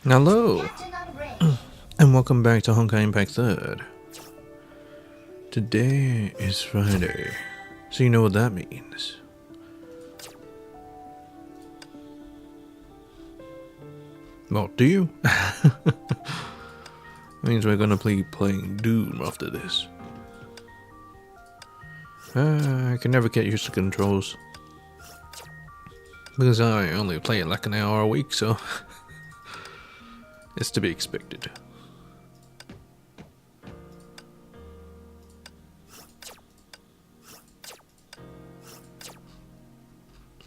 Hello, and welcome back to Honkai Impact 3rd. Today is Friday, so you know what that means. Well, do you? Means we're gonna be playing Doom after this. I can never get used to controls. Because I only play it like an hour a week, so it's to be expected.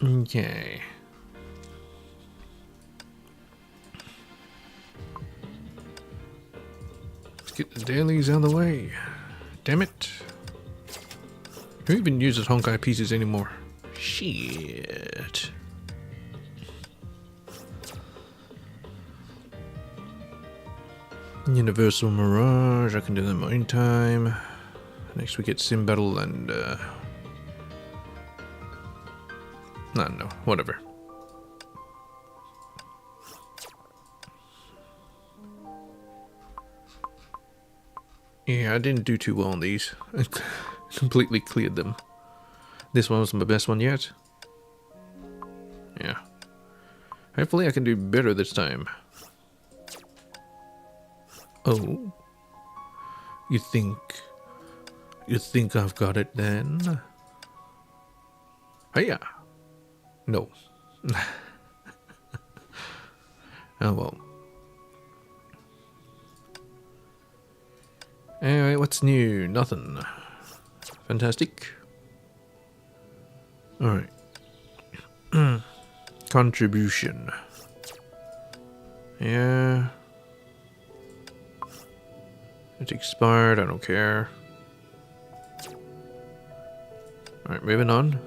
Okay. Let's get the dailies out of the way. Damn it. Who even uses Honkai pieces anymore? Shit. Universal Mirage, I can do that in my own time. Next we get Sim Battle and I don't know, whatever. Yeah, I didn't do too well on these. I completely cleared them. This one was my best one yet. Yeah. Hopefully I can do better this time. Oh. You think I've got it then? Hiya! No. Oh well. Anyway, what's new? Nothing. Fantastic. Alright. Contribution. Yeah. It's expired, I don't care. Alright, moving on.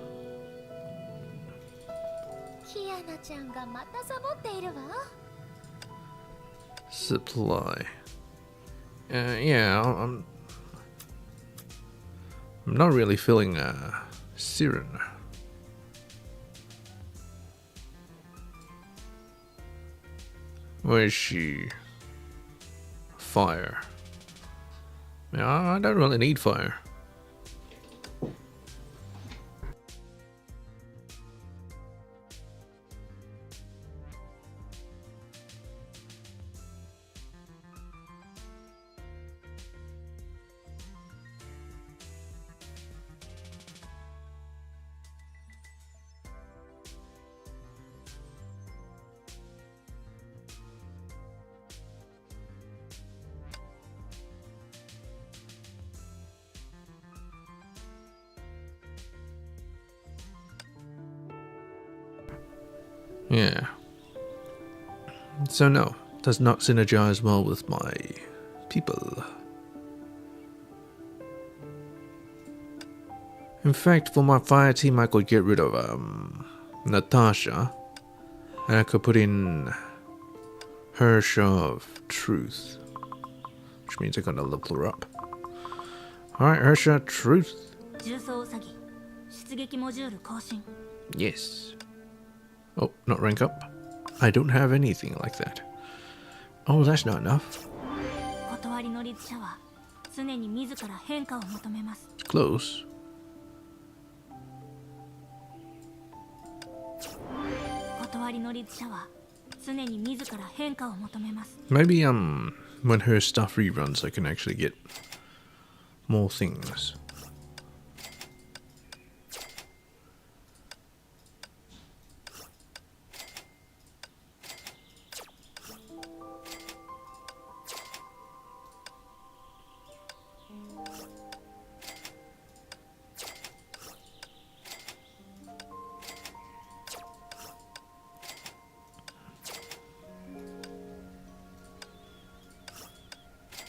Supply. Yeah, I'm not really feeling Siren. Where is she? Fire. Yeah, I don't really need fire. Yeah. So no, does not synergize well with my people. In fact, for my fire team, I could get rid of Natasha, and I could put in Hersha of Truth, which means I'm gonna level her up. Alright, Hersha Truth. Yes. Oh, not rank up. I don't have anything like that. Oh, that's not enough. It's close. Maybe when her stuff reruns I can actually get more things.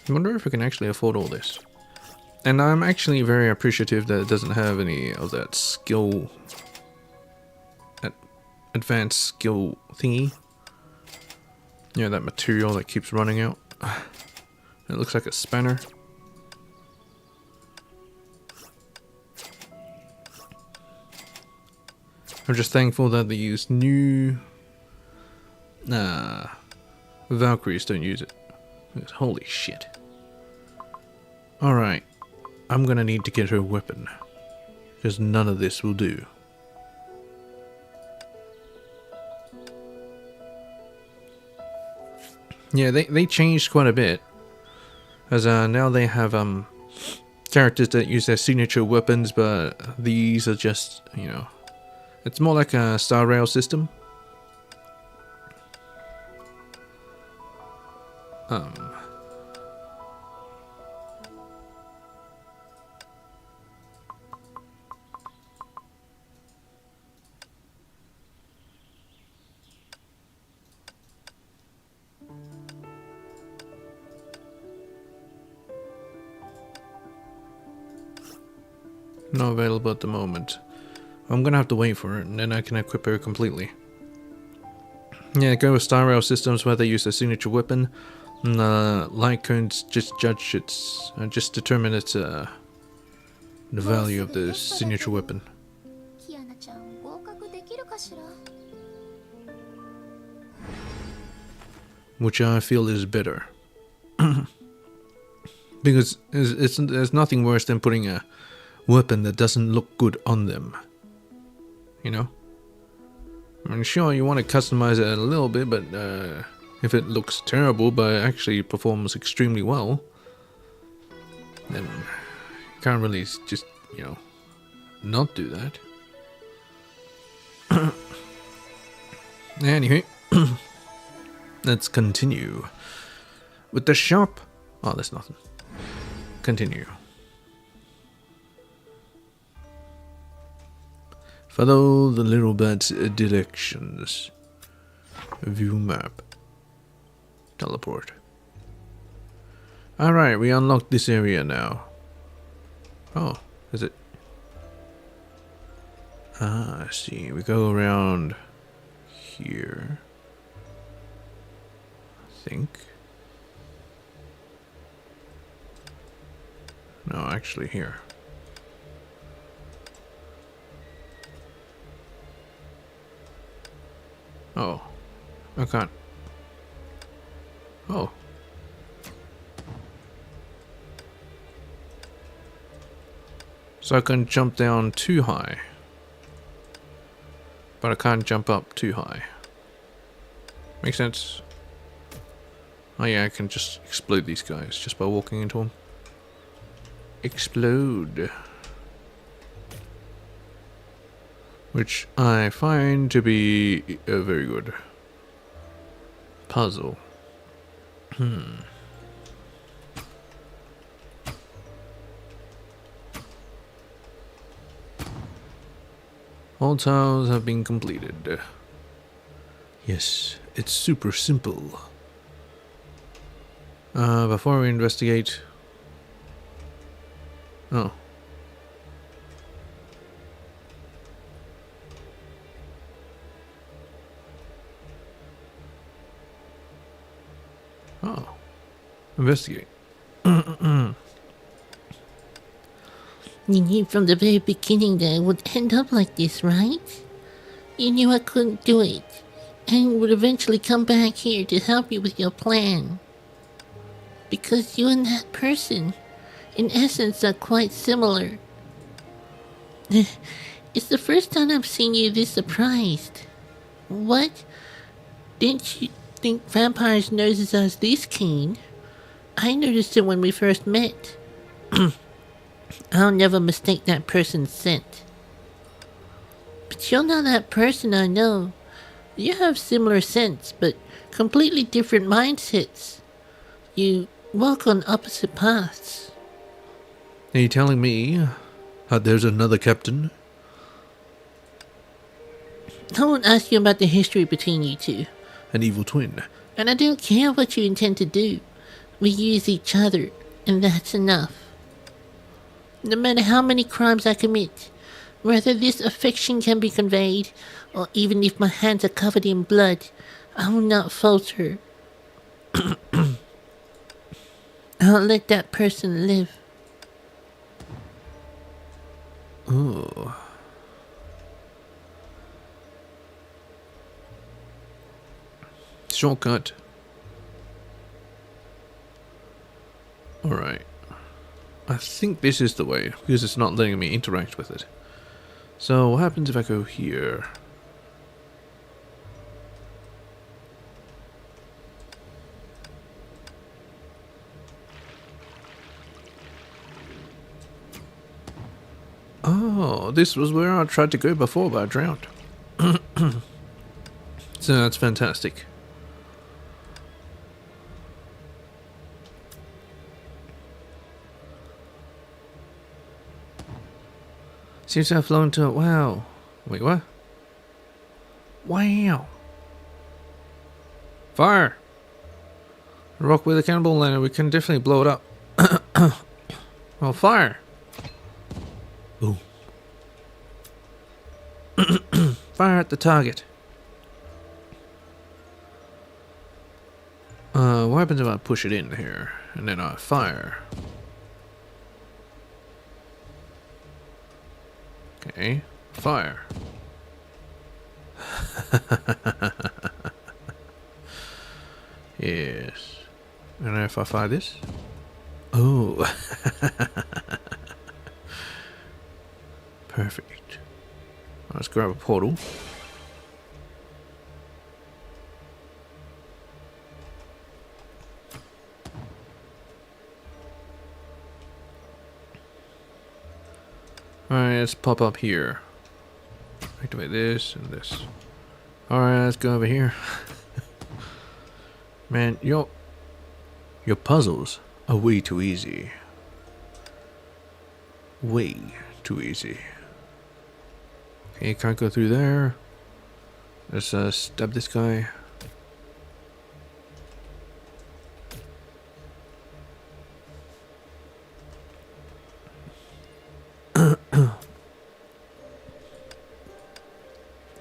I wonder if I can actually afford all this. And I'm actually very appreciative that it doesn't have any of that skill, that advanced skill thingy. You know, that material that keeps running out. It looks like a spanner. I'm just thankful that they used new Valkyries don't use it. Holy shit. Alright. I'm gonna need to get her a weapon. Because none of this will do. Yeah, they changed quite a bit. As now they have characters that use their signature weapons, but these are just, you know, it's more like a star rail system. Not available at the moment. I'm gonna have to wait for it, and then I can equip her completely. Yeah, go with star rail systems where they use their signature weapon. And light cones just judge its, just determine its the value of the signature weapon. Which I feel is better. Because there's nothing worse than putting a weapon that doesn't look good on them. You know? I mean, sure, you want to customize it a little bit, but if it looks terrible but actually performs extremely well, then you can't really just, you know, not do that. Anyway, let's continue with the shop. Oh, there's nothing. Continue. Follow the little bat's directions. View map. Teleport. Alright, we unlocked this area now. Oh, is it? Ah, I see. We go around here. I think. No, actually here. Oh, I can't. Oh. So I can jump down too high. But I can't jump up too high. Makes sense. Oh yeah, I can just explode these guys just by walking into them. Explode. Which I find to be a very good puzzle. All tiles have been completed. Yes, it's super simple. Before we investigate... Oh. Oh. Investigate. You knew from the very beginning that it would end up like this, right? You knew I couldn't do it, and would eventually come back here to help you with your plan. Because you and that person, in essence, are quite similar. It's the first time I've seen you this surprised. What? Didn't you think vampires' noses are this keen? I noticed it when we first met. I'll never mistake that person's scent. But you're not that person I know. You have similar scents, but completely different mindsets. You walk on opposite paths. Are you telling me that there's another captain? I won't ask you about the history between you two. An evil twin. And I don't care what you intend to do. We use each other, and that's enough. No matter how many crimes I commit, whether this affection can be conveyed, or even if my hands are covered in blood, I will not falter. I'll let that person live. Oh. Shortcut. Alright. I think this is the way, because it's not letting me interact with it. So, what happens if I go here? Oh, this was where I tried to go before, but I drowned. So that's fantastic. Seems to have flown to it. Wow. Wait, what? Wow. Fire! A rock with a cannonball in it, we can definitely blow it up. Well, fire! Boom. Fire at the target. What happens if I push it in here and then I fire? Okay, fire. Yes. And if I fire this? Oh. Perfect. Let's grab a portal. Alright, let's pop up here. Activate this and this. Alright, let's go over here. Man, your puzzles are way too easy. Way too easy. Okay, can't go through there. Let's stab this guy.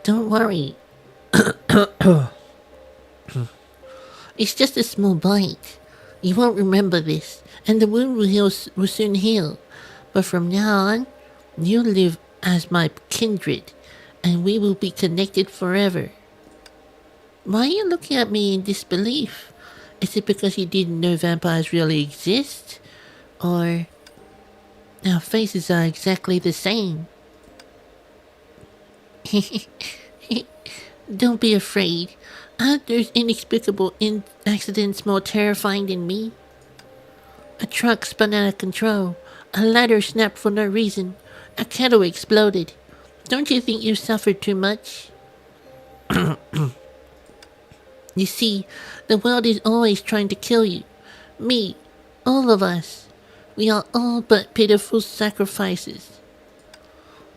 Don't worry. It's just a small bite. You won't remember this, and the wound will soon heal. But from now on, you'll live as my kindred, and we will be connected forever. Why are you looking at me in disbelief? Is it because you didn't know vampires really exist? Or our faces are exactly the same? Don't be afraid. Aren't those inexplicable accidents more terrifying than me? A truck spun out of control. A ladder snapped for no reason. A kettle exploded. Don't you think you suffered too much? You see, the world is always trying to kill you. Me, all of us. We are all but pitiful sacrifices.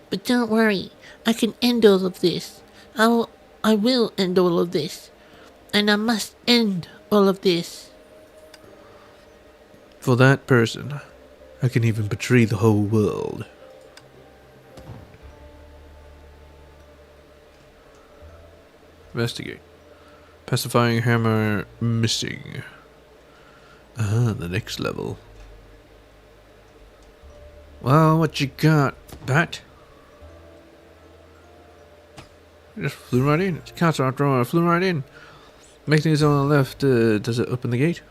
But don't worry, I can end all of this. I will end all of this. And I must end all of this. For that person, I can even betray the whole world. Investigate. Pacifying hammer missing. Ah, the next level. Well, what you got, Bat? Just flew right in. It's counter after all. I flew right in. Mechanism on the left, does it open the gate?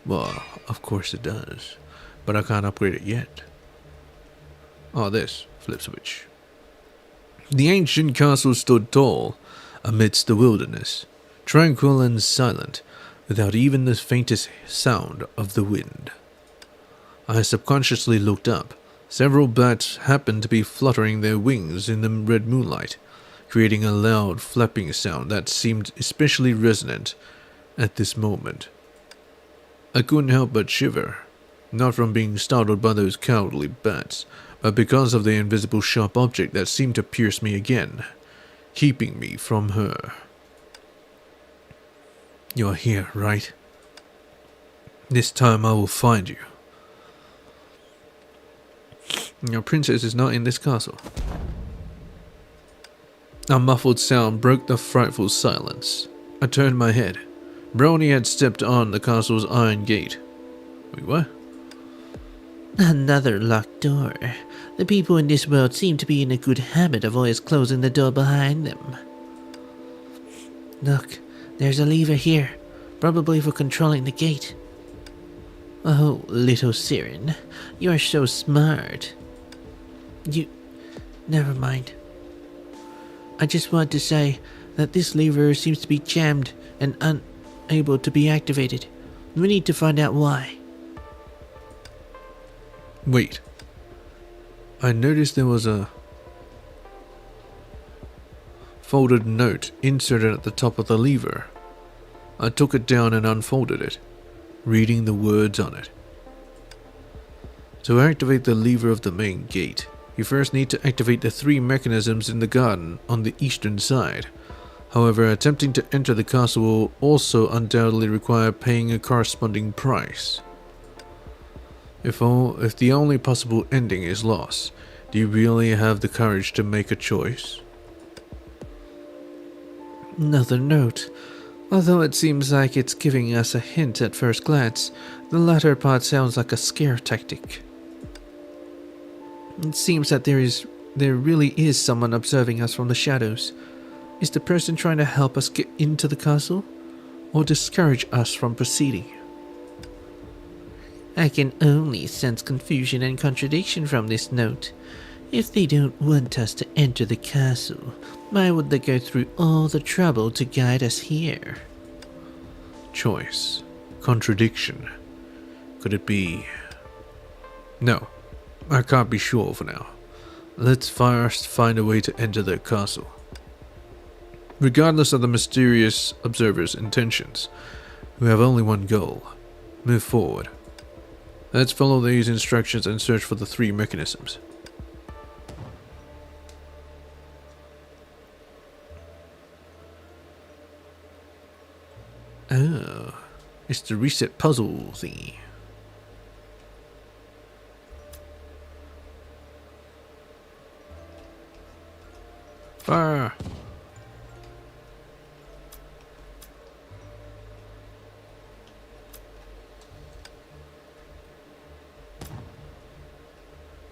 Well, of course it does. But I can't upgrade it yet. Oh, this. Flip switch. The ancient castle stood tall amidst the wilderness, tranquil and silent, without even the faintest sound of the wind. I subconsciously looked up. Several bats happened to be fluttering their wings in the red moonlight, creating a loud flapping sound that seemed especially resonant at this moment. I couldn't help but shiver, not from being startled by those cowardly bats, but because of the invisible sharp object that seemed to pierce me again, keeping me from her. You're here, right? This time I will find you. Your princess is not in this castle. A muffled sound broke the frightful silence. I turned my head. Brony had stepped on the castle's iron gate. Wait, what? Another locked door. The people in this world seem to be in a good habit of always closing the door behind them. Look, there's a lever here, probably for controlling the gate. Oh, little Siren, you are so smart. Never mind. I just want to say that this lever seems to be jammed and unable to be activated. We need to find out why. Wait. I noticed there was a folded note inserted at the top of the lever. I took it down and unfolded it, reading the words on it. To activate the lever of the main gate, you first need to activate the 3 mechanisms in the garden on the eastern side. However, attempting to enter the castle will also undoubtedly require paying a corresponding price. If the only possible ending is loss, do you really have the courage to make a choice? Another note. Although it seems like it's giving us a hint at first glance, the latter part sounds like a scare tactic. It seems that there really is someone observing us from the shadows. Is the person trying to help us get into the castle, or discourage us from proceeding? I can only sense confusion and contradiction from this note. If they don't want us to enter the castle, why would they go through all the trouble to guide us here? Choice. Contradiction. Could it be... No, I can't be sure for now. Let's first find a way to enter the castle. Regardless of the mysterious observer's intentions, we have only one goal. Move forward. Let's follow these instructions and search for the 3 mechanisms. Oh, it's the reset puzzle thingy. Fire!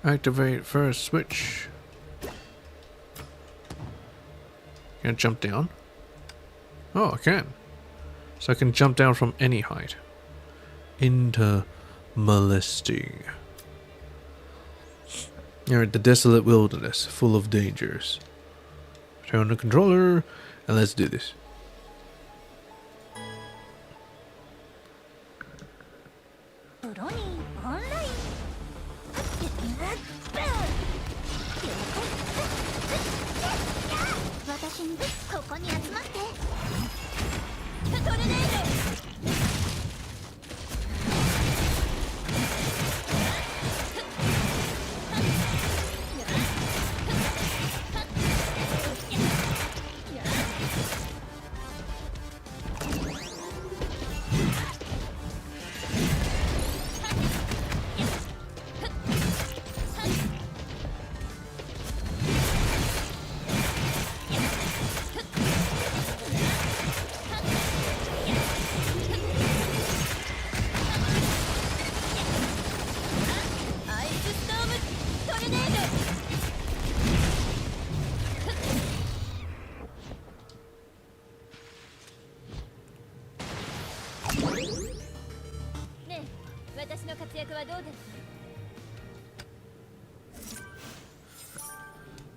Activate first switch. Can I jump down? Oh, I can. So I can jump down from any height. Into molesting. You're in the desolate wilderness, full of dangers. Turn on the controller, and let's do this.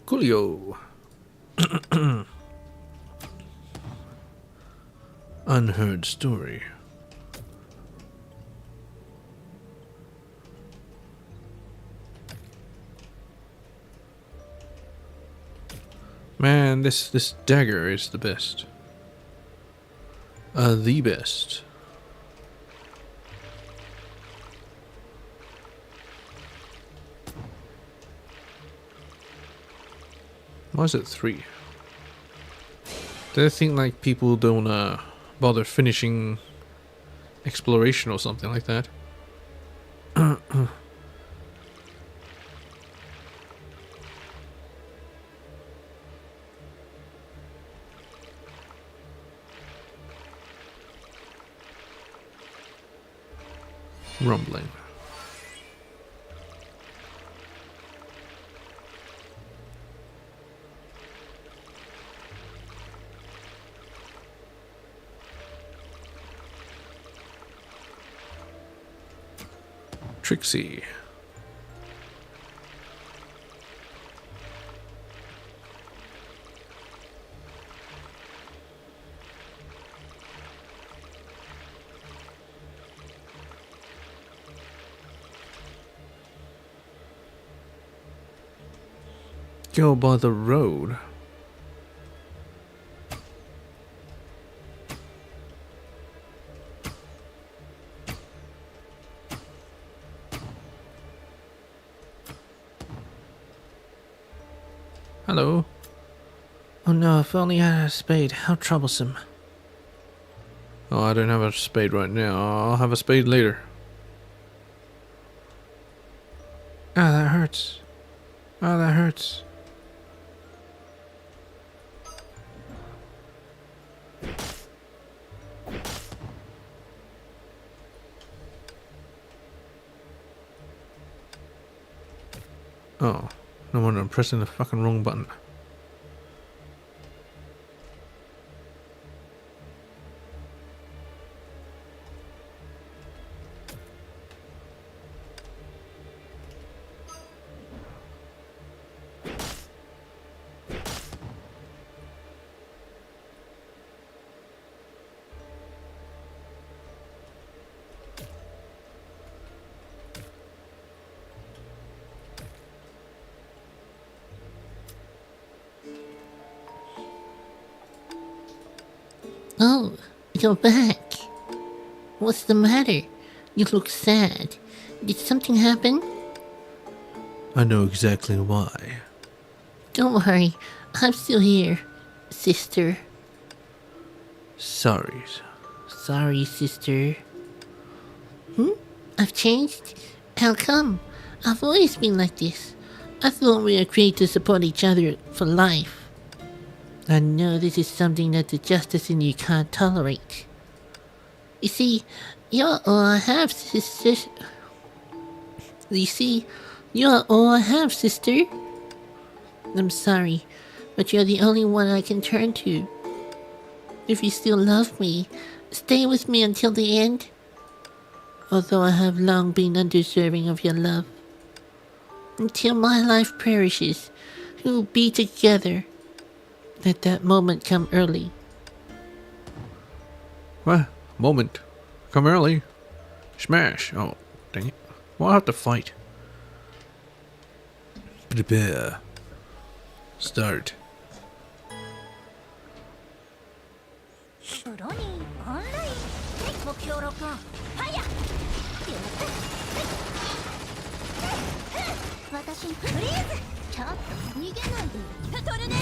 Coolio. Unheard story. Man, this dagger is the best. The best. Why is it 3? Do I think like people don't bother finishing exploration or something like that? Rumbling. Trixie. Go by the road. Hello. Oh no, if only I had a spade. How troublesome. Oh, I don't have a spade right now. I'll have a spade later. Ah, that hurts. Oh, that hurts. Oh, no wonder I'm pressing the fucking wrong button. Oh, you're back. What's the matter? You look sad. Did something happen? I know exactly why. Don't worry, I'm still here, sister. Sorry. Sorry, sister. I've changed? How come? I've always been like this. I thought we agreed to support each other for life. I know this is something that the justice in you can't tolerate. You see, you're all I have, sister. You see, you're all I have, sister. I'm sorry, but you're the only one I can turn to. If you still love me, stay with me until the end. Although I have long been undeserving of your love. Until my life perishes, we'll be together. Let that moment come early. What? Moment. Come early. Smash. Oh, dang it. Well, I'll have to fight. Prepare. Start. プロにオンライン目標録音ファイヤー私フリーズちょっと逃げないでトルネー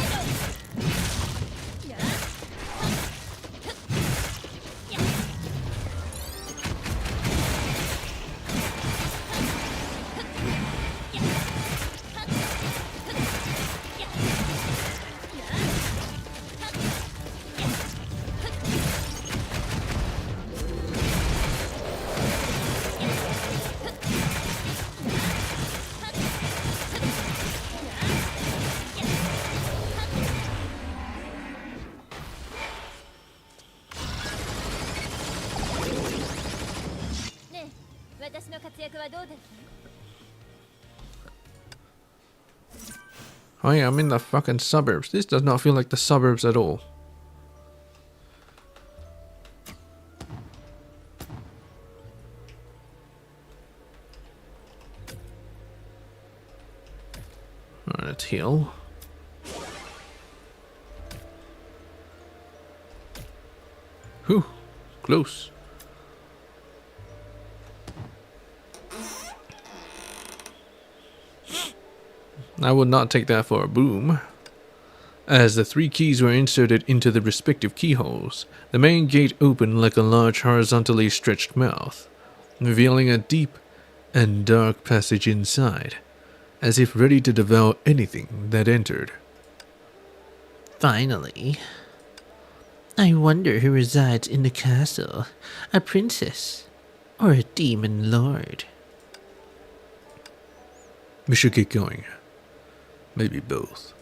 ドや私の活躍はどうだった？ Oh yeah, I'm in the fucking suburbs. This does not feel like the suburbs at all. Alright, let's heal. Whew, close. I would not take that for a boom. As the 3 keys were inserted into the respective keyholes, the main gate opened like a large horizontally stretched mouth, revealing a deep and dark passage inside, as if ready to devour anything that entered. Finally. I wonder who resides in the castle. A princess or a demon lord? We should get going. Maybe both.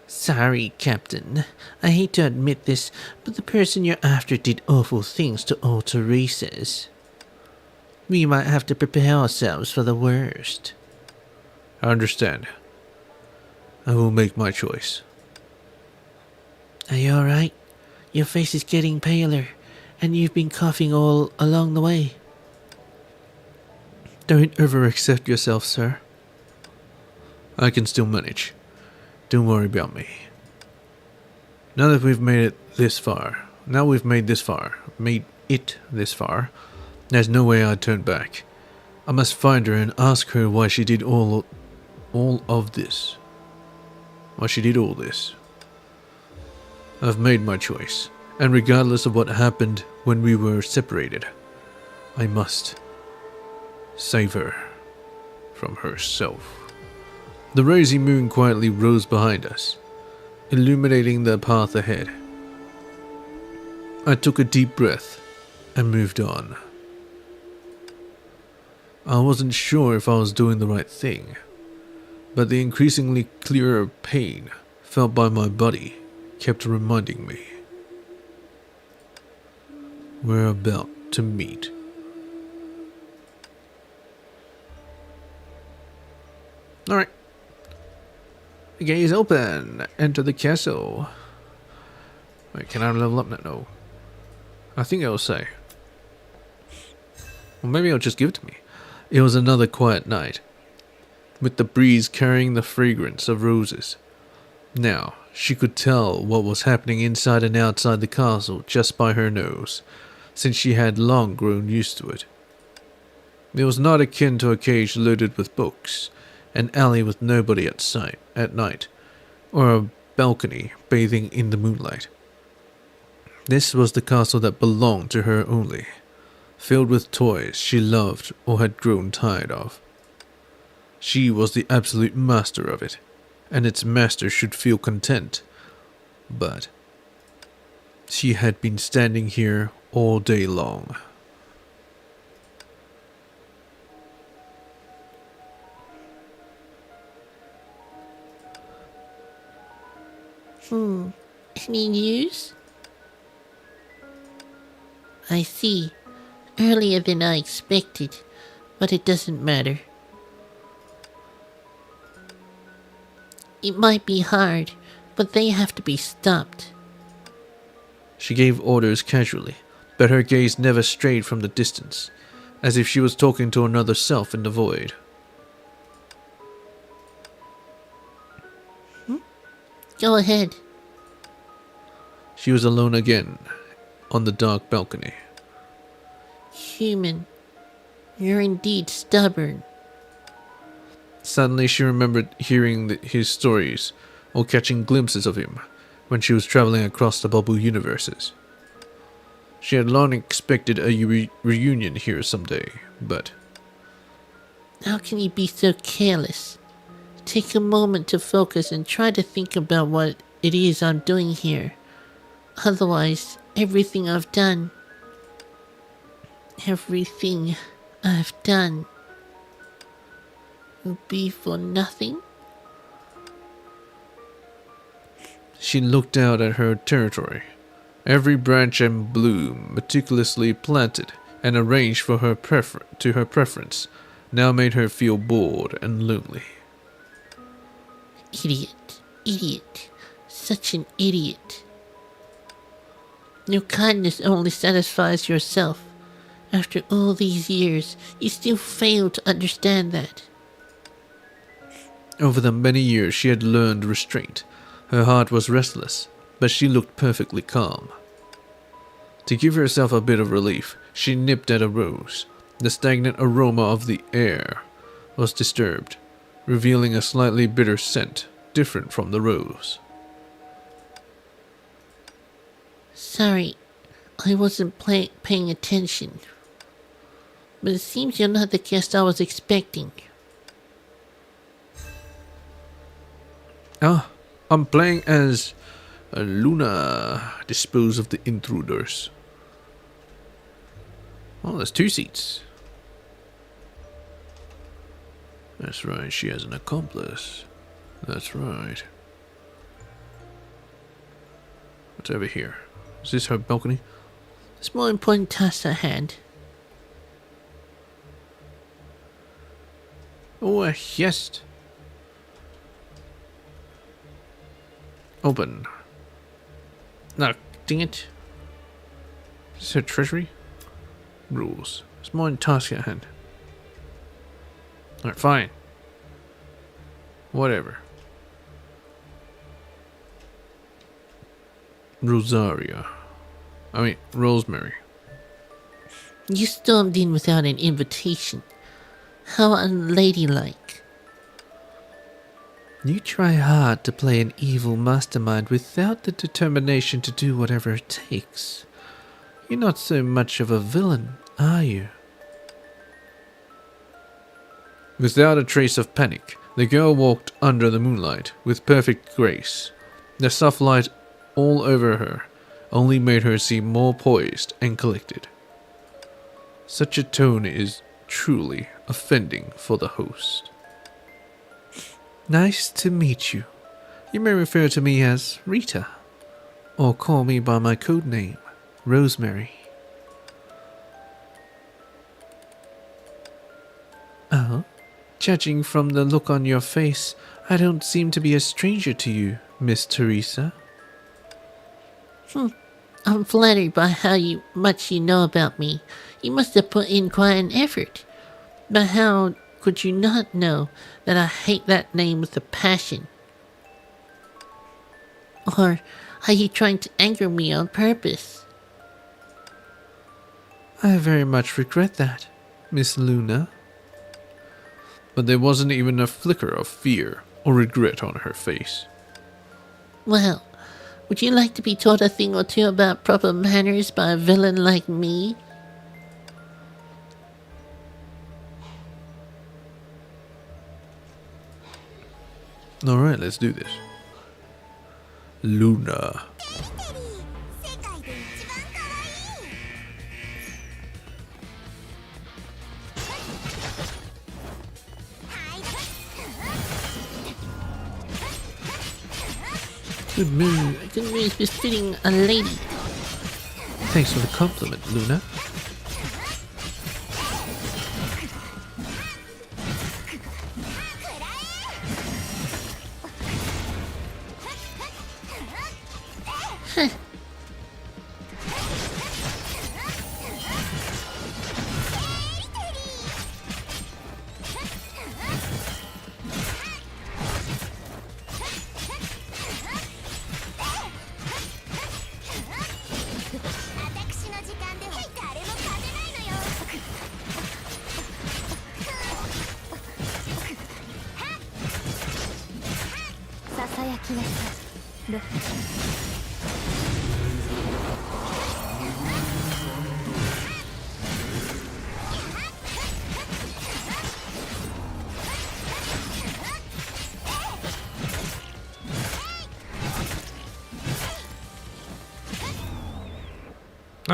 Sorry, Captain. I hate to admit this, but the person you're after did awful things to all Teresa's. We might have to prepare ourselves for the worst. I understand. I will make my choice. Are you alright? Your face is getting paler, and you've been coughing all along the way. Don't overaccept yourself, sir. I can still manage. Don't worry about me. Now that we've made it this far, there's no way I'd turn back. I must find her and ask her why she did all of this. Why she did all this. I've made my choice, and regardless of what happened when we were separated, I must save her from herself. The rosy moon quietly rose behind us, illuminating the path ahead. I took a deep breath and moved on. I wasn't sure if I was doing the right thing, but the increasingly clearer pain felt by my body kept reminding me. We're about to meet. Alright. The gate is open. Enter the castle. Wait, can I level up now? No. I think it'll say. Or maybe it'll just give it to me. It was another quiet night, with the breeze carrying the fragrance of roses. Now, she could tell what was happening inside and outside the castle just by her nose, since she had long grown used to it. It was not akin to a cage loaded with books, an alley with nobody at night, or a balcony bathing in the moonlight. This was the castle that belonged to her only, filled with toys she loved or had grown tired of. She was the absolute master of it, and its master should feel content. But she had been standing here all day long. Any news? I see. Earlier than I expected, but it doesn't matter. It might be hard, but they have to be stopped. She gave orders casually, but her gaze never strayed from the distance, as if she was talking to another self in the void. Go ahead. She was alone again, on the dark balcony. Human, you're indeed stubborn. Suddenly she remembered hearing his stories, or catching glimpses of him, when she was traveling across the bubble universes. She had long expected a reunion here someday, but... How can you be so careless? Take a moment to focus and try to think about what it is I'm doing here. Otherwise, everything I've done will be for nothing. She looked out at her territory, every branch and bloom meticulously planted and arranged for her preference, now made her feel bored and lonely. Idiot, such an idiot. Your kindness only satisfies yourself. After all these years, you still fail to understand that. Over the many years she had learned restraint. Her heart was restless, but she looked perfectly calm. To give herself a bit of relief, she nipped at a rose. The stagnant aroma of the air was disturbed, revealing a slightly bitter scent, different from the rose. Sorry, I wasn't paying attention. But it seems you're not the guest I was expecting. I'm playing as Luna. Dispose of the intruders. Oh, there's 2 seats. That's right, she has an accomplice. That's right. What's over here? Is this her balcony? There's more important tasks at hand. Oh, yes. Open. No, dang it. Is this a treasury? Rules. It's more than task at hand. Alright, fine. Whatever. Rosaria. I mean, Rosemary. You stormed in without an invitation. How unladylike. You try hard to play an evil mastermind without the determination to do whatever it takes. You're not so much of a villain, are you? Without a trace of panic, the girl walked under the moonlight with perfect grace. The soft light all over her only made her seem more poised and collected. Such a tone is truly offending for the host. Nice to meet you. You may refer to me as Rita, or call me by my code name, Rosemary. Oh, judging from the look on your face, I don't seem to be a stranger to you, Miss Teresa. I'm flattered by how much you know about me. You must have put in quite an effort. But how could you not know that I hate that name with a passion? Or are you trying to anger me on purpose? I very much regret that, Miss Luna. But there wasn't even a flicker of fear or regret on her face. Well, would you like to be taught a thing or two about proper manners by a villain like me? Alright, let's do this. Luna. Good move. Good news befitting a lady. Thanks for the compliment, Luna.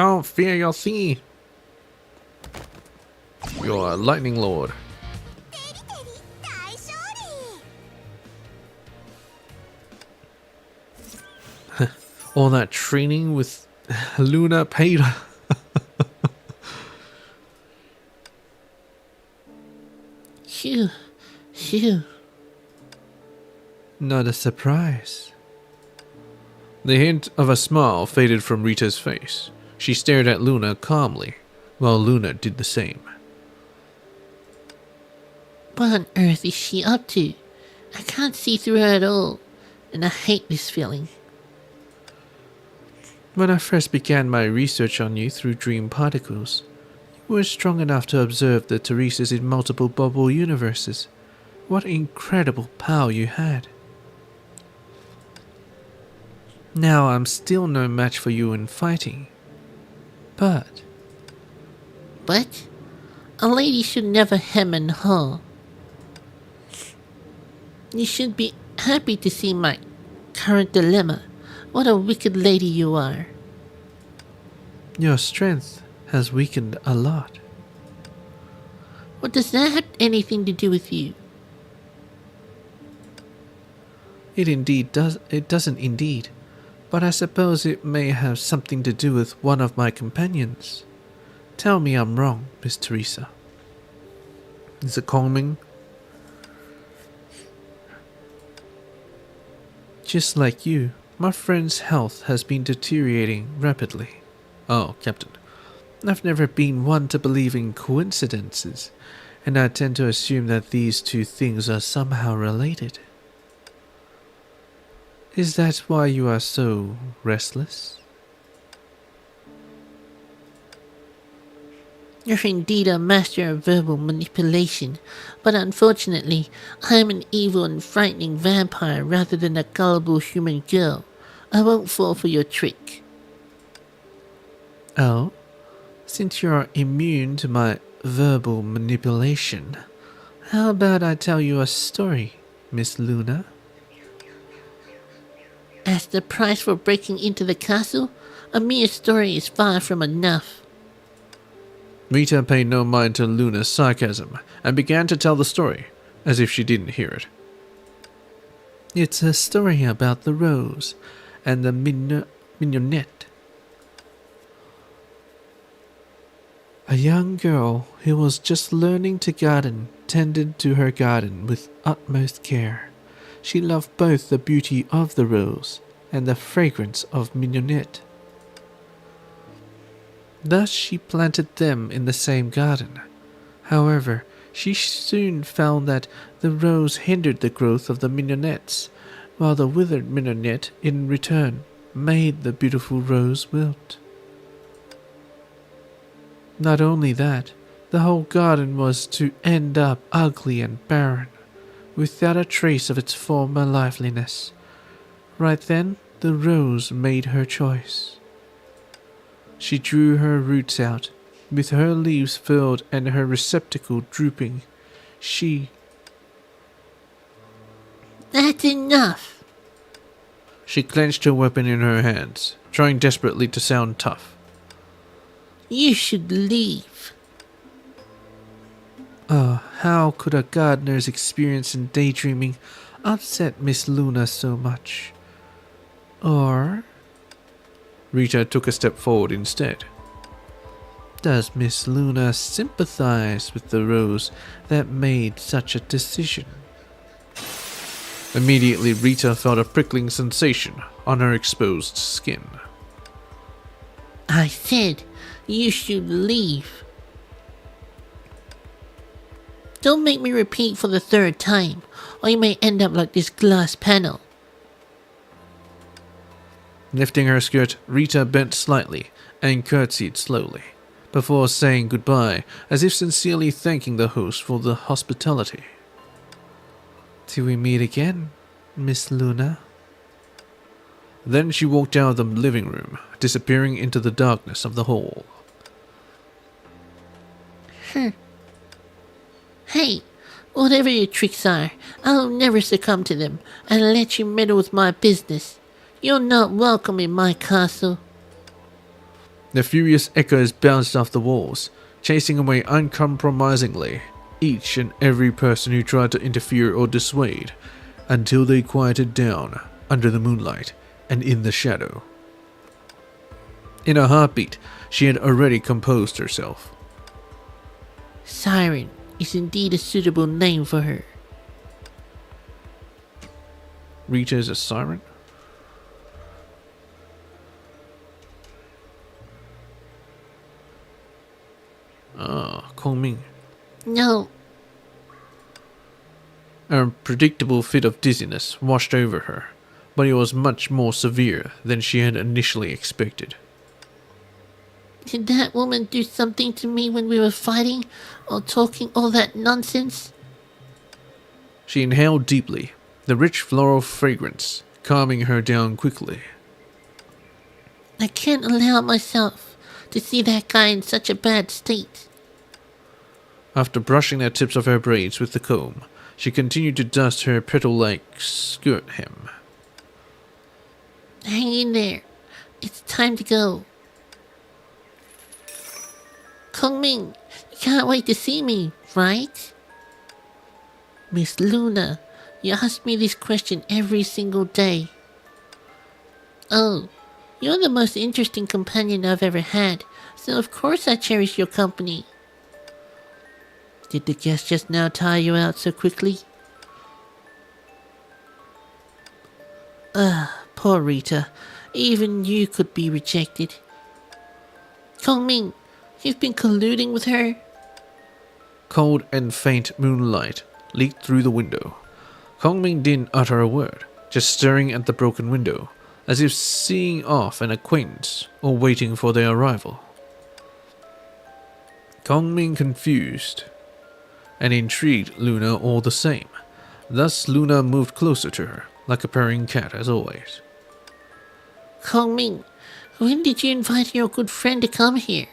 Oh, fear your thingy. You're a lightning lord. All that training with Luna paid. Phew. Phew. Not a surprise. The hint of a smile faded from Rita's face. She stared at Luna calmly, while Luna did the same. What on earth is she up to? I can't see through her at all, and I hate this feeling. When I first began my research on you through dream particles, you were strong enough to observe the Teresas in multiple bubble universes. What incredible power you had. Now I'm still no match for you in fighting. But a lady should never hem and haw. You should be happy to see my current dilemma. What a wicked lady you are. Your strength has weakened a lot. What does that have anything to do with you? It indeed does. It doesn't indeed. But I suppose it may have something to do with one of my companions. Tell me I'm wrong, Miss Teresa. Is it calming? Just like you, my friend's health has been deteriorating rapidly. Oh, Captain. I've never been one to believe in coincidences, and I tend to assume that these two things are somehow related. Is that why you are so restless? You're indeed a master of verbal manipulation, but unfortunately, I am an evil and frightening vampire rather than a gullible human girl. I won't fall for your trick. Oh? Since you're immune to my verbal manipulation, how about I tell you a story, Miss Luna? As the price for breaking into the castle, a mere story is far from enough. Rita paid no mind to Luna's sarcasm and began to tell the story, as if she didn't hear it. It's a story about the rose and the mignonette. A young girl who was just learning to garden tended to her garden with utmost care. She loved both the beauty of the rose and the fragrance of mignonette. Thus she planted them in the same garden. However, she soon found that the rose hindered the growth of the mignonettes, while the withered mignonette, in return, made the beautiful rose wilt. Not only that, the whole garden was to end up ugly and barren, without a trace of its former liveliness. Right then, the rose made her choice. She drew her roots out, with her leaves furled and her receptacle drooping. That's enough! She clenched her weapon in her hands, trying desperately to sound tough. You should leave. How could a gardener's experience in daydreaming upset Miss Luna so much? Or... Rita took a step forward instead. Does Miss Luna sympathize with the rose that made such a decision? Immediately, Rita felt a prickling sensation on her exposed skin. I said you should leave. Don't make me repeat for the third time, or you may end up like this glass panel. Lifting her skirt, Rita bent slightly and curtsied slowly, before saying goodbye, as if sincerely thanking the host for the hospitality. Till we meet again, Miss Luna. Then she walked out of the living room, disappearing into the darkness of the hall. Hey, whatever your tricks are, I'll never succumb to them and let you meddle with my business. You're not welcome in my castle. The furious echoes bounced off the walls, chasing away uncompromisingly each and every person who tried to interfere or dissuade, until they quieted down under the moonlight and in the shadow. In a heartbeat, she had already composed herself. Siren is indeed a suitable name for her. Rita is a siren? Kongming. No, A predictable fit of dizziness washed over her, but it was much more severe than she had initially expected. did that woman do something to me when we were fighting or talking all that nonsense? She inhaled deeply, the rich floral fragrance calming her down quickly. I can't allow myself to see that guy in such a bad state. After brushing the tips of her braids with the comb, she continued to dust her petal-like skirt hem. Hang in there. It's time to go. Kongming, you can't wait to see me, right? Miss Luna, you ask me this question every single day. Oh, you're the most interesting companion I've ever had, so of course I cherish your company. Did the guest just now tire you out so quickly? Poor Rita. Even you could be rejected. Kongming, you've been colluding with her? Cold and faint moonlight leaked through the window. Kongming didn't utter a word, just staring at the broken window, as if seeing off an acquaintance or waiting for their arrival. Kongming confused and intrigued Luna all the same. Thus Luna moved closer to her, like a purring cat as always. Kongming, when did you invite your good friend to come here?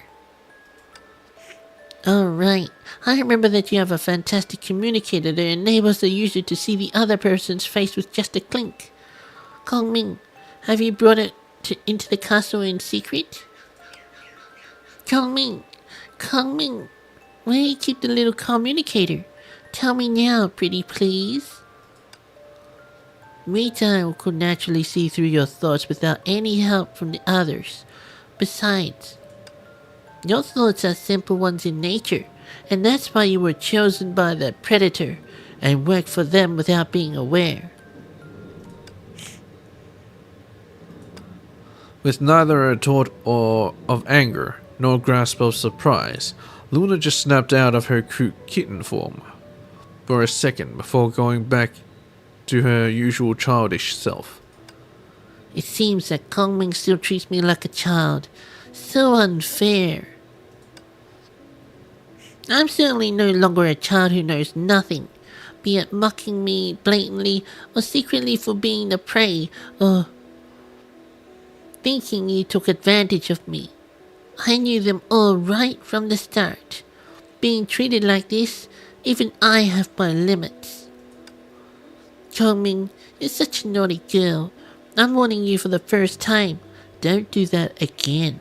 Oh, right. I remember that you have a fantastic communicator that enables the user to see the other person's face with just a clink. Kongming, have you brought it into the castle in secret? Kongming, where do you keep the little communicator? Tell me now, pretty please. Rita could naturally see through your thoughts without any help from the others. Besides, your thoughts are simple ones in nature, and that's why you were chosen by the predator and work for them without being aware. With neither a retort or of anger nor grasp of surprise, Luna just snapped out of her cute kitten form for a second before going back to her usual childish self. It seems that Kongming still treats me like a child. So unfair. I'm certainly no longer a child who knows nothing, be it mocking me blatantly or secretly for being the prey or thinking you took advantage of me. I knew them all right from the start. Being treated like this, even I have my limits. Kongming, you're such a naughty girl. I'm warning you for the first time. Don't do that again.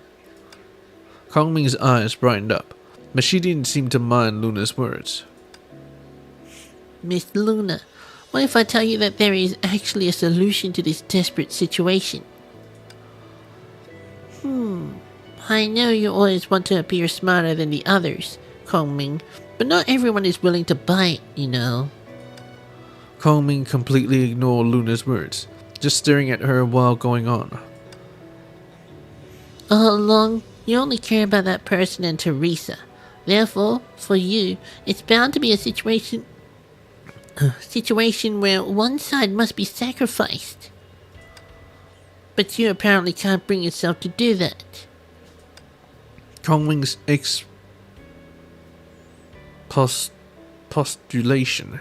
Kongming's eyes brightened up, but she didn't seem to mind Luna's words. Miss Luna, what if I tell you that there is actually a solution to this desperate situation? I know you always want to appear smarter than the others, Kongming, but not everyone is willing to buy it, you know. Kongming completely ignored Luna's words, just staring at her while going on. All along, you only care about that person and Teresa. Therefore, for you, it's bound to be a situation where one side must be sacrificed. But you apparently can't bring yourself to do that. Kongming's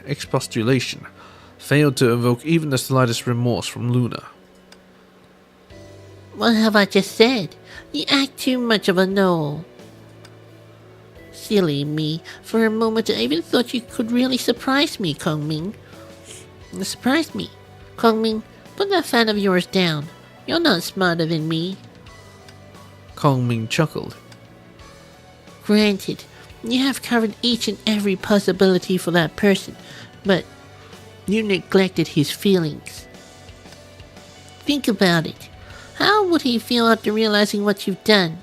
expostulation failed to evoke even the slightest remorse from Luna. What have I just said? You act too much of a know. Silly me. For a moment I even thought you could really surprise me, Kongming. Surprise me. Kongming, put that fan of yours down. You're not smarter than me. Kongming chuckled. Granted, you have covered each and every possibility for that person, but you neglected his feelings. Think about it. How would he feel after realizing what you've done?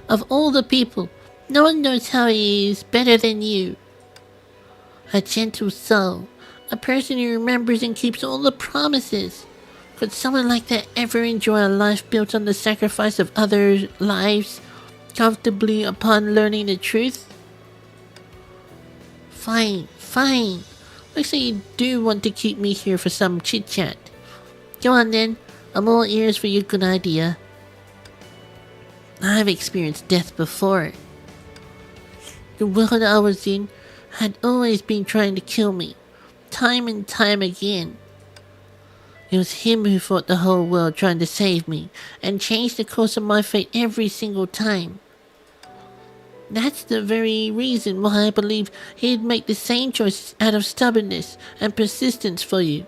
Of all the people, no one knows how he is better than you. A gentle soul, a person who remembers and keeps all the promises. Could someone like that ever enjoy a life built on the sacrifice of others' lives, comfortably upon learning the truth? Fine. Looks like you do want to keep me here for some chit-chat. Go on then, I'm all ears for your good idea. I've experienced death before. The world I was in had always been trying to kill me, time and time again. It was him who fought the whole world trying to save me, and changed the course of my fate every single time. That's the very reason why I believe he'd make the same choices out of stubbornness and persistence for you,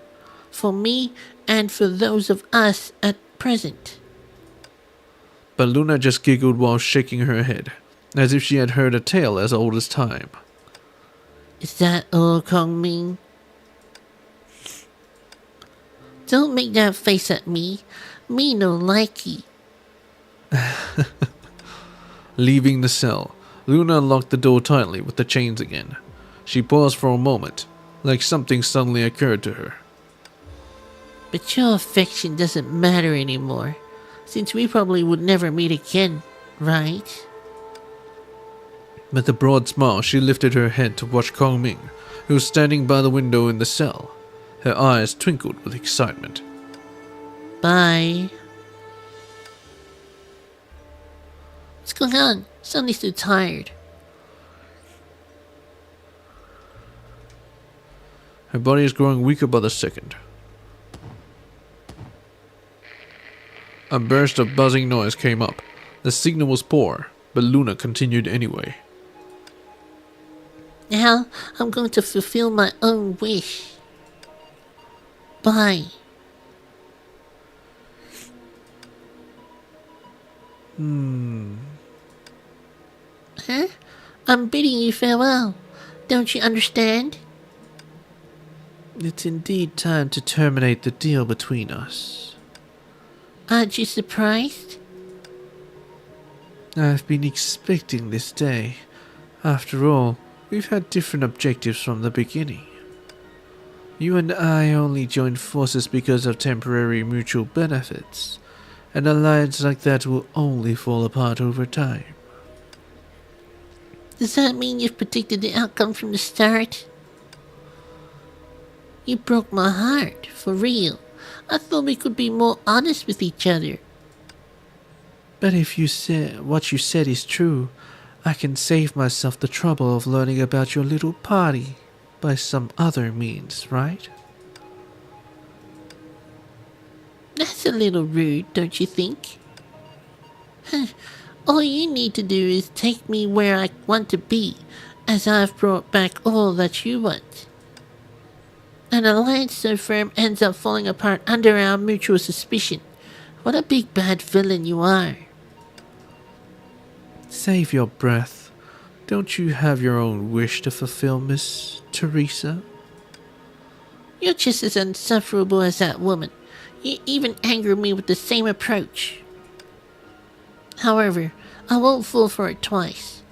for me, and for those of us at present. But Luna just giggled while shaking her head, as if she had heard a tale as old as time. Is that all, Kongming? Don't make that face at me. Me no likey. Leaving the cell, Luna unlocked the door tightly with the chains again. She paused for a moment, like something suddenly occurred to her. But your affection doesn't matter anymore, since we probably would never meet again, right? With a broad smile, she lifted her head to watch Kong Ming, who was standing by the window in the cell. Her eyes twinkled with excitement. Bye. What's going on? Suddenly so tired. Her body is growing weaker by the second. A burst of buzzing noise came up. The signal was poor, but Luna continued anyway. Now, I'm going to fulfill my own wish. Bye. Huh? I'm bidding you farewell. Don't you understand? It's indeed time to terminate the deal between us. Aren't you surprised? I've been expecting this day. After all, we've had different objectives from the beginning. You and I only joined forces because of temporary mutual benefits. An alliance like that will only fall apart over time. Does that mean you've predicted the outcome from the start? You broke my heart, for real. I thought we could be more honest with each other. But if what you said is true, I can save myself the trouble of learning about your little party by some other means, right? That's a little rude, don't you think? All you need to do is take me where I want to be, as I've brought back all that you want. An alliance so firm ends up falling apart under our mutual suspicion. What a big bad villain you are. Save your breath. Don't you have your own wish to fulfill, Miss Teresa? You're just as insufferable as that woman. You even angered me with the same approach. However, I won't fall for it twice.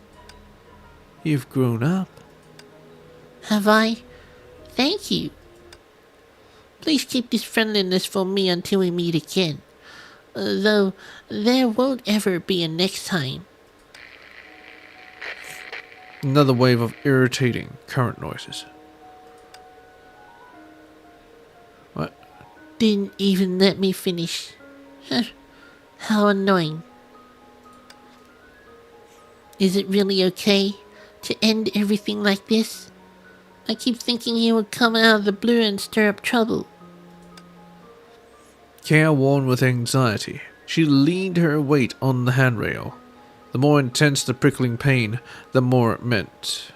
You've grown up. Have I? Thank you. Please keep this friendliness for me until we meet again. Though, there won't ever be a next time. Another wave of irritating current noises. What? Didn't even let me finish. How annoying. Is it really okay to end everything like this? I keep thinking he would come out of the blue and stir up trouble. Careworn with anxiety, she leaned her weight on the handrail. The more intense the prickling pain, the more it meant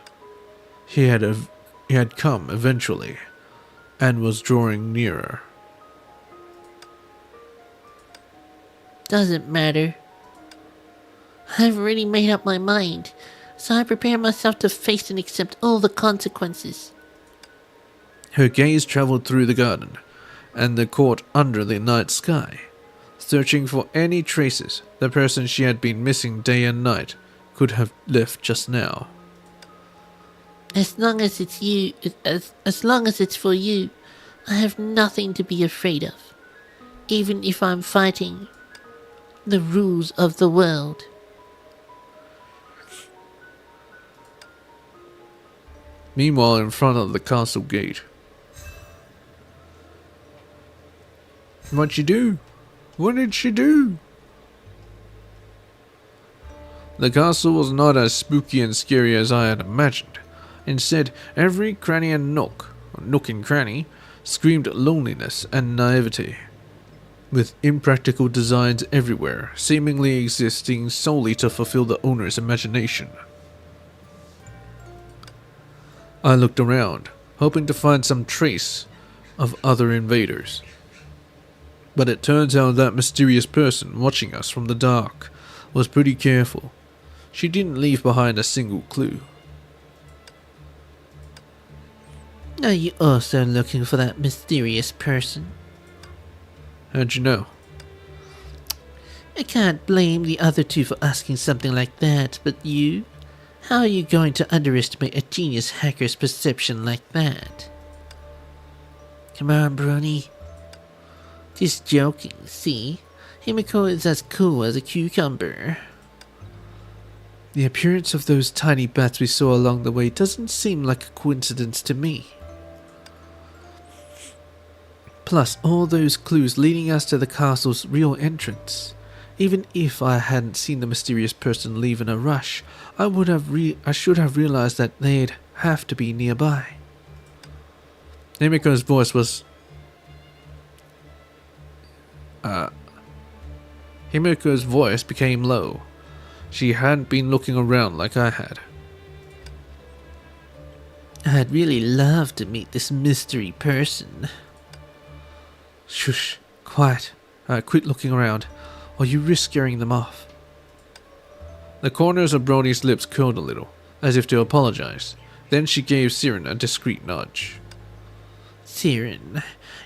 he had come eventually, and was drawing nearer. Doesn't matter. I've already made up my mind, so I prepare myself to face and accept all the consequences. Her gaze traveled through the garden and the court under the night sky, searching for any traces the person she had been missing day and night could have left just now. As long as it's you, as long as it's for you, I have nothing to be afraid of, even if I'm fighting the rules of the world. Meanwhile, in front of the castle gate. What'd she do? What did she do? The castle was not as spooky and scary as I had imagined. Instead, every cranny and nook and cranny, screamed loneliness and naivety, with impractical designs everywhere, seemingly existing solely to fulfill the owner's imagination. I looked around, hoping to find some trace of other invaders. But it turns out that mysterious person watching us from the dark was pretty careful. She didn't leave behind a single clue. Are you also looking for that mysterious person? How'd you know? I can't blame the other two for asking something like that, but you? How are you going to underestimate a genius hacker's perception like that? Come on, Brony. Just joking, see? Himiko is as cool as a cucumber. The appearance of those tiny bats we saw along the way doesn't seem like a coincidence to me. Plus, all those clues leading us to the castle's real entrance. Even if I hadn't seen the mysterious person leave in a rush, I should have realized that they'd have to be nearby. Himiko's voice was... Himiko's voice became low. She hadn't been looking around like I had. I'd really love to meet this mystery person. Shush, quiet. Quit looking around, or you risk scaring them off. The corners of Brody's lips curled a little, as if to apologize. Then she gave Siren a discreet nudge. Siren,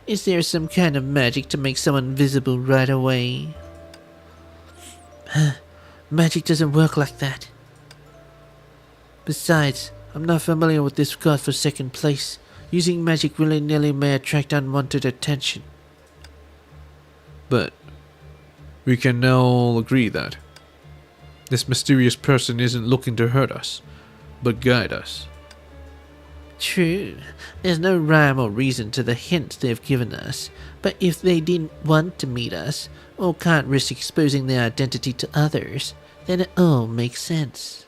is there some kind of magic to make someone visible right away? Magic doesn't work like that. Besides, I'm not familiar with this godforsaken place. Using magic willy-nilly may attract unwanted attention. But we can now all agree that this mysterious person isn't looking to hurt us, but guide us. True, there's no rhyme or reason to the hints they've given us, but if they didn't want to meet us, or can't risk exposing their identity to others, then it all makes sense.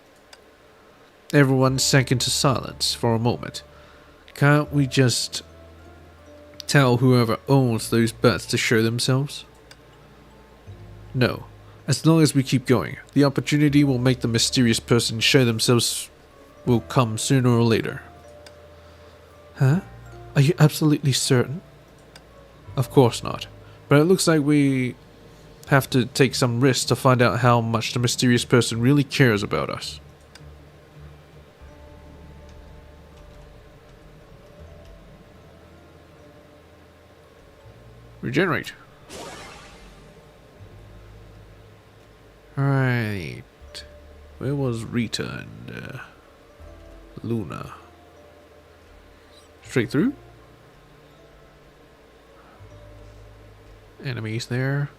Everyone sank into silence for a moment. Can't we just tell whoever owns those bats to show themselves? No. As long as we keep going, the opportunity will make the mysterious person show themselves will come sooner or later. Huh? Are you absolutely certain? Of course not. But it looks like we have to take some risks to find out how much the mysterious person really cares about us. Regenerate. Right. Where was Rita and Luna? Straight through? Enemies there.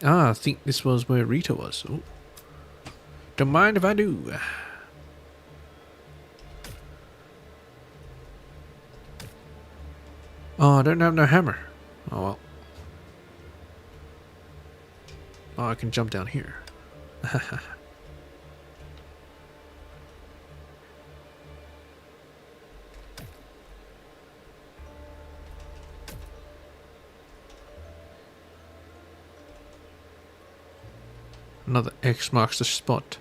Ah, I think this was where Rita was. Oh. Don't mind if I do. Oh, I don't have no hammer. Oh well. Oh, I can jump down here. Another X marks the spot.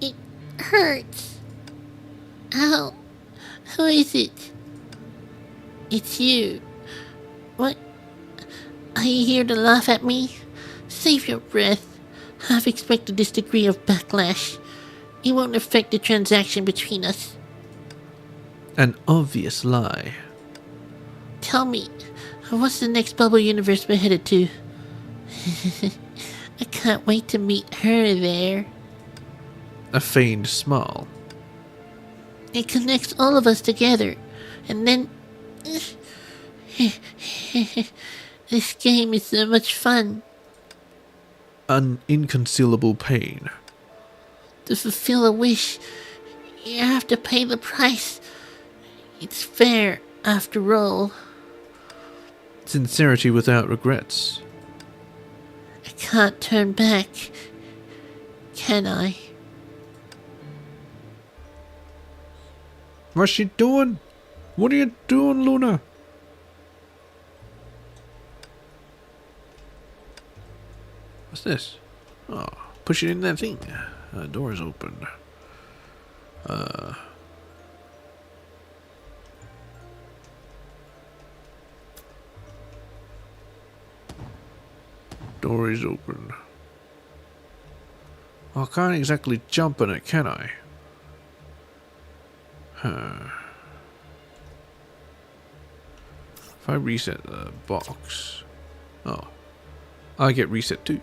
It hurts. Ow. Who is it? It's you. What? Are you here to laugh at me? Save your breath. I've expected this degree of backlash. It won't affect the transaction between us. An obvious lie. Tell me, what's the next bubble universe we're headed to? I can't wait to meet her there. A feigned smile. It connects all of us together. And then... This game is so much fun. An inconcealable pain. To fulfill a wish, you have to pay the price. It's fair, after all. Sincerity without regrets. I can't turn back, can I? What's she doing? What are you doing, Luna? What's this? Oh, push it in that thing. Door is open. Door is open. I can't exactly jump in it, can I? If I reset the box... Oh, I get reset too.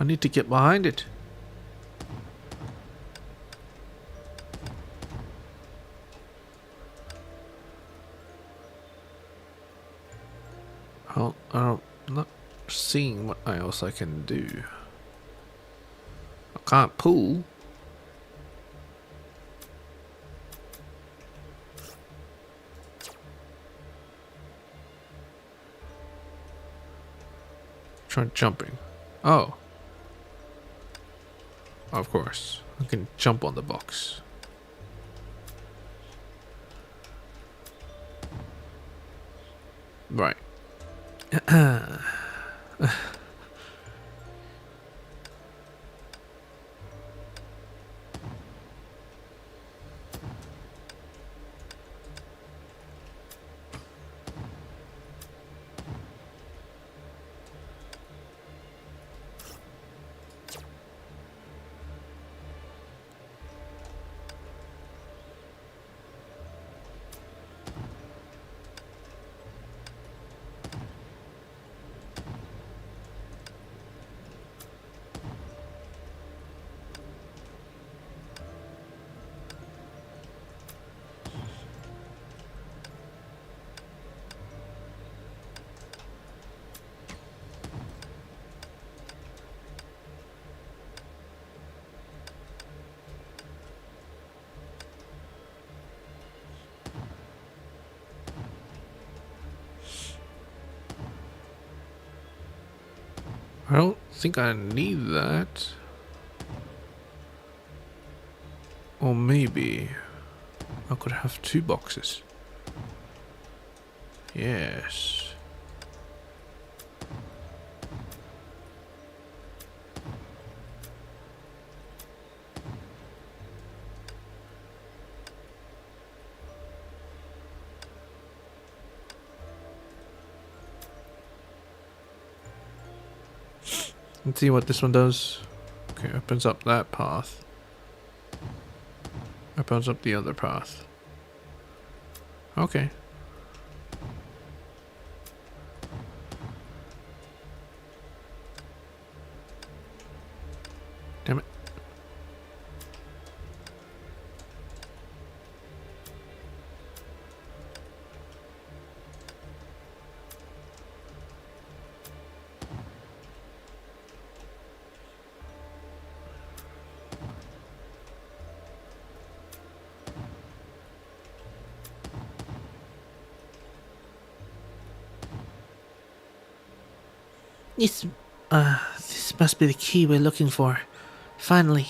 I need to get behind it. I'm not seeing what else I can do. I can't pull. Try jumping. Oh. Of course. I can jump on the box. Right. I don't think I need that. Or maybe I could have 2 boxes. Yes. Let's see what this one does. Okay, opens up that path. Opens up the other path. Okay. Damn it. This must be the key we're looking for. Finally.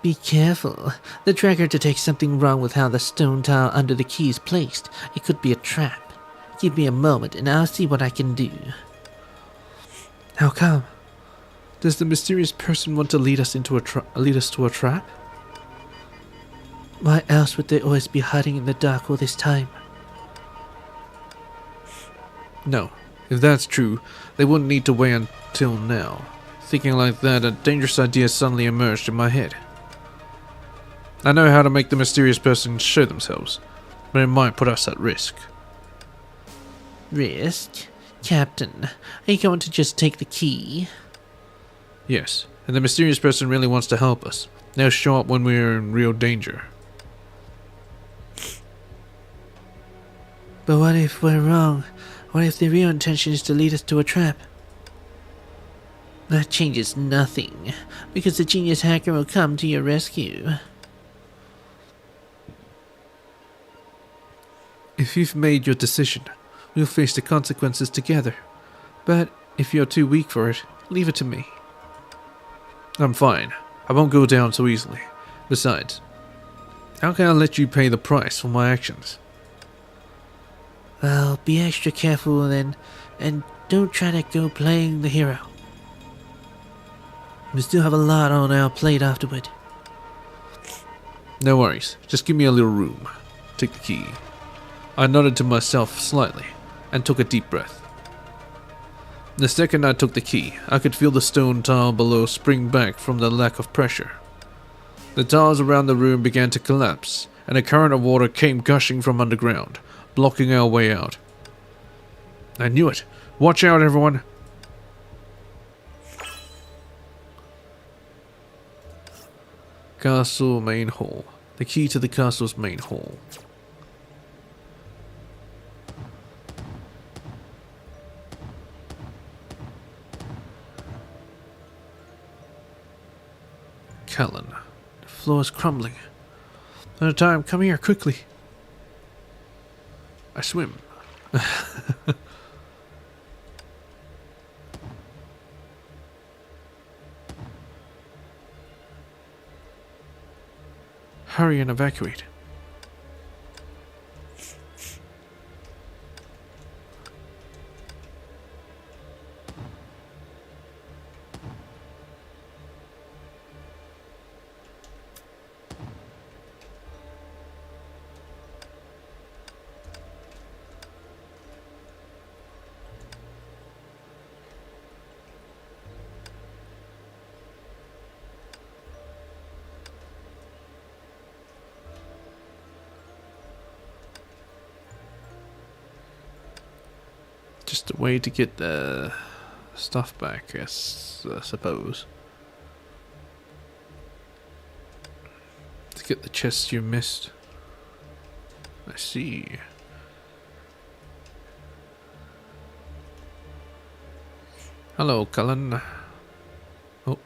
Be careful. The tracker detects something wrong with how the stone tile under the key is placed. It could be a trap. Give me a moment and I'll see what I can do. How come? Does the mysterious person want to lead us to a trap? Why else would they always be hiding in the dark all this time? No. If that's true, they wouldn't need to wait until now. Thinking like that, a dangerous idea suddenly emerged in my head. I know how to make the mysterious person show themselves, but it might put us at risk. Risk? Captain, are you going to just take the key? Yes, and the mysterious person really wants to help us. They'll show up when we're in real danger. But what if we're wrong? What if the real intention is to lead us to a trap? That changes nothing, because the genius hacker will come to your rescue. If you've made your decision, we'll face the consequences together. But if you're too weak for it, leave it to me. I'm fine. I won't go down so easily. Besides, how can I let you pay the price for my actions? Well, be extra careful then, and don't try to go playing the hero. We still have a lot on our plate afterward. No worries, just give me a little room. Take the key. I nodded to myself slightly and took a deep breath. The second I took the key, I could feel the stone tile below spring back from the lack of pressure. The tiles around the room began to collapse, and a current of water came gushing from underground, blocking our way out. I knew it. Watch out, everyone. Castle main hall. The key to the castle's main hall. Callan. The floor is crumbling. No time, come here, quickly. I swim. Hurry and evacuate. Just a way to get the stuff back, I suppose. To get the chests you missed. I see. Hello, Cullen. Oh.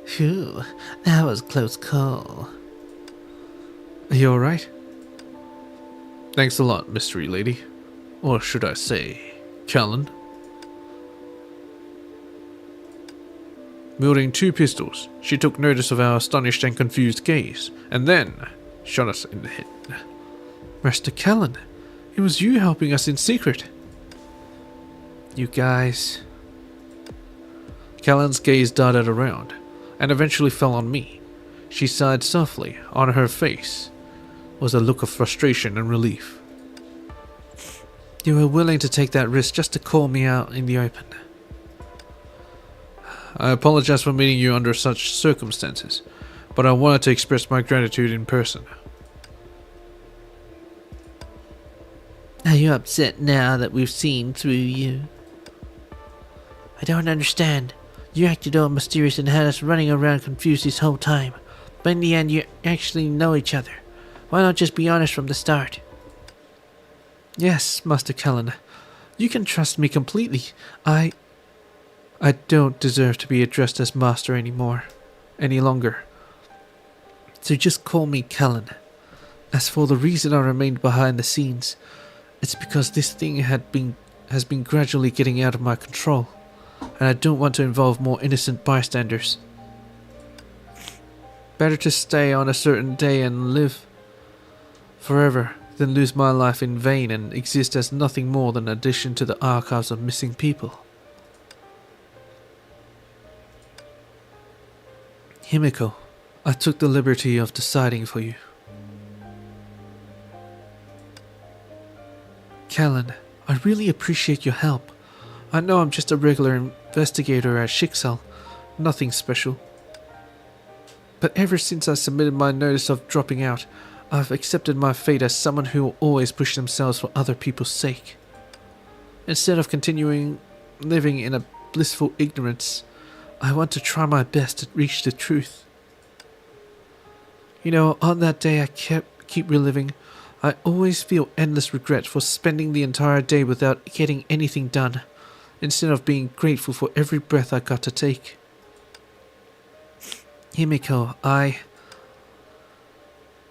Phew, that was a close call. Are you alright? Thanks a lot, mystery lady. Or should I say, Callan? Wielding 2 pistols, she took notice of our astonished and confused gaze, and then shot us in the head. Master Callan, it was you helping us in secret. You guys... Callan's gaze darted around, and eventually fell on me. She sighed softly. On her face was a look of frustration and relief. You were willing to take that risk just to call me out in the open. I apologize for meeting you under such circumstances, but I wanted to express my gratitude in person. Are you upset now that we've seen through you? I don't understand. You acted all mysterious and had us running around confused this whole time. But in the end, you actually know each other. Why not just be honest from the start? Yes, Master Callan. You can trust me completely. I don't deserve to be addressed as Master any longer. So just call me Callan. As for the reason I remained behind the scenes, it's because this thing has been gradually getting out of my control, and I don't want to involve more innocent bystanders. Better to stay on a certain day and live forever than lose my life in vain and exist as nothing more than an addition to the archives of missing people. Himiko, I took the liberty of deciding for you. Callan, I really appreciate your help. I know I'm just a regular investigator at Schicksal, nothing special. But ever since I submitted my notice of dropping out, I've accepted my fate as someone who will always push themselves for other people's sake. Instead of continuing living in a blissful ignorance, I want to try my best to reach the truth. You know, on that day I keep reliving, I always feel endless regret for spending the entire day without getting anything done, instead of being grateful for every breath I got to take. Himiko,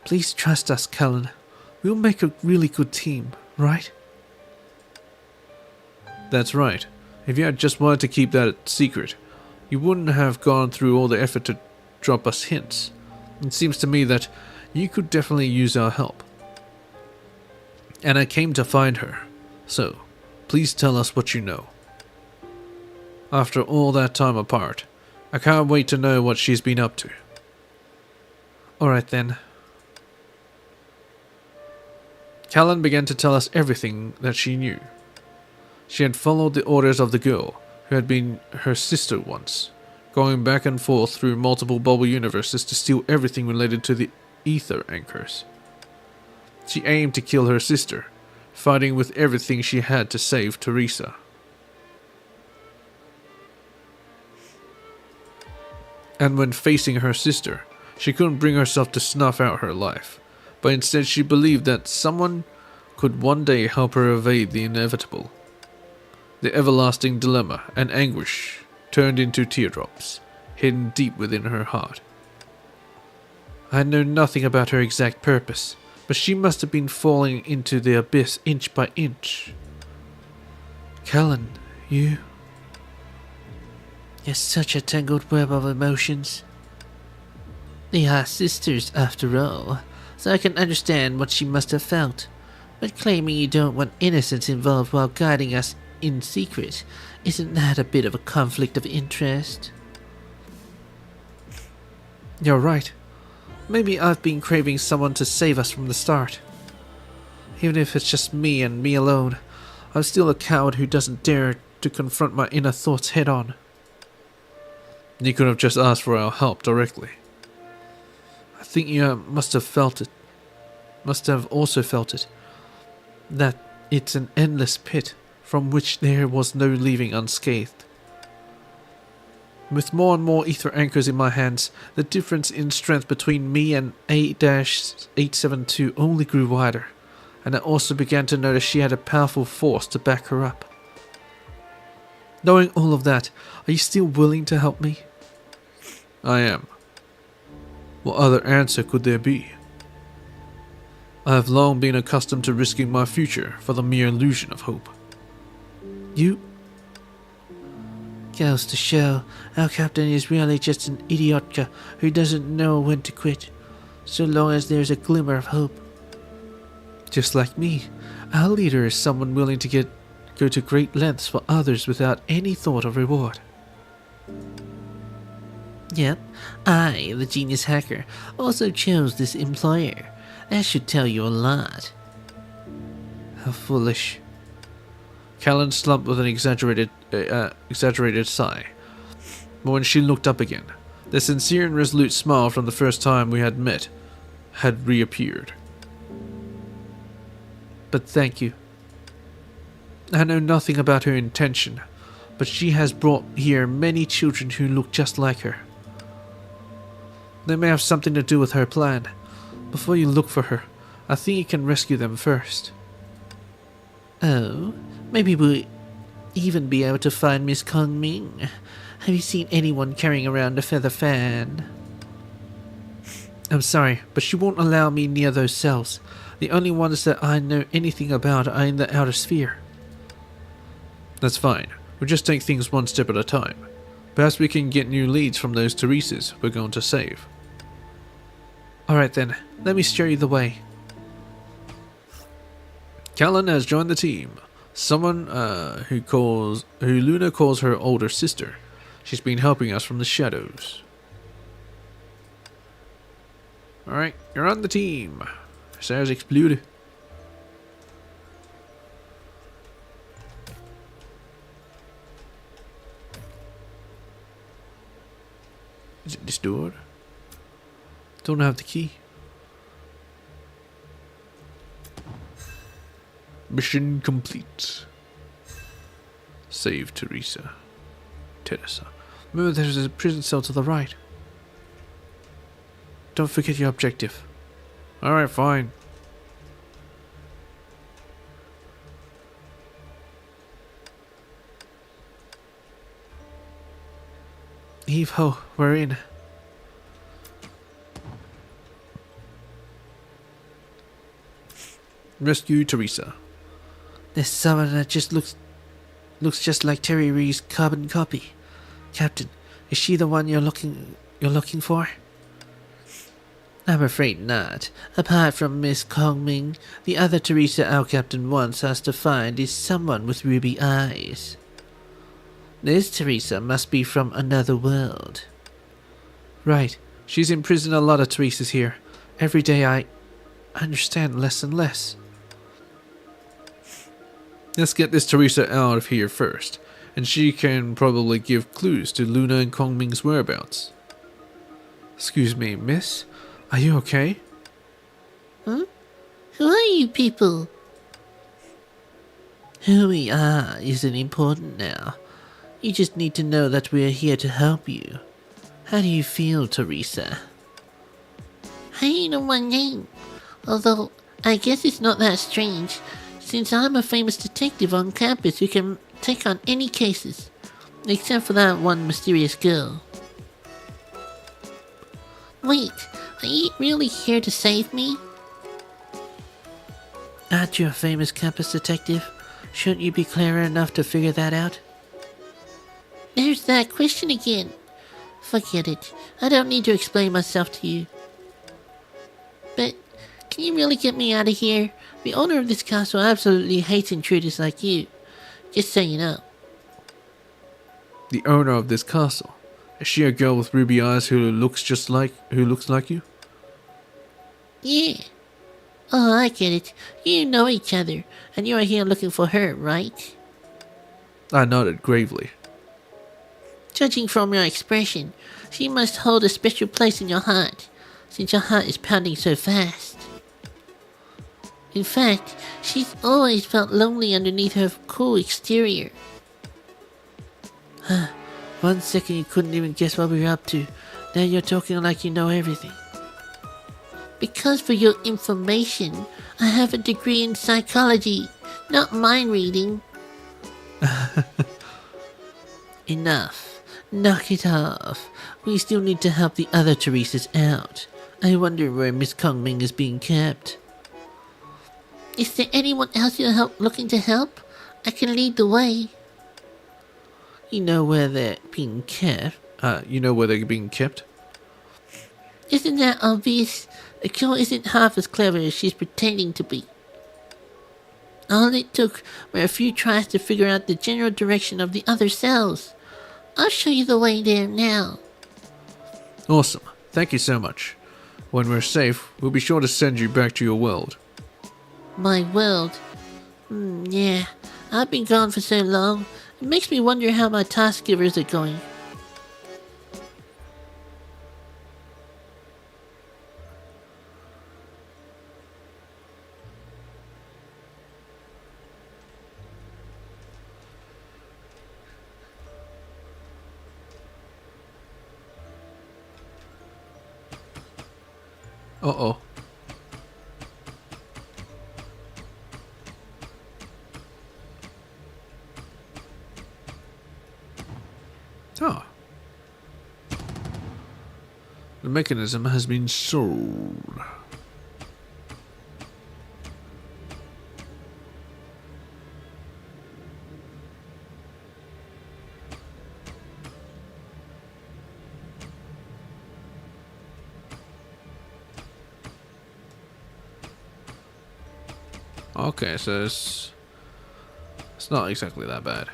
Please trust us, Callan. We'll make a really good team, right? That's right. If you had just wanted to keep that secret, you wouldn't have gone through all the effort to drop us hints. It seems to me that you could definitely use our help. And I came to find her. So, please tell us what you know. After all that time apart, I can't wait to know what she's been up to. Alright then. Callan began to tell us everything that she knew. She had followed the orders of the girl, who had been her sister once, going back and forth through multiple bubble universes to steal everything related to the ether anchors. She aimed to kill her sister, fighting with everything she had to save Teresa. And when facing her sister, she couldn't bring herself to snuff out her life, but instead she believed that someone could one day help her evade the inevitable. The everlasting dilemma and anguish turned into teardrops, hidden deep within her heart. I know nothing about her exact purpose, but she must have been falling into the abyss inch by inch. Callan, you're such a tangled web of emotions. They are sisters, after all, so I can understand what she must have felt. But claiming you don't want innocence involved while guiding us in secret, isn't that a bit of a conflict of interest? You're right. Maybe I've been craving someone to save us from the start. Even if it's just me and me alone, I'm still a coward who doesn't dare to confront my inner thoughts head on. You could have just asked for our help directly. I think you must have also felt it. That it's an endless pit from which there was no leaving unscathed. With more and more ether anchors in my hands, the difference in strength between me and A-872 only grew wider, and I also began to notice she had a powerful force to back her up. Knowing all of that, are you still willing to help me? I am. What other answer could there be? I have long been accustomed to risking my future for the mere illusion of hope. You... Goes to show, our captain is really just an idiotka who doesn't know when to quit, so long as there's a glimmer of hope. Just like me, our leader is someone willing to go to great lengths for others without any thought of reward. Yep, I, the genius hacker, also chose this employer. That should tell you a lot. How foolish. Callan slumped with an exaggerated sigh. But when she looked up again, the sincere and resolute smile from the first time we had met had reappeared. But thank you. I know nothing about her intention, but she has brought here many children who look just like her. They may have something to do with her plan. Before you look for her, I think you can rescue them first. Oh, maybe we'll even be able to find Miss Kong Ming. Have you seen anyone carrying around a feather fan? I'm sorry, but she won't allow me near those cells. The only ones that I know anything about are in the outer sphere. That's fine. We'll just take things one step at a time. Perhaps we can get new leads from those Teresas we're going to save. Alright then, let me show you the way. Callan has joined the team. Someone who Luna calls her older sister. She's been helping us from the shadows. Alright, you're on the team. Stars explode. Is it this door? Don't have the key. Mission complete. Save Teresa. Remember, there's a prison cell to the right. Don't forget your objective. Alright, fine. Heave ho, we're in. Rescue Teresa. There's someone that just looks just like Terry Ree's carbon copy. Captain, is she the one you're looking for? I'm afraid not. Apart from Miss Kong Ming, the other Teresa our captain wants us to find is someone with ruby eyes. This Teresa must be from another world. Right. She's imprisoned a lot of Teresas here. Every day I understand less and less. Let's get this Teresa out of here first, and she can probably give clues to Luna and Kongming's whereabouts. Excuse me, miss? Are you okay? Huh? Who are you people? Who we are isn't important now. You just need to know that we're here to help you. How do you feel, Teresa? I ain't know my name. Although, I guess it's not that strange, since I'm a famous detective on campus who can take on any cases. Except for that one mysterious girl. Wait, are you really here to save me? Aren't you a famous campus detective? Shouldn't you be clever enough to figure that out? There's that question again. Forget it. I don't need to explain myself to you. But, can you really get me out of here? The owner of this castle absolutely hates intruders like you. Just so you know. The owner of this castle. Is she a girl with ruby eyes who looks like you? Yeah. Oh, I get it. You know each other, and you're here looking for her, right? I nodded gravely. Judging from your expression, she must hold a special place in your heart, since your heart is pounding so fast. In fact, she's always felt lonely underneath her cool exterior. 1 second you couldn't even guess what we were up to. Now you're talking like you know everything. Because for your information, I have a degree in psychology, not mind reading. Enough. Knock it off. We still need to help the other Teresas out. I wonder where Miss Kongming is being kept. Is there anyone else looking to help? I can lead the way. You know where they're being kept? You know where they're being kept? Isn't that obvious? The girl isn't half as clever as she's pretending to be. All it took were a few tries to figure out the general direction of the other cells. I'll show you the way there now. Awesome. Thank you so much. When we're safe, we'll be sure to send you back to your world. My world? Yeah. I've been gone for so long. It makes me wonder how my task givers are going. Uh-oh. Oh. The mechanism has been sold. Okay, so it's not exactly that bad.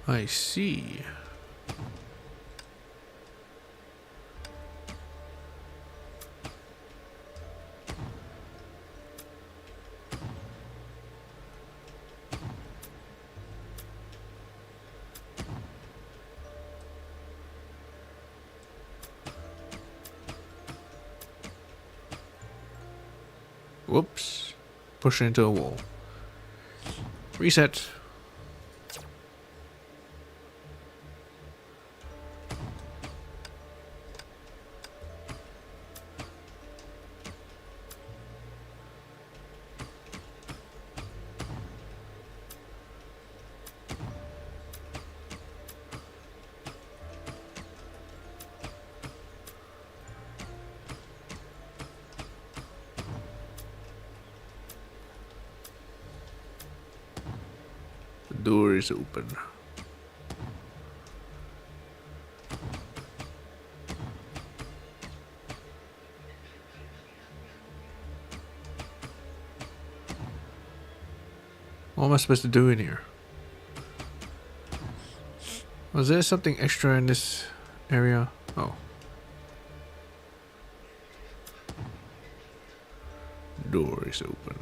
I see. Whoops. Push into a wall. Reset. Door is open. What am I supposed to do in here? Was there something extra in this area? Oh. Door is open.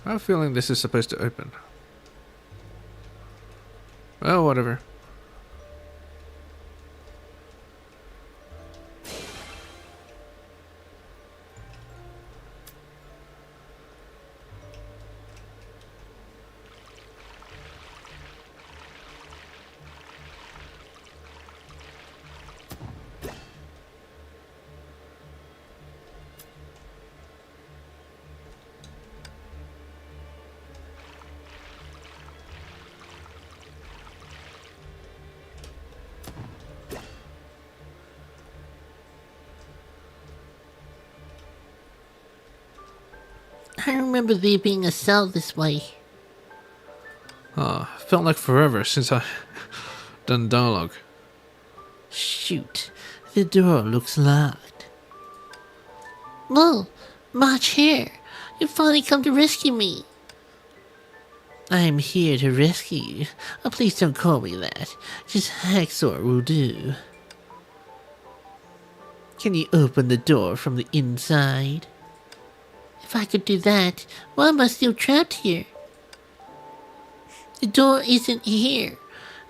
I have a feeling this is supposed to open. Well, whatever. I remember there being a cell this way. Felt like forever since I done dialogue. Shoot, the door looks locked. Whoa, March here. You finally come to rescue me. I'm here to rescue you. Oh, please don't call me that. Just Haxor will do. Can you open the door from the inside? If I could do that, why am I still trapped here? The door isn't here.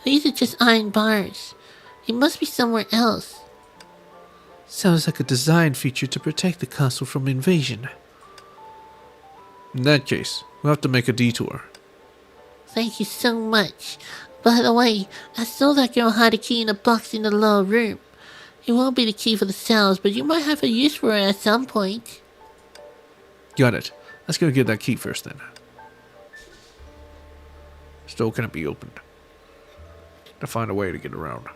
These are just iron bars. It must be somewhere else. Sounds like a design feature to protect the castle from invasion. In that case, we'll have to make a detour. Thank you so much. By the way, I saw that girl hide a key in a box in the lower room. It won't be the key for the cells, but you might have a use for it at some point. Got it. Let's go get that key first then. Still can't be opened. To find a way to get around.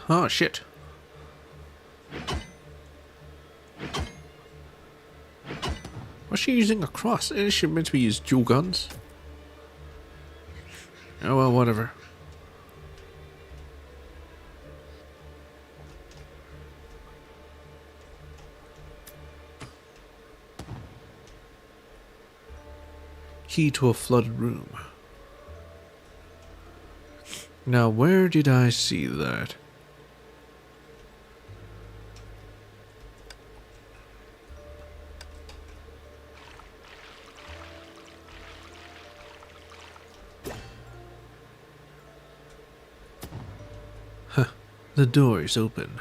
Oh shit. Was she using a cross? Is she meant to be used dual guns? Oh well, whatever. Key to a flooded room. Now where did I see that? The door is open.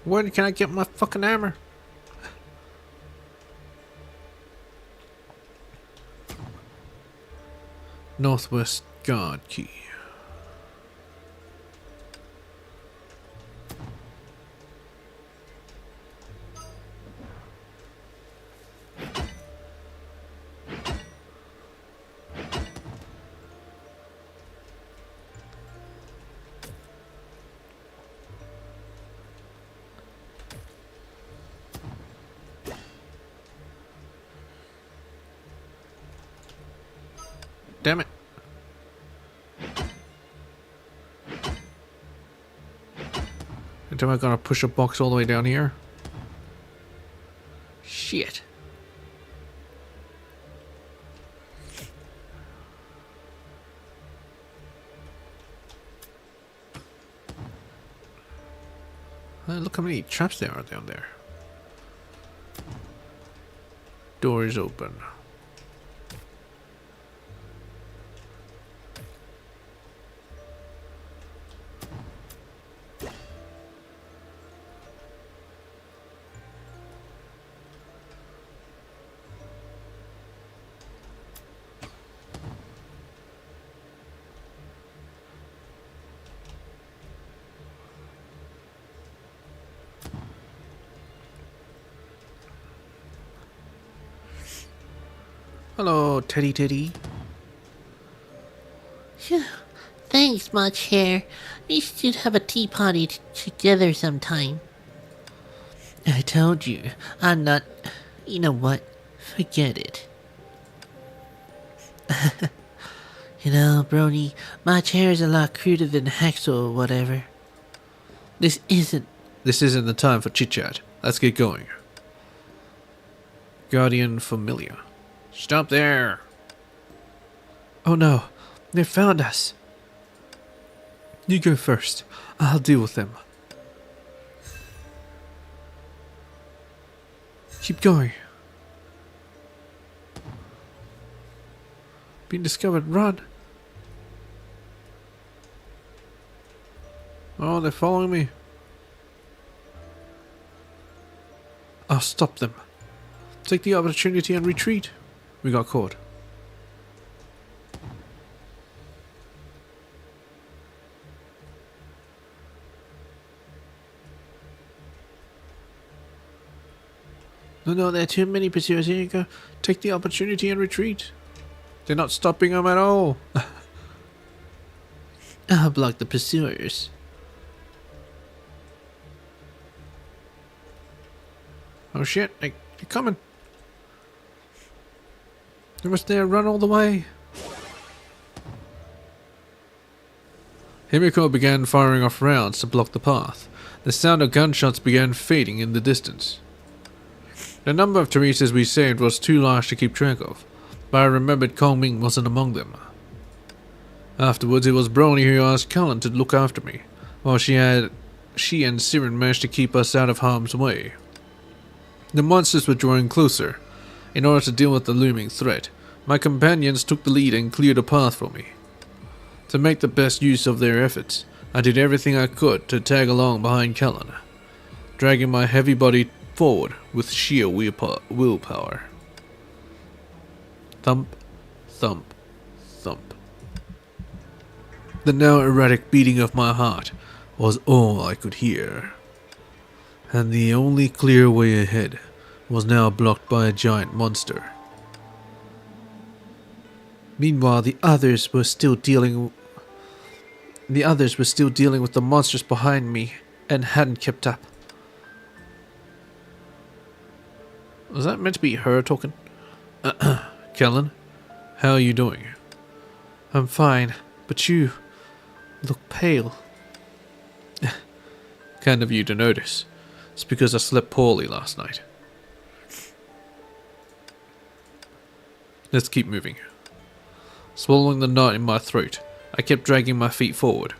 When can I get my fucking hammer? Northwest guard key. Damn it. Am I gonna push a box all the way down here? Shit. Look how many traps there are down there. Door is open. Hello, Teddy. Phew. Thanks much, Hair. We should have a tea party together sometime. I told you, I'm not... You know what? Forget it. You know, Brony, my chair is a lot cruder than Haxel or whatever. This isn't the time for chit-chat. Let's get going. Guardian Familiar. Stop there! Oh no, they found us. You go first. I'll deal with them. Keep going. Been discovered. Run. Oh, they're following me. I'll stop them. Take the opportunity and retreat. We got caught. No, there are too many pursuers. Here you go. Take the opportunity and retreat. They're not stopping them at all. I'll block the pursuers. Oh shit, they're coming. They must there run all the way. Himiko began firing off rounds to block the path. The sound of gunshots began fading in the distance. The number of Teresas we saved was too large to keep track of, but I remembered Kong Ming wasn't among them. Afterwards, it was Brony who asked Cullen to look after me, while she and Siren managed to keep us out of harm's way. The monsters were drawing closer. In order to deal with the looming threat, my companions took the lead and cleared a path for me. To make the best use of their efforts, I did everything I could to tag along behind Cullen, dragging my heavy body forward with sheer willpower. Thump, thump, thump. The now erratic beating of my heart was all I could hear, and the only clear way ahead was now blocked by a giant monster. Meanwhile, the others were still dealing with the monsters behind me and hadn't kept up. Was that meant to be her talking? Kellen, how are you doing? I'm fine, but you look pale. Kind of you to notice. It's because I slept poorly last night. Let's keep moving. Swallowing the knot in my throat, I kept dragging my feet forward.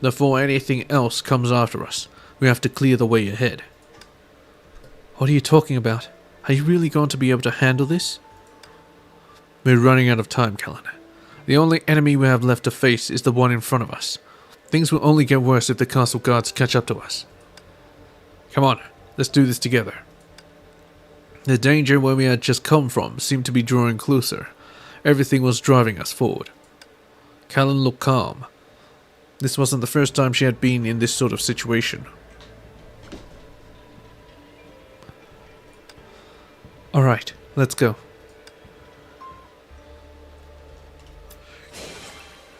Before anything else comes after us, we have to clear the way ahead. What are you talking about? Are you really going to be able to handle this? We're running out of time, Cullen. The only enemy we have left to face is the one in front of us. Things will only get worse if the castle guards catch up to us. Come on, let's do this together. The danger where we had just come from seemed to be drawing closer. Everything was driving us forward. Cullen looked calm. This wasn't the first time she had been in this sort of situation. Alright, let's go.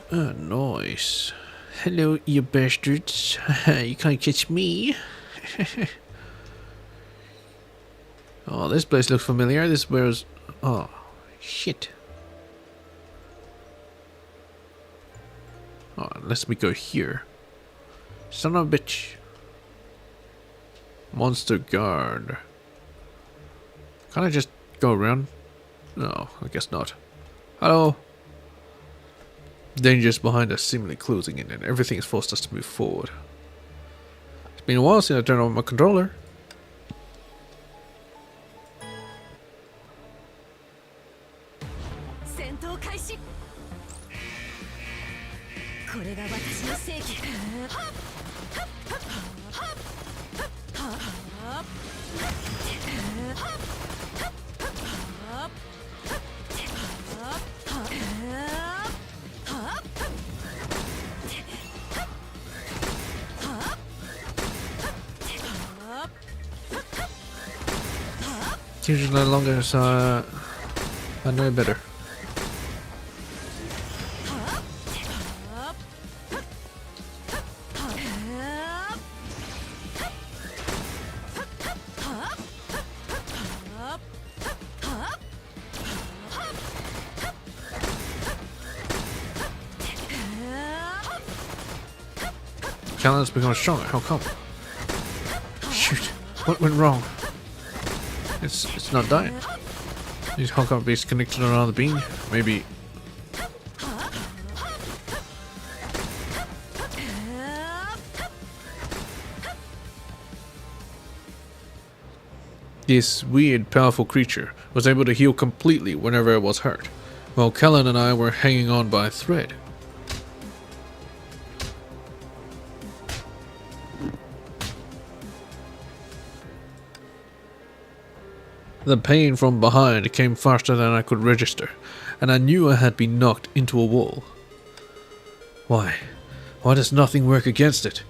Nice. Hello, you bastards. You can't catch me. Oh, this place looks familiar. This wears... Oh, shit. Oh, unless we go here. Son of a bitch. Monster guard. Can't I just go around? No, I guess not. Hello. Dangers behind us seemingly closing in, and everything has forced us to move forward. It's been a while since I turned on my controller. Seems no longer I know better. Callan's become stronger. How come? Shoot! What went wrong? It's not dying. These Honkai beasts connected around the beam. Maybe. This weird, powerful creature was able to heal completely whenever it was hurt, while Callan and I were hanging on by a thread. The pain from behind came faster than I could register, and I knew I had been knocked into a wall. Why does nothing work against it?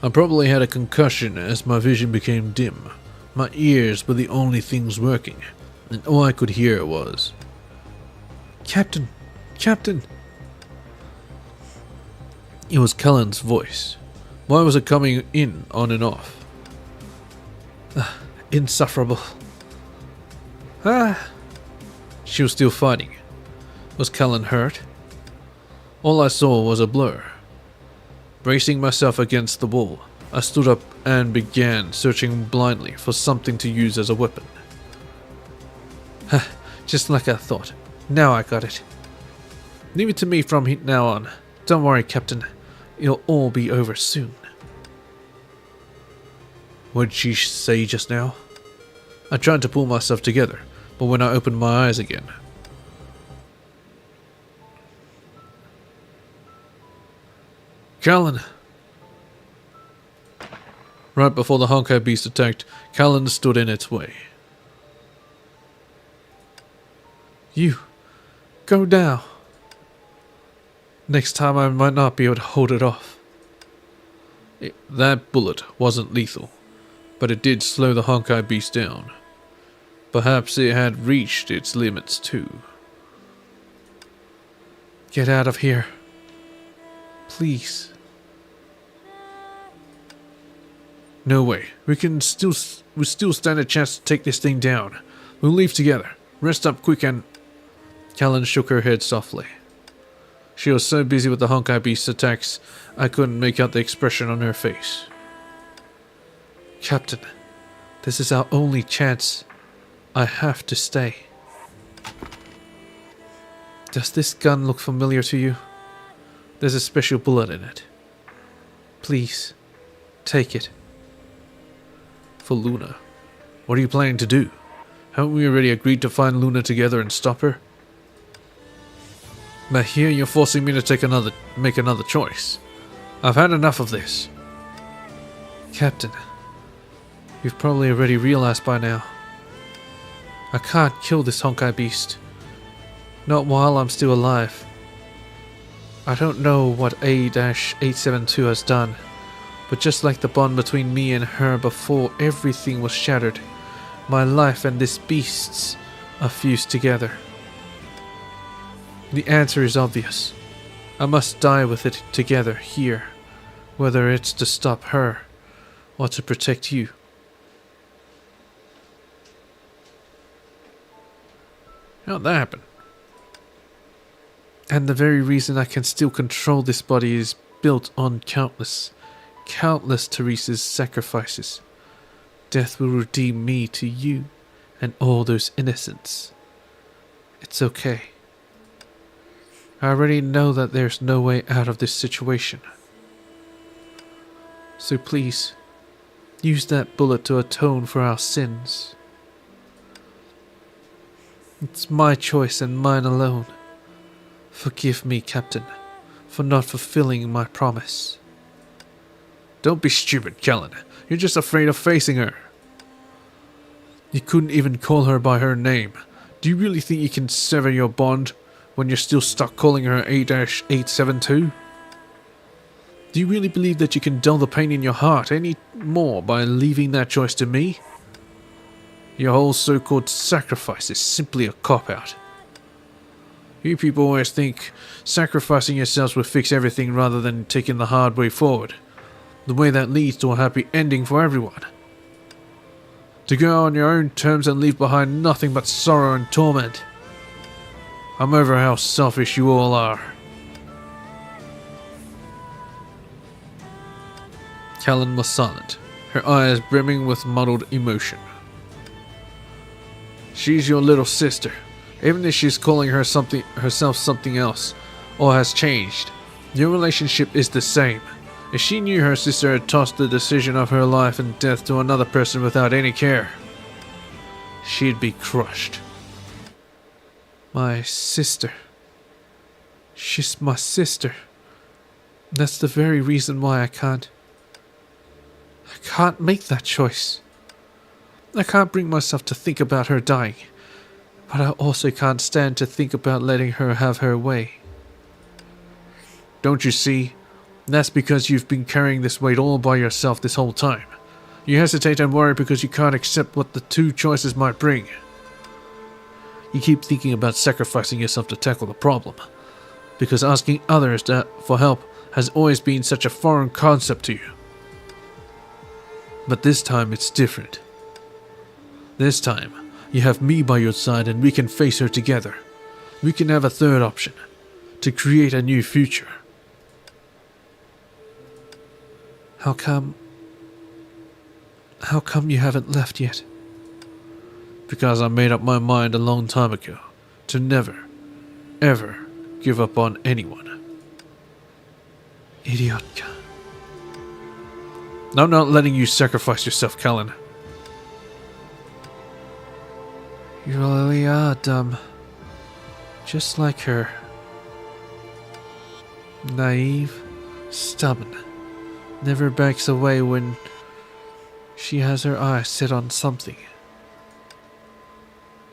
I probably had a concussion as my vision became dim. My ears were the only things working, and all I could hear was, "Captain! Captain!" It was Callan's voice. Why was it coming in on and off? Insufferable. She was still fighting. Was Callan hurt? All I saw was a blur. Bracing myself against the wall, I stood up and began searching blindly for something to use as a weapon. Just like I thought. Now I got it. Leave it to me from now on. Don't worry, Captain. It'll all be over soon. What did she say just now? I tried to pull myself together, but when I opened my eyes again... Callan! Right before the Honkai beast attacked, Callan stood in its way. You... go down. Next time I might not be able to hold it off. That bullet wasn't lethal, but it did slow the Honkai beast down. Perhaps it had reached its limits too. Get out of here. Please. No way. We still stand a chance to take this thing down. We'll leave together. Rest up quick and... Callan shook her head softly. She was so busy with the Honkai beast's attacks, I couldn't make out the expression on her face. Captain, this is our only chance. I have to stay. Does this gun look familiar to you? There's a special bullet in it. Please, take it. For Luna. What are you planning to do? Haven't we already agreed to find Luna together and stop her? But here you're forcing me to make another choice. I've had enough of this. Captain, you've probably already realized by now. I can't kill this Honkai beast. Not while I'm still alive. I don't know what A-872 has done, but just like the bond between me and her before everything was shattered, my life and this beast's are fused together. The answer is obvious. I must die with it together here, whether it's to stop her or to protect you. How'd that happen? And the very reason I can still control this body is built on countless Teresa's sacrifices. Death will redeem me to you and all those innocents. It's okay. I already know that there's no way out of this situation. So please, use that bullet to atone for our sins. It's my choice and mine alone. Forgive me, Captain, for not fulfilling my promise. Don't be stupid, Callan. You're just afraid of facing her. You couldn't even call her by her name. Do you really think you can sever your bond when you're still stuck calling her A-872? Do you really believe that you can dull the pain in your heart any more by leaving that choice to me? Your whole so-called sacrifice is simply a cop-out. You people always think sacrificing yourselves will fix everything rather than taking the hard way forward. The way that leads to a happy ending for everyone. To go on your own terms and leave behind nothing but sorrow and torment. I'm over how selfish you all are. Callan was silent, her eyes brimming with muddled emotion. She's your little sister. Even if she's calling herself something else, or has changed, your relationship is the same. If she knew her sister had tossed the decision of her life and death to another person without any care, she'd be crushed. My sister. She's my sister. That's the very reason why I can't make that choice. I can't bring myself to think about her dying, but I also can't stand to think about letting her have her way. Don't you see? That's because you've been carrying this weight all by yourself this whole time. You hesitate and worry because you can't accept what the two choices might bring. You keep thinking about sacrificing yourself to tackle the problem, because asking others for help has always been such a foreign concept to you. But this time it's different. This time, you have me by your side and we can face her together. We can have a third option, to create a new future. How come you haven't left yet? Because I made up my mind a long time ago to never, ever give up on anyone. Idiotka. I'm not letting you sacrifice yourself, Callan. You really are dumb. Just like her. Naive, stubborn. Never backs away when she has her eyes set on something.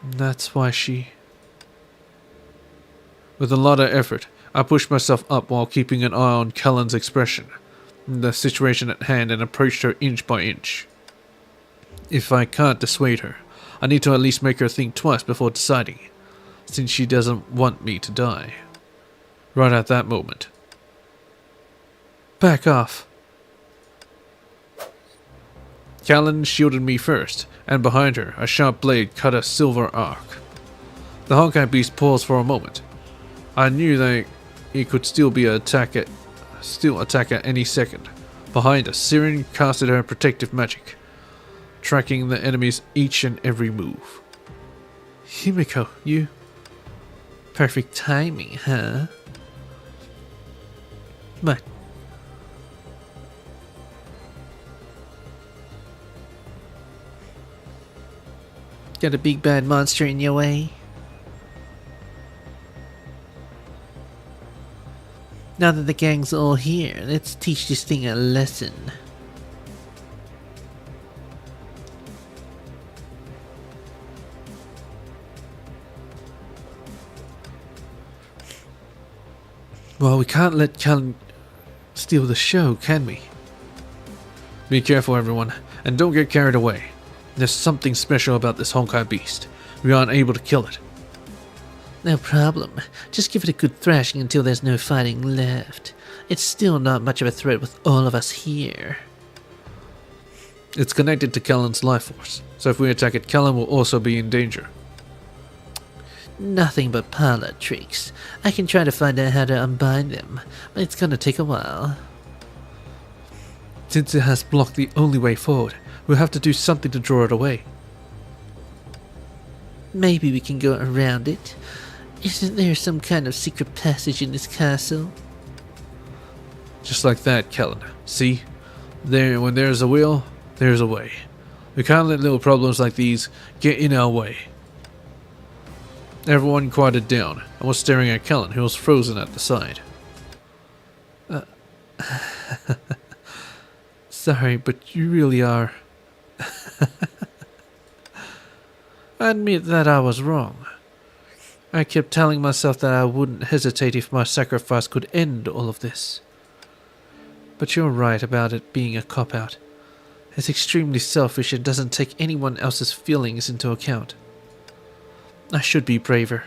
That's why she... With a lot of effort, I pushed myself up while keeping an eye on Callan's expression, the situation at hand, and approached her inch by inch. If I can't dissuade her, I need to at least make her think twice before deciding, since she doesn't want me to die. Right at that moment. Back off. Callan shielded me first, and behind her, a sharp blade cut a silver arc. The Honkai beast paused for a moment. I knew that he could still attack at any second. Behind us, Siren casted her protective magic, tracking the enemy's each and every move. Himiko, you... Perfect timing, huh? But... Got a big bad monster in your way? Now that the gang's all here, let's teach this thing a lesson. Well, we can't let Callan steal the show, can we? Be careful, everyone, and don't get carried away. There's something special about this Honkai beast. We aren't able to kill it. No problem. Just give it a good thrashing until there's no fighting left. It's still not much of a threat with all of us here. It's connected to Callan's life force, so if we attack it, Callan will also be in danger. Nothing but parlor tricks. I can try to find out how to unbind them, but it's gonna take a while. Since it has blocked the only way forward, we'll have to do something to draw it away. Maybe we can go around it. Isn't there some kind of secret passage in this castle? Just like that, Callan. See? When there's a will, there's a way. We can't let little problems like these get in our way. Everyone quieted down and was staring at Callan, who was frozen at the side. Sorry, but you really are... I admit that I was wrong. I kept telling myself that I wouldn't hesitate if my sacrifice could end all of this. But you're right about it being a cop-out. is extremely selfish and doesn't take anyone else's feelings into account. I should be braver,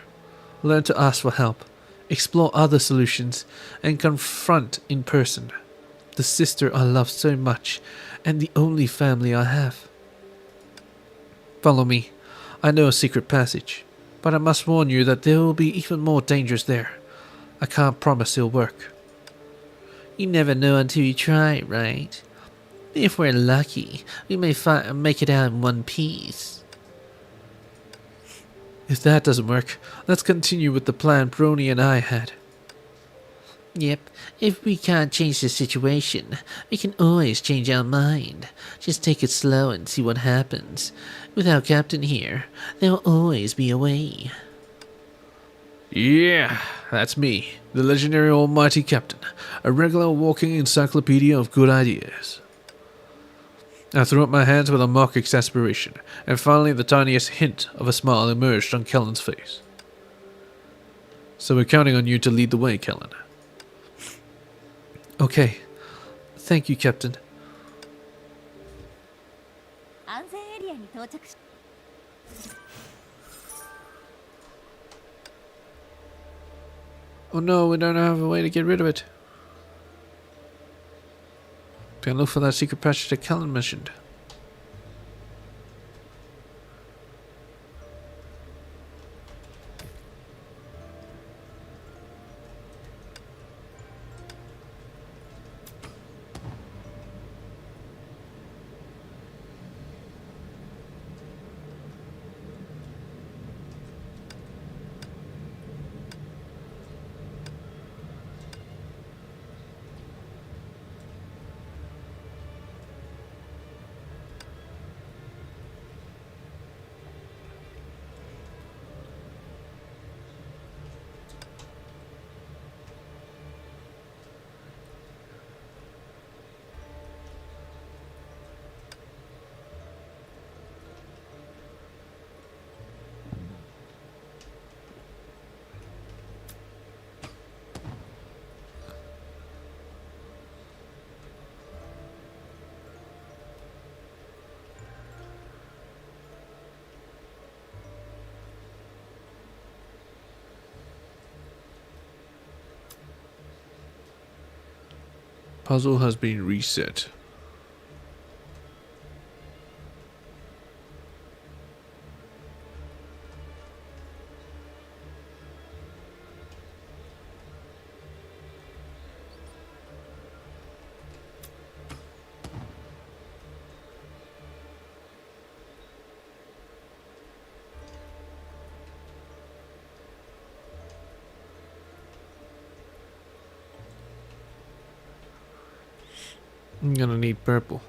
learn to ask for help, explore other solutions, and confront in person the sister I love so much and the only family I have. Follow me. I know a secret passage, but I must warn you that there will be even more dangers there. I can't promise it'll work. You never know until you try, right? If we're lucky, we may make it out in one piece. If that doesn't work, let's continue with the plan Brony and I had. Yep, if we can't change the situation, we can always change our mind. Just take it slow and see what happens. With our captain here, there will always be a way. Yeah, that's me, the legendary almighty captain, a regular walking encyclopedia of good ideas. I threw up my hands with a mock exasperation, and finally the tiniest hint of a smile emerged on Kellen's face. So we're counting on you to lead the way, Kellen. Okay. Thank you, Captain. 安全エリアに到着し Oh no, we don't have a way to get rid of it. Can look for that secret passage that Kellen mentioned. Puzzle has been reset. I'm gonna need purple.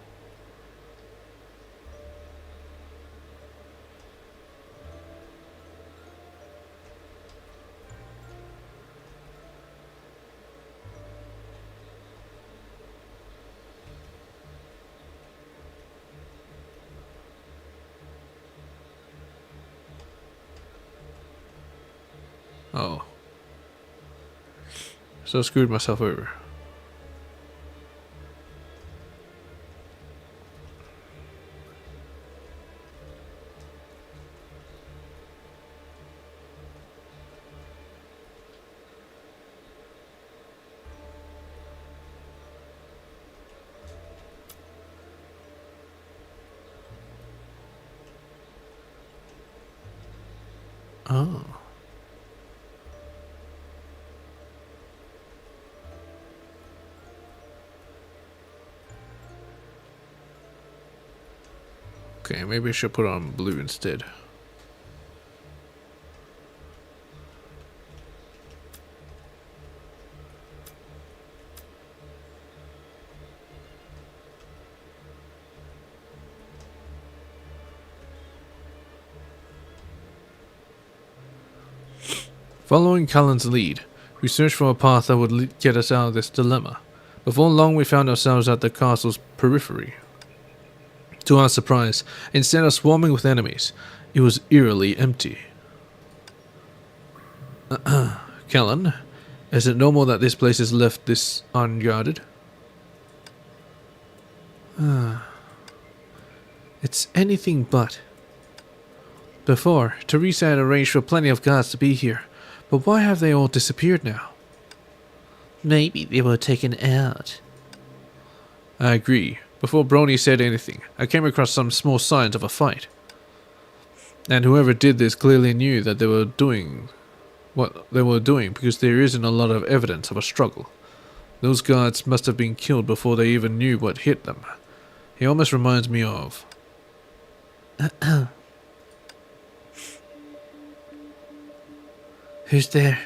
Oh. So I screwed myself over. Oh. Okay, maybe I should put on blue instead. Following Cullen's lead, we searched for a path that would get us out of this dilemma. Before long, we found ourselves at the castle's periphery. To our surprise, instead of swarming with enemies, it was eerily empty. Kellen, is it normal that this place is left this unguarded? It's anything but. Before, Teresa had arranged for plenty of guards to be here, but why have they all disappeared now? Maybe they were taken out. I agree. Before Brony said anything, I came across some small signs of a fight. And whoever did this clearly knew that they were doing what they were doing, because there isn't a lot of evidence of a struggle. Those guards must have been killed before they even knew what hit them. He almost reminds me of... Who's there?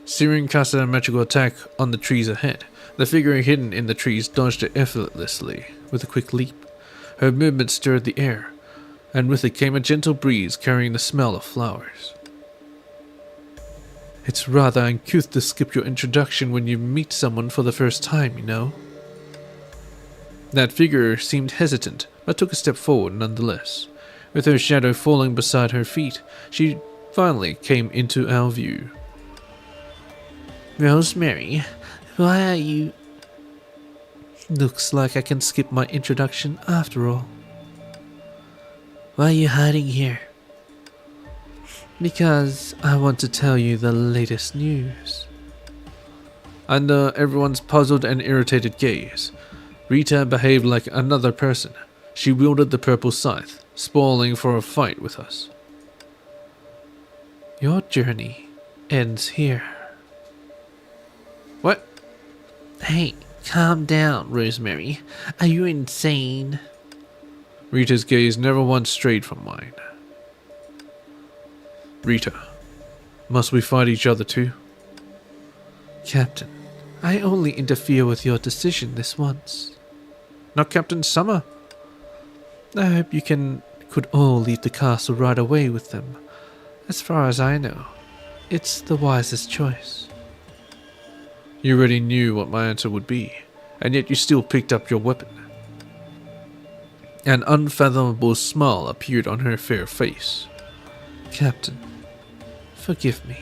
Siren casted a magical attack on the trees ahead. The figure hidden in the trees dodged it effortlessly with a quick leap. Her movement stirred the air, and with it came a gentle breeze carrying the smell of flowers. It's rather uncouth to skip your introduction when you meet someone for the first time, you know. That figure seemed hesitant, but took a step forward nonetheless. With her shadow falling beside her feet, she finally came into our view. Rosemary, why are you... Looks like I can skip my introduction after all. Why are you hiding here? Because I want to tell you the latest news. Under everyone's puzzled and irritated gaze, Rita behaved like another person. She wielded the purple scythe, spoiling for a fight with us. Your journey ends here. What? Hey, calm down, Rosemary. Are you insane? Rita's gaze never once strayed from mine. Rita, must we fight each other too? Captain, I only interfere with your decision this once. Not Captain Summer. I hope you could all leave the castle right away with them. As far as I know, it's the wisest choice. You already knew what my answer would be, and yet you still picked up your weapon. An unfathomable smile appeared on her fair face. Captain, forgive me.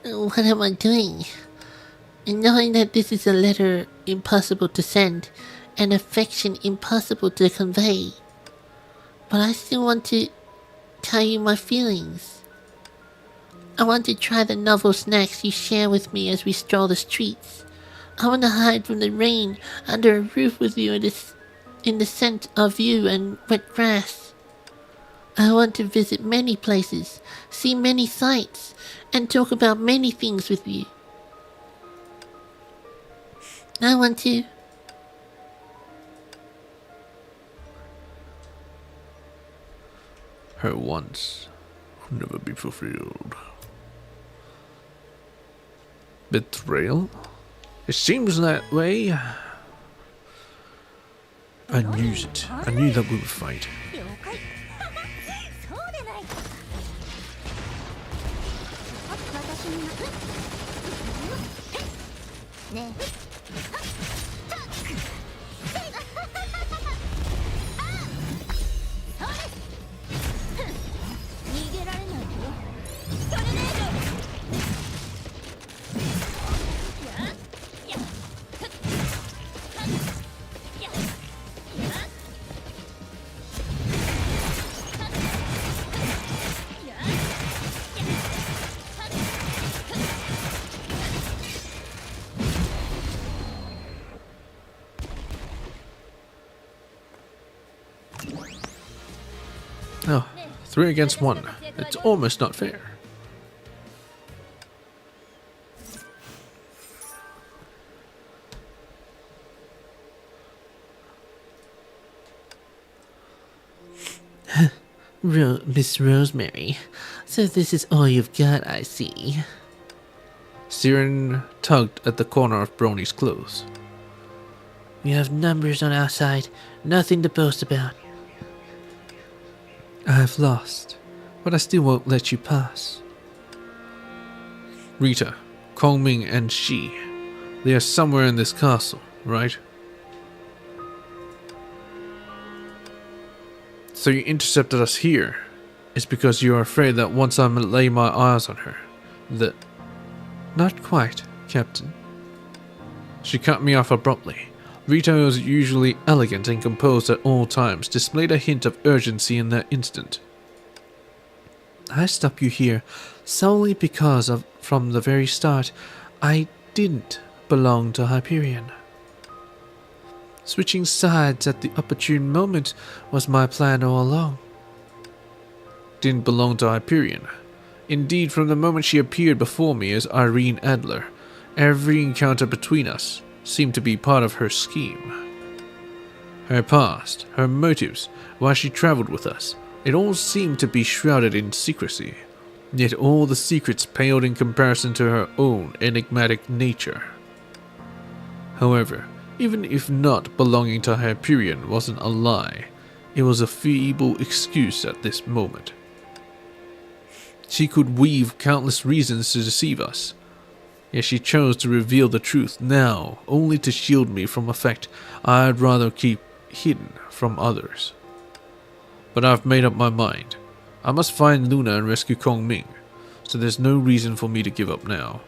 What am I doing? And knowing that this is a letter impossible to send, an affection impossible to convey, but I still want to tell you my feelings. I want to try the novel snacks you share with me as we stroll the streets. I want to hide from the rain under a roof with you in the scent of you and wet grass. I want to visit many places, see many sights, and talk about many things with you. I want to... Her wants will never be fulfilled. Betrayal? It seems that way. I knew it. I knew that we would fight. 了解そうでない私にねえ逃げられないよトルネードOh, 3 against 1. It's almost not fair. Miss Rosemary, so this is all you've got, I see. Siren tugged at the corner of Brony's clothes. We have numbers on our side, nothing to boast about. I've lost, but I still won't let you pass. Rita, Kongming and she, they are somewhere in this castle, right? So you intercepted us here. It's because you are afraid that once I lay my eyes on her, that... Not quite, Captain. She cut me off abruptly. Rita, who was usually elegant and composed at all times, displayed a hint of urgency in that instant. I stopped you here solely because from the very start, I didn't belong to Hyperion. Switching sides at the opportune moment was my plan all along. Didn't belong to Hyperion. Indeed, from the moment she appeared before me as Irene Adler, every encounter between us seemed to be part of her scheme. Her past, her motives, why she traveled with us, it all seemed to be shrouded in secrecy, yet all the secrets paled in comparison to her own enigmatic nature. However, even if not belonging to Hyperion wasn't a lie, it was a feeble excuse at this moment. She could weave countless reasons to deceive us, yet she chose to reveal the truth now only to shield me from a fact I'd rather keep hidden from others. But I've made up my mind. I must find Luna and rescue Kong Ming, so there's no reason for me to give up now.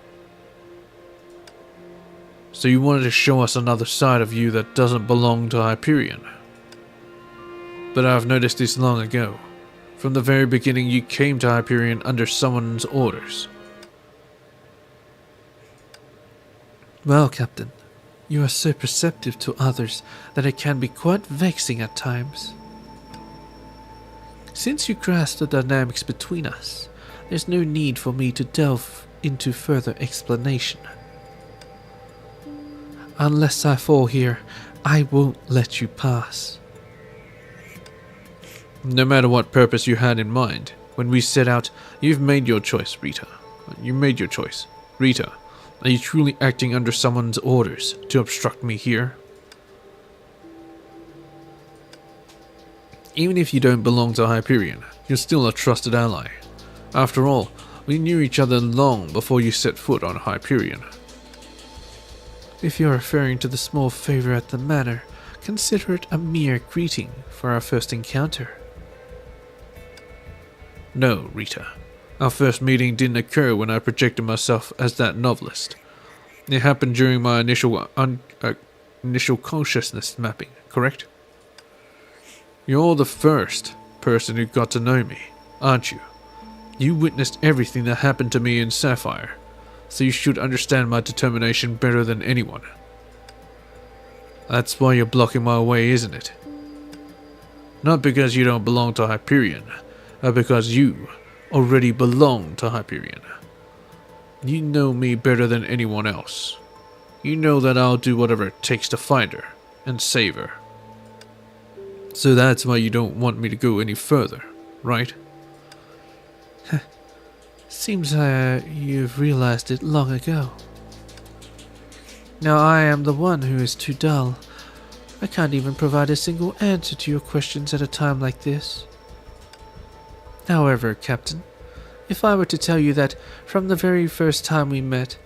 So you wanted to show us another side of you that doesn't belong to Hyperion. But I've noticed this long ago. From the very beginning you came to Hyperion under someone's orders. Well, Captain, you are so perceptive to others that it can be quite vexing at times. Since you grasp the dynamics between us, there's no need for me to delve into further explanation. Unless I fall here, I won't let you pass. No matter what purpose you had in mind, when we set out, you've made your choice, Rita. You made your choice. Rita, are you truly acting under someone's orders to obstruct me here? Even if you don't belong to Hyperion, you're still a trusted ally. After all, we knew each other long before you set foot on Hyperion. If you're referring to the small favor at the manor, consider it a mere greeting for our first encounter. No, Rita. Our first meeting didn't occur when I projected myself as that novelist. It happened during my initial consciousness mapping, correct? You're the first person who got to know me, aren't you? You witnessed everything that happened to me in Sapphire, so you should understand my determination better than anyone. That's why you're blocking my way, isn't it? Not because you don't belong to Hyperion, but because you already belong to Hyperion. You know me better than anyone else. You know that I'll do whatever it takes to find her and save her. So that's why you don't want me to go any further, right? Seems you've realized it long ago. Now I am the one who is too dull. I can't even provide a single answer to your questions at a time like this. However, Captain, if I were to tell you that from the very first time we met,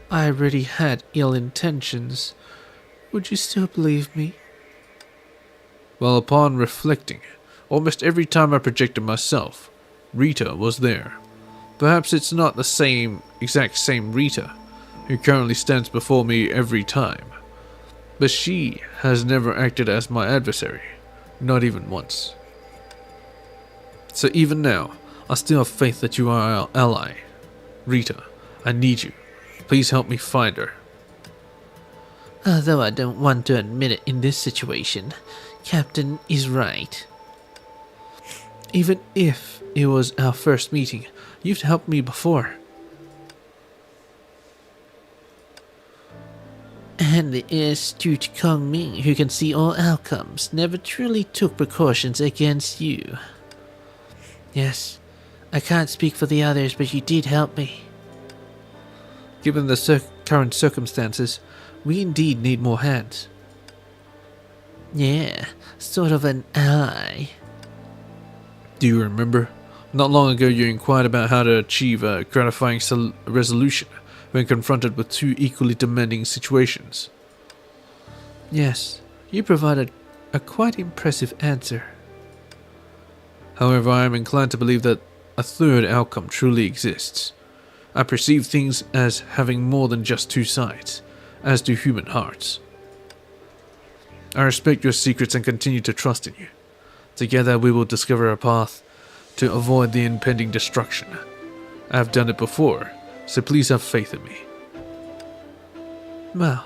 I already had ill intentions, would you still believe me? Well, upon reflecting, almost every time I projected myself, Rita was there. Perhaps it's not the exact same Rita, who currently stands before me every time, but she has never acted as my adversary, not even once. So even now, I still have faith that you are our ally. Rita, I need you. Please help me find her. Although I don't want to admit it in this situation, Captain is right. Even if it was our first meeting, you've helped me before. And the astute Kong Ming, who can see all outcomes, never truly took precautions against you. Yes, I can't speak for the others, but you did help me. Given the current circumstances, we indeed need more hands. Yeah, sort of an ally. Do you remember? Not long ago you inquired about how to achieve a gratifying resolution when confronted with two equally demanding situations. Yes, you provided a quite impressive answer. However, I am inclined to believe that a third outcome truly exists. I perceive things as having more than just two sides, as do human hearts. I respect your secrets and continue to trust in you. Together we will discover a path to avoid the impending destruction. I have done it before, so please have faith in me. Well,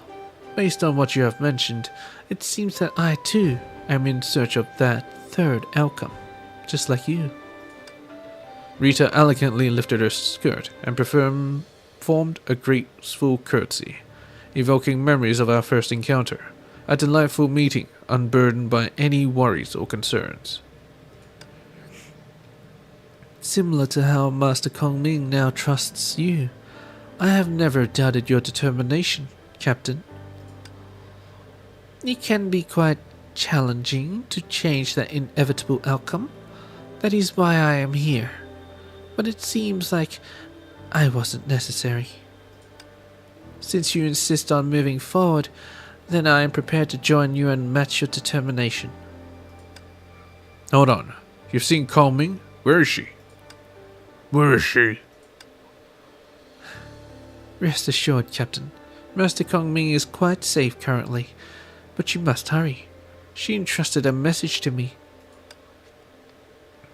based on what you have mentioned, it seems that I too am in search of that third outcome, just like you. Rita elegantly lifted her skirt and performed a graceful curtsy, evoking memories of our first encounter, a delightful meeting unburdened by any worries or concerns. Similar to how Master Kong Ming now trusts you, I have never doubted your determination, Captain. It can be quite challenging to change that inevitable outcome. That is why I am here. But it seems like I wasn't necessary. Since you insist on moving forward, then I am prepared to join you and match your determination. Hold on. You've seen Kong Ming? Where is she? Where is she? Rest assured, Captain. Master Kong Ming is quite safe currently, but you must hurry. She entrusted a message to me.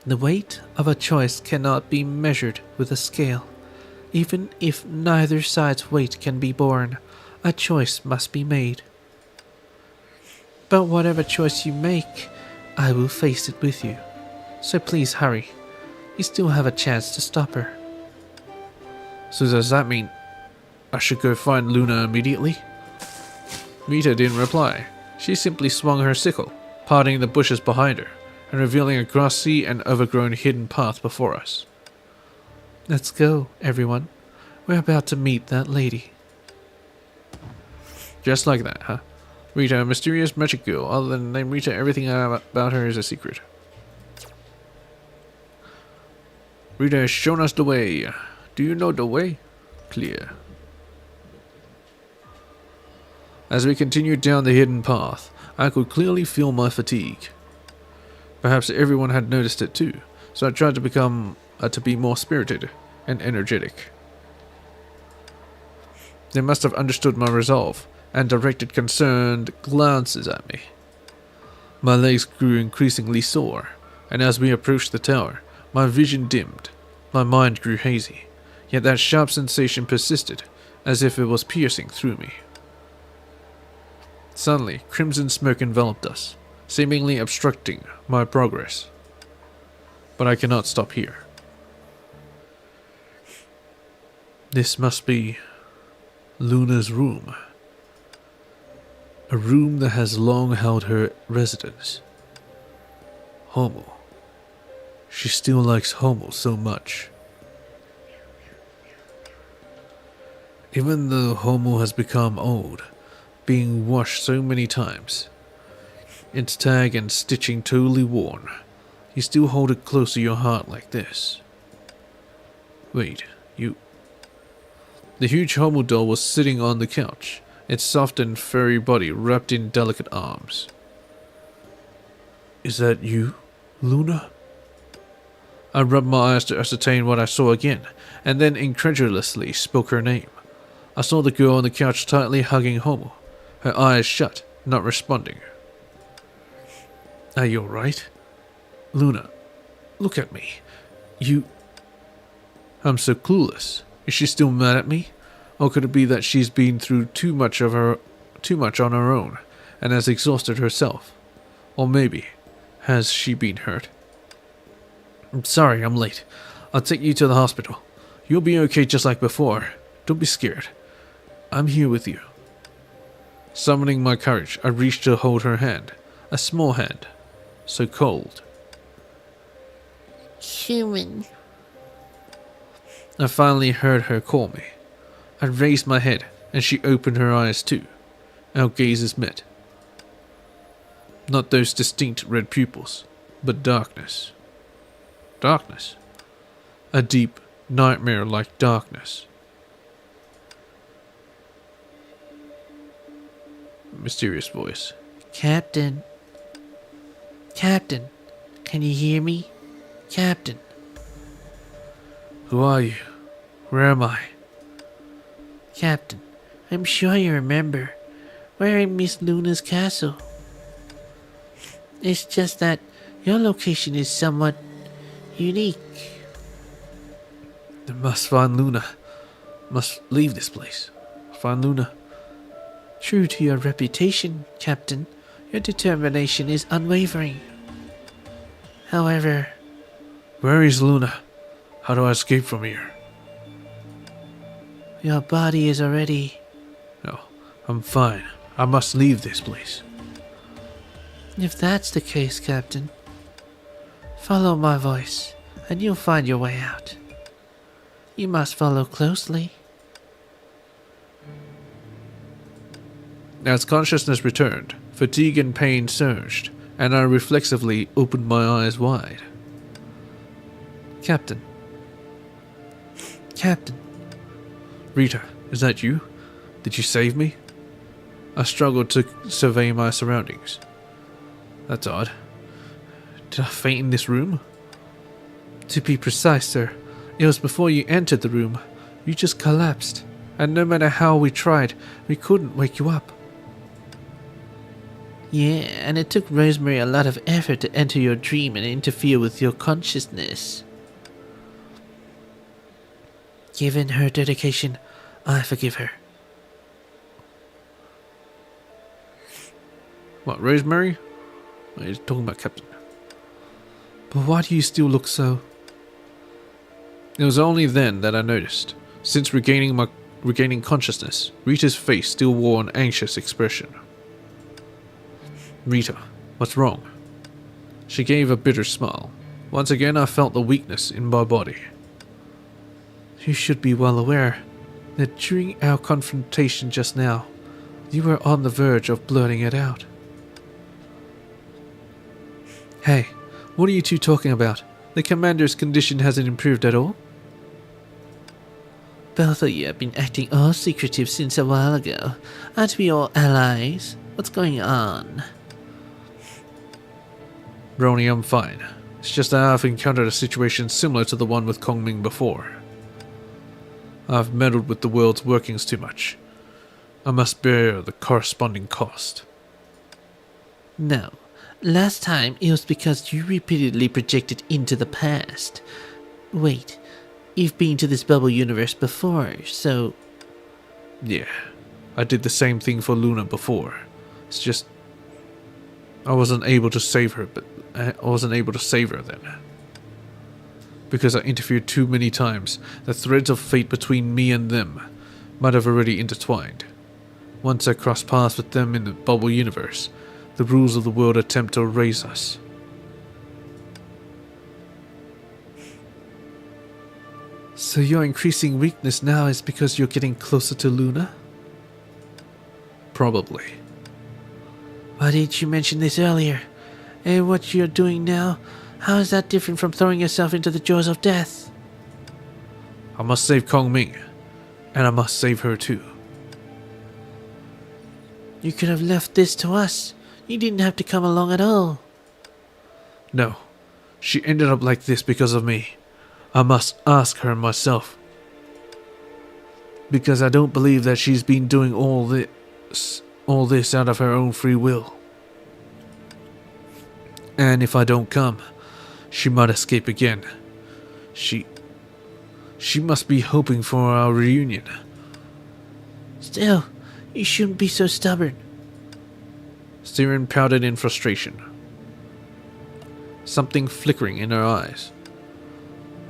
The weight of a choice cannot be measured with a scale. Even if neither side's weight can be borne, a choice must be made. But whatever choice you make, I will face it with you. So please hurry. You still have a chance to stop her. So does that mean I should go find Luna immediately? Rita didn't reply. She simply swung her sickle, parting the bushes behind her, and revealing a grassy and overgrown hidden path before us. Let's go, everyone. We're about to meet that lady. Just like that, huh? Rita, a mysterious magic girl. Other than the name Rita, everything about her is a secret. Rita has shown us the way. Do you know the way? Clear. As we continued down the hidden path, I could clearly feel my fatigue. Perhaps everyone had noticed it too, so I tried to be more spirited and energetic. They must have understood my resolve and directed concerned glances at me. My legs grew increasingly sore, and as we approached the tower, my vision dimmed. My mind grew hazy, yet that sharp sensation persisted, as if it was piercing through me. Suddenly, crimson smoke enveloped us, seemingly obstructing my progress. But I cannot stop here. This must be Luna's room. A room that has long held her residence. Homo. She still likes Homo so much. Even though Homo has become old, being washed so many times, its tag and stitching totally worn, you still hold it close to your heart like this. Wait, you... The huge Homo doll was sitting on the couch, its soft and furry body wrapped in delicate arms. Is that you, Luna? I rubbed my eyes to ascertain what I saw again, and then incredulously spoke her name. I saw the girl on the couch tightly hugging Homo, her eyes shut, not responding. Are you alright? Luna, look at me. You... I'm so clueless. Is she still mad at me? Or could it be that she's been through too much on her own, and has exhausted herself? Or maybe, has she been hurt? I'm sorry I'm late. I'll take you to the hospital. You'll be okay just like before. Don't be scared. I'm here with you. Summoning my courage, I reached to hold her hand. A small hand. So cold. Human. I finally heard her call me. I raised my head, and she opened her eyes too. Our gazes met. Not those distinct red pupils, but darkness. Darkness. A deep, nightmare-like darkness. Mysterious voice. Captain. Captain, can you hear me? Captain. Who are you? Where am I? Captain, I'm sure you remember. We're in Miss Luna's castle. It's just that your location is somewhat unique. I must find Luna. Must leave this place. Find Luna. True to your reputation, Captain, your determination is unwavering. However, where is Luna? How do I escape from here? Your body is already... No, I'm fine. I must leave this place. If that's the case, Captain, follow my voice, and you'll find your way out. You must follow closely. As consciousness returned, fatigue and pain surged, and I reflexively opened my eyes wide. Captain. Captain. Rita, is that you? Did you save me? I struggled to survey my surroundings. That's odd. Did I faint in this room? To be precise, sir, it was before you entered the room. You just collapsed, and no matter how we tried, we couldn't wake you up. Yeah, and it took Rosemary a lot of effort to enter your dream and interfere with your consciousness. Given her dedication, I forgive her. What, Rosemary? He's talking about Captain. But why do you still look so... It was only then that I noticed. Since regaining consciousness, Rita's face still wore an anxious expression. Rita, what's wrong? She gave a bitter smile. Once again I felt the weakness in my body. You should be well aware that during our confrontation just now, you were on the verge of blurting it out. Hey, what are you two talking about? The commander's condition hasn't improved at all? Both of you have been acting all secretive since a while ago. Aren't we all allies? What's going on? Roni, I'm fine. It's just that I've encountered a situation similar to the one with Kong Ming before. I've meddled with the world's workings too much. I must bear the corresponding cost. No. Last time it was because you repeatedly projected into the past. Wait, you've been to this bubble universe before, so... Yeah, I did the same thing for Luna before. It's just... I wasn't able to save her, then. Because I interfered too many times, the threads of fate between me and them might have already intertwined. Once I crossed paths with them in the bubble universe, the rules of the world attempt to erase us. So your increasing weakness now is because you're getting closer to Luna? Probably. Why didn't you mention this earlier? And what you're doing now, how is that different from throwing yourself into the jaws of death? I must save Kong Ming, and I must save her too. You could have left this to us. You didn't have to come along at all. No, she ended up like this because of me. I must ask her myself. Because I don't believe that she's been doing all this out of her own free will. And if I don't come, she might escape again. She must be hoping for our reunion. Still, you shouldn't be so stubborn. Siren pouted in frustration, something flickering in her eyes.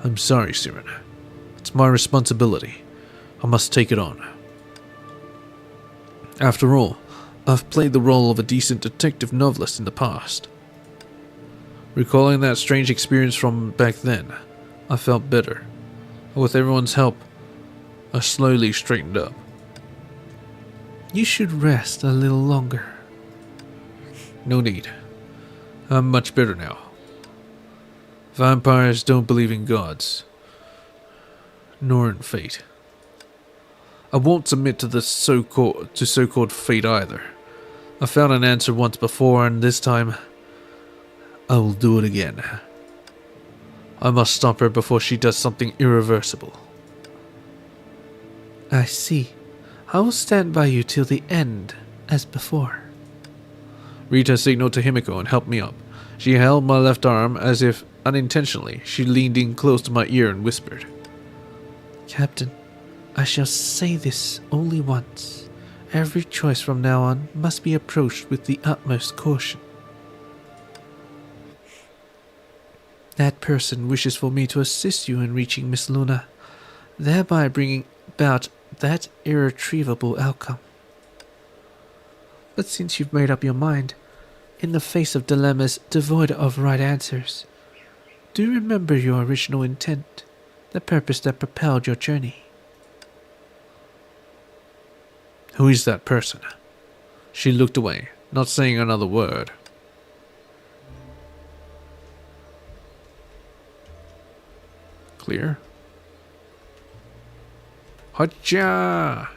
I'm sorry, Siren. It's my responsibility. I must take it on. After all, I've played the role of a decent detective novelist in the past. Recalling that strange experience from back then, I felt better. With everyone's help, I slowly straightened up. You should rest a little longer. No need. I'm much better now. Vampires don't believe in gods, nor in fate. I won't submit to the so-called fate either. I found an answer once before, and this time I will do it again. I must stop her before she does something irreversible. I see. I will stand by you till the end, as before. Rita signaled to Himiko and helped me up. She held my left arm as if unintentionally. She leaned in close to my ear and whispered, Captain, I shall say this only once. Every choice from now on must be approached with the utmost caution. That person wishes for me to assist you in reaching Miss Luna, thereby bringing about that irretrievable outcome. But since you've made up your mind, in the face of dilemmas devoid of right answers, do remember your original intent, the purpose that propelled your journey. Who is that person? She looked away, not saying another word. Clear? Hacha!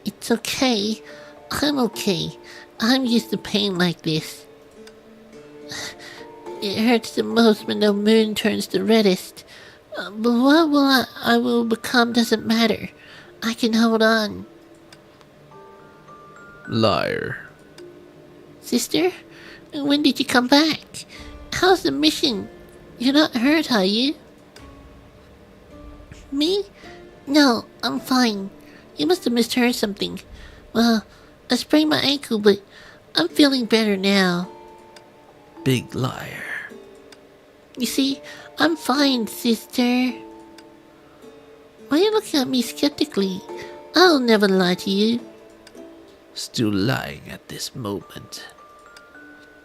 It's okay. I'm okay. I'm used to pain like this. It hurts the most when the moon turns the reddest. But what I will become doesn't matter. I can hold on. Liar. Sister, when did you come back? How's the mission? You're not hurt, are you? Me? No, I'm fine. You must have misheard something. Well, I sprained my ankle, but I'm feeling better now. Big liar. You see, I'm fine, sister. Why are you looking at me skeptically? I'll never lie to you. Still lying at this moment.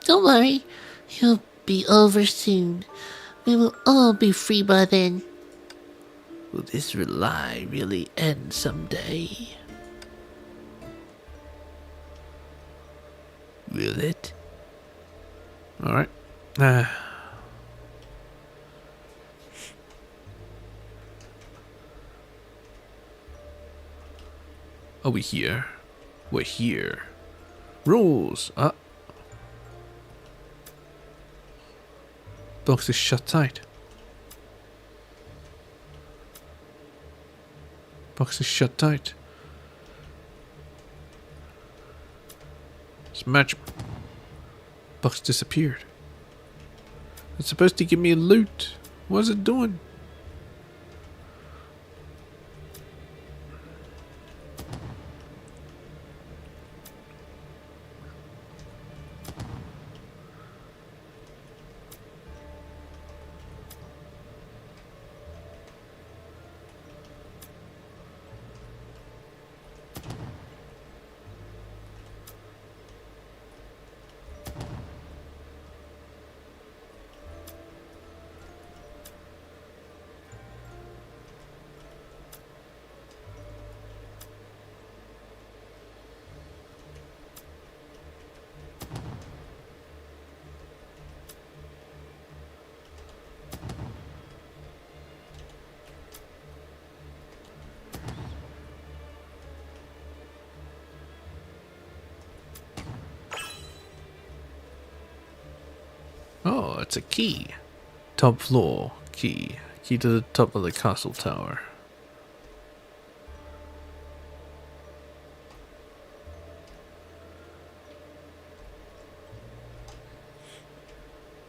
Don't worry, you'll be over soon. We will all be free by then. Will this lie really end someday? Will it? Alright. Are we here? We're here. Rules! Box is shut tight. Box is shut tight. Smash. Box disappeared. It's supposed to give me loot. What is it doing? Oh, it's a key. Top floor key. Key to the top of the castle tower.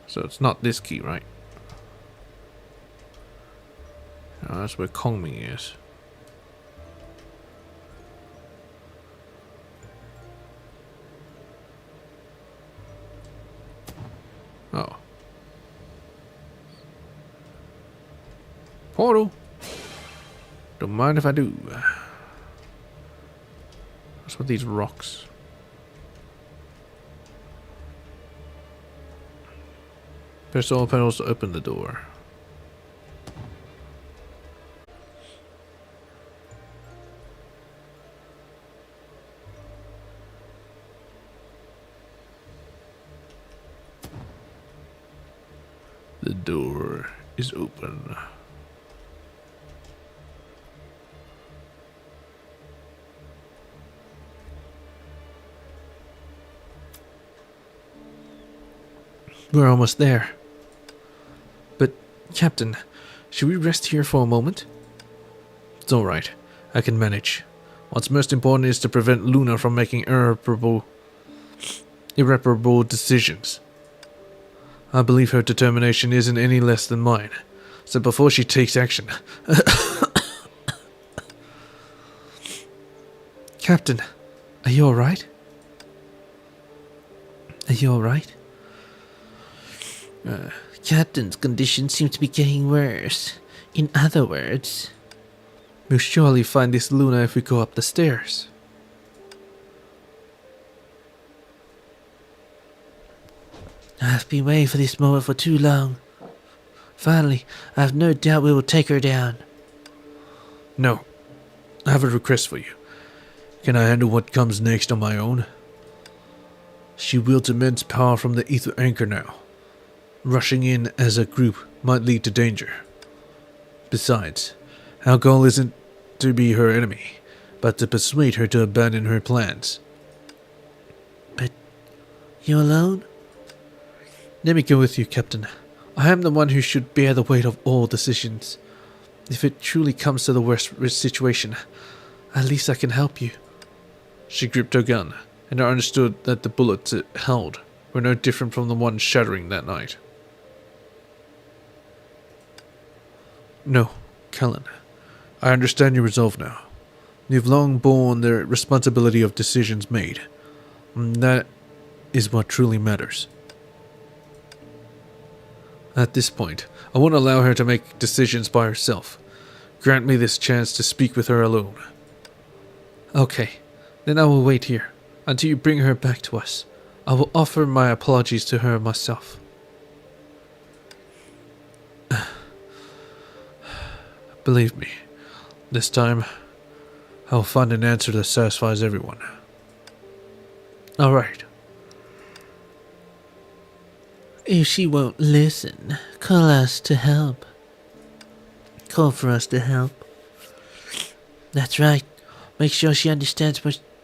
So it's not this key, right? Oh, that's where Kongming is. Oh. Portal. Don't mind if I do. What's with these rocks? Press all pedals to open the door. door is open. We're almost there. But, Captain, should we rest here for a moment? It's alright. I can manage. What's most important is to prevent Luna from making irreparable decisions. I believe her determination isn't any less than mine. So before she takes action... Captain, are you alright? Are you alright? Captain's condition seems to be getting worse. In other words, we'll surely find this Luna if we go up the stairs. I've been waiting for this moment for too long. Finally, I have no doubt we will take her down. No. I have a request for you. Can I handle what comes next on my own? She wields immense power from the ether anchor now. Rushing in as a group might lead to danger. Besides, our goal isn't to be her enemy, but to persuade her to abandon her plans. But you alone? Let me go with you, Captain. I am the one who should bear the weight of all decisions. If it truly comes to the worst situation, at least I can help you. She gripped her gun, and I understood that the bullets it held were no different from the ones shattering that night. No, Cullen. I understand your resolve now. You've long borne the responsibility of decisions made. And that is what truly matters. At this point, I won't allow her to make decisions by herself. Grant me this chance to speak with her alone. Okay, then I will wait here until you bring her back to us. I will offer my apologies to her myself. Believe me, this time I'll find an answer that satisfies everyone. Alright. If she won't listen, call us to help. Call for us to help. That's right. Make sure she understands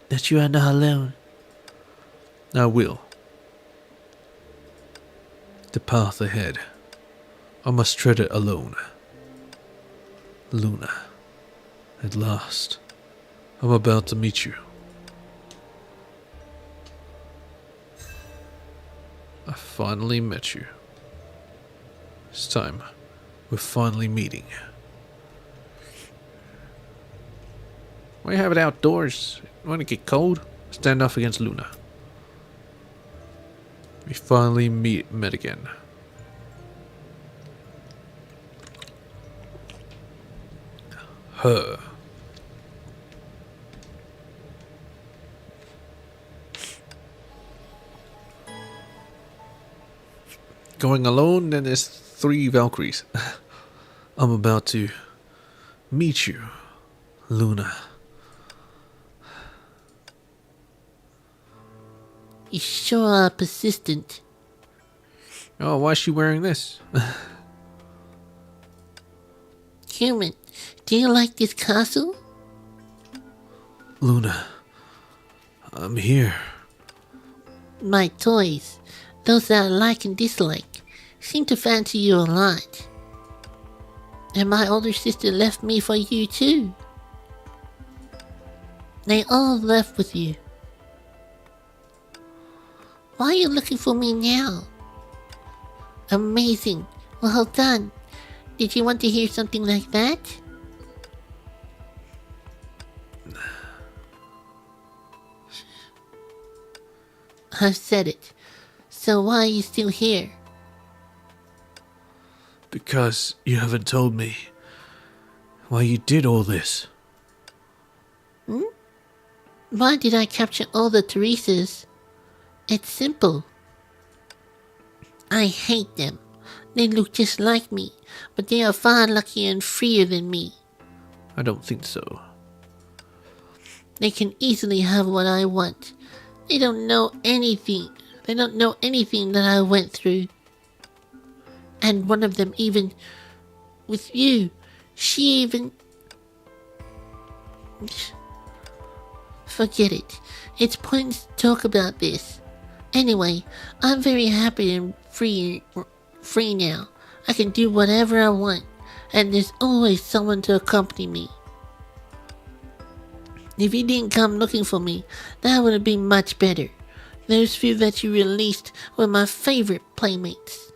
that you are not alone. I will. The path ahead. I must tread it alone. Luna. At last. I'm about to meet you. I finally met you. It's time. We're finally meeting. Why have it outdoors? Want to get cold? Stand off against Luna. We finally met again. Her. Going alone, then there's 3 Valkyries. I'm about to meet you, Luna. You sure are persistent. Oh, why is she wearing this? Human, do you like this castle? Luna, I'm here. My toys, those that I like and dislike, seem to fancy you a lot. And my older sister left me for you too. They all left with you. Why are you looking for me now? Amazing. Well done. Did you want to hear something like that? I've said it. So why are you still here? Because you haven't told me why you did all this. Why did I capture all the Teresas? It's simple. I hate them. They look just like me, but they are far luckier and freer than me. I don't think so. They can easily have what I want. They don't know anything. They don't know anything that I went through. And one of them even with you. She even... Forget it. It's pointless to talk about this. Anyway, I'm very happy and free now. I can do whatever I want, and there's always someone to accompany me. If you didn't come looking for me, that would have been much better. Those few that you released were my favorite playmates.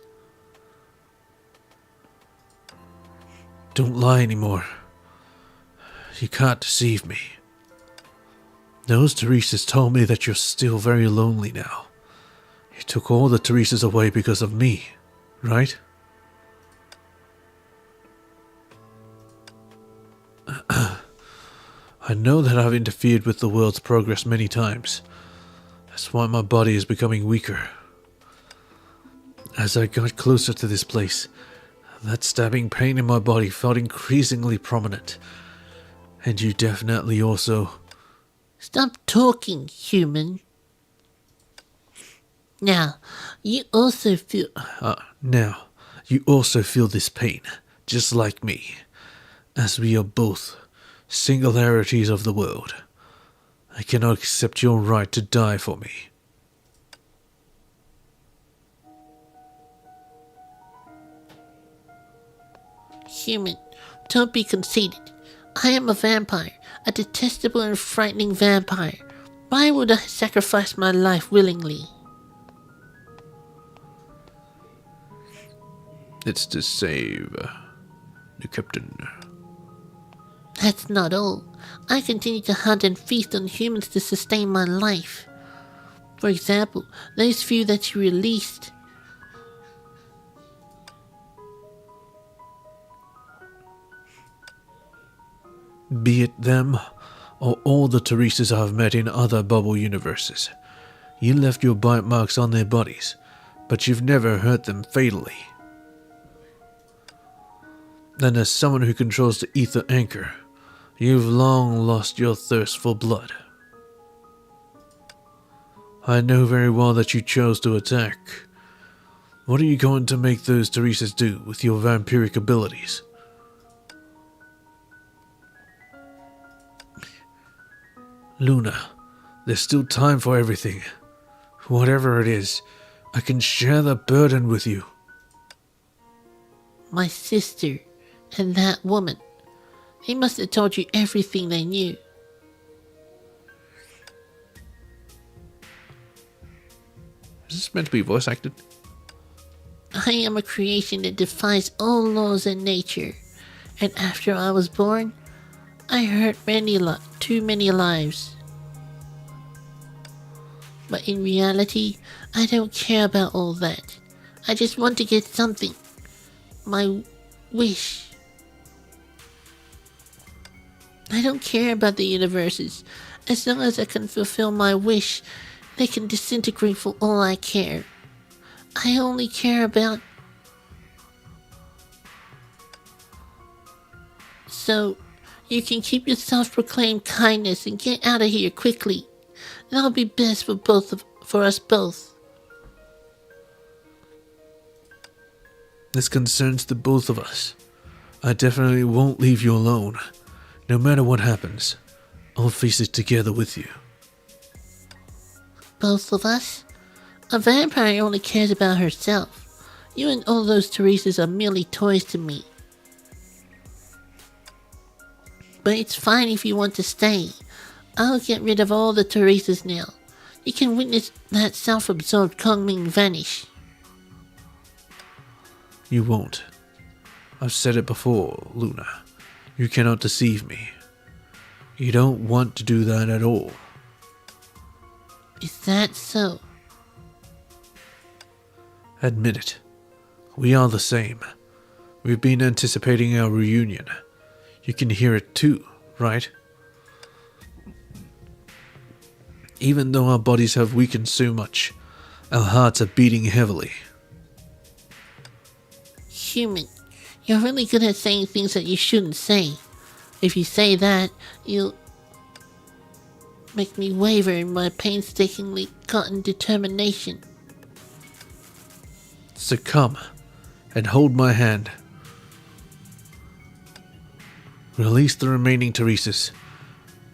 Don't lie anymore. You can't deceive me. Those Teresas told me that you're still very lonely now. You took all the Teresas away because of me, right? I know that I've interfered with the world's progress many times. That's why my body is becoming weaker. As I got closer to this place, that stabbing pain in my body felt increasingly prominent. And you definitely also... Stop talking, human. Now, you also feel this pain, just like me, as we are both singularities of the world. I cannot accept your right to die for me. Human, don't be conceited. I am a vampire, a detestable and frightening vampire. Why would I sacrifice my life willingly? It's to save the captain. That's not all. I continue to hunt and feast on humans to sustain my life. For example, those few that you released. Be it them, or all the Teresas I've met in other bubble universes. You left your bite marks on their bodies, but you've never hurt them fatally. And as someone who controls the ether anchor, you've long lost your thirst for blood. I know very well that you chose to attack. What are you going to make those Teresas do with your vampiric abilities? Luna, there's still time for everything. Whatever it is, I can share the burden with you. My sister and that woman. They must have told you everything they knew. Is this meant to be voice acted? I am a creation that defies all laws in nature. And after I was born, I hurt too many lives. But in reality, I don't care about all that. I just want to get something. My wish. I don't care about the universes. As long as I can fulfill my wish, they can disintegrate for all I care. I only care about... So, you can keep your self-proclaimed kindness and get out of here quickly. That'll be best for us both. This concerns the both of us. I definitely won't leave you alone. No matter what happens, I'll face it together with you. Both of us? A vampire only cares about herself. You and all those Teresas are merely toys to me. But it's fine if you want to stay. I'll get rid of all the Teresas now. You can witness that self-absorbed Kongming vanish. You won't. I've said it before, Luna. You cannot deceive me. You don't want to do that at all. Is that so? Admit it. We are the same. We've been anticipating our reunion. You can hear it too, right? Even though our bodies have weakened so much, our hearts are beating heavily. Human, you're really good at saying things that you shouldn't say. If you say that, you'll make me waver in my painstakingly gotten determination. Succumb, and hold my hand. Release the remaining Teresa's,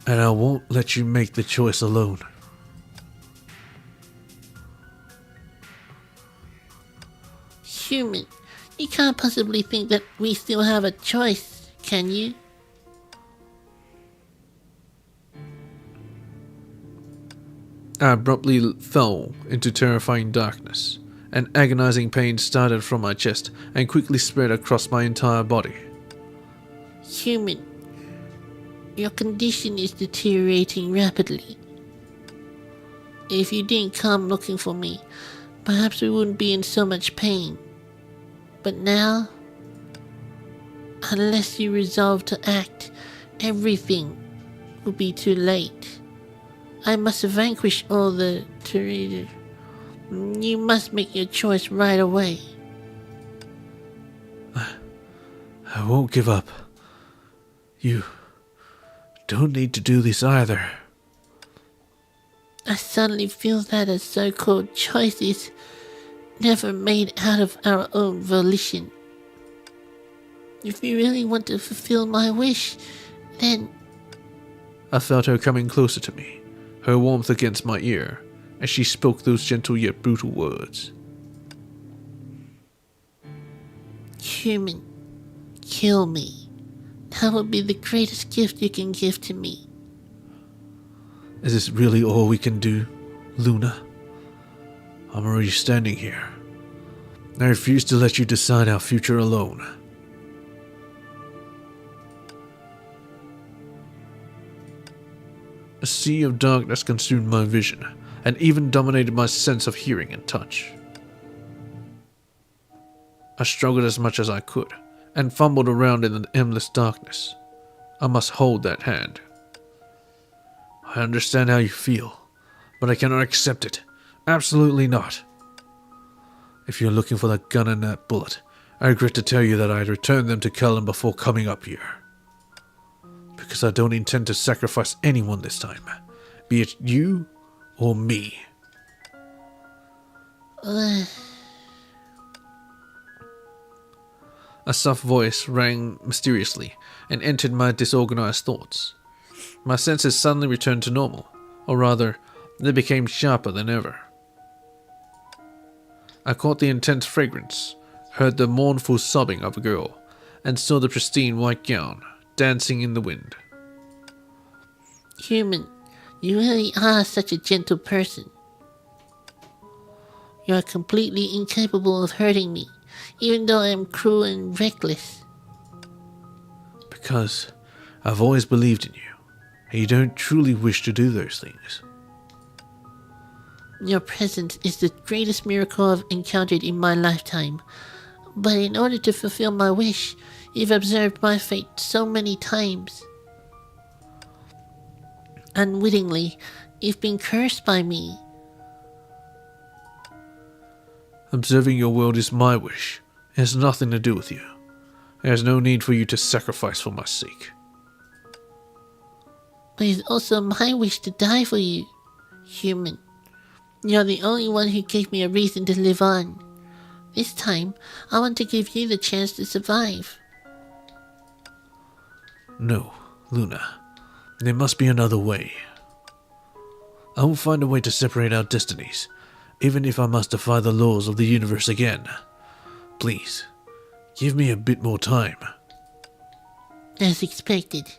and I won't let you make the choice alone. Human, you can't possibly think that we still have a choice, can you? I abruptly fell into terrifying darkness. An agonizing pain started from my chest and quickly spread across my entire body. Human, your condition is deteriorating rapidly. If you didn't come looking for me, perhaps we wouldn't be in so much pain. But now, unless you resolve to act, everything will be too late. I must vanquish all the Teresa. You must make your choice right away. I won't give up. You don't need to do this either. I suddenly feel that a so-called choice is never made out of our own volition. If you really want to fulfill my wish, then... I felt her coming closer to me, her warmth against my ear, as she spoke those gentle yet brutal words. Human, kill me. That would be the greatest gift you can give to me. Is this really all we can do, Luna? I'm already standing here. I refuse to let you decide our future alone. A sea of darkness consumed my vision, and even dominated my sense of hearing and touch. I struggled as much as I could, and fumbled around in the endless darkness. I must hold that hand. I understand how you feel, but I cannot accept it. Absolutely not. If you're looking for that gun and that bullet, I regret to tell you that I had returned them to Cullen before coming up here. Because I don't intend to sacrifice anyone this time, be it you or me. A soft voice rang mysteriously and entered my disorganized thoughts. My senses suddenly returned to normal, or rather, they became sharper than ever. I caught the intense fragrance, heard the mournful sobbing of a girl, and saw the pristine white gown dancing in the wind. Human, you really are such a gentle person. You are completely incapable of hurting me, even though I am cruel and reckless. Because I've always believed in you, and you don't truly wish to do those things. Your presence is the greatest miracle I've encountered in my lifetime. But in order to fulfill my wish, you've observed my fate so many times. Unwittingly, you've been cursed by me. Observing your world is my wish. It has nothing to do with you. There's no need for you to sacrifice for my sake. But it's also my wish to die for you, human. You're the only one who gave me a reason to live on. This time, I want to give you the chance to survive. No, Luna. There must be another way. I will find a way to separate our destinies, even if I must defy the laws of the universe again. Please, give me a bit more time. As expected,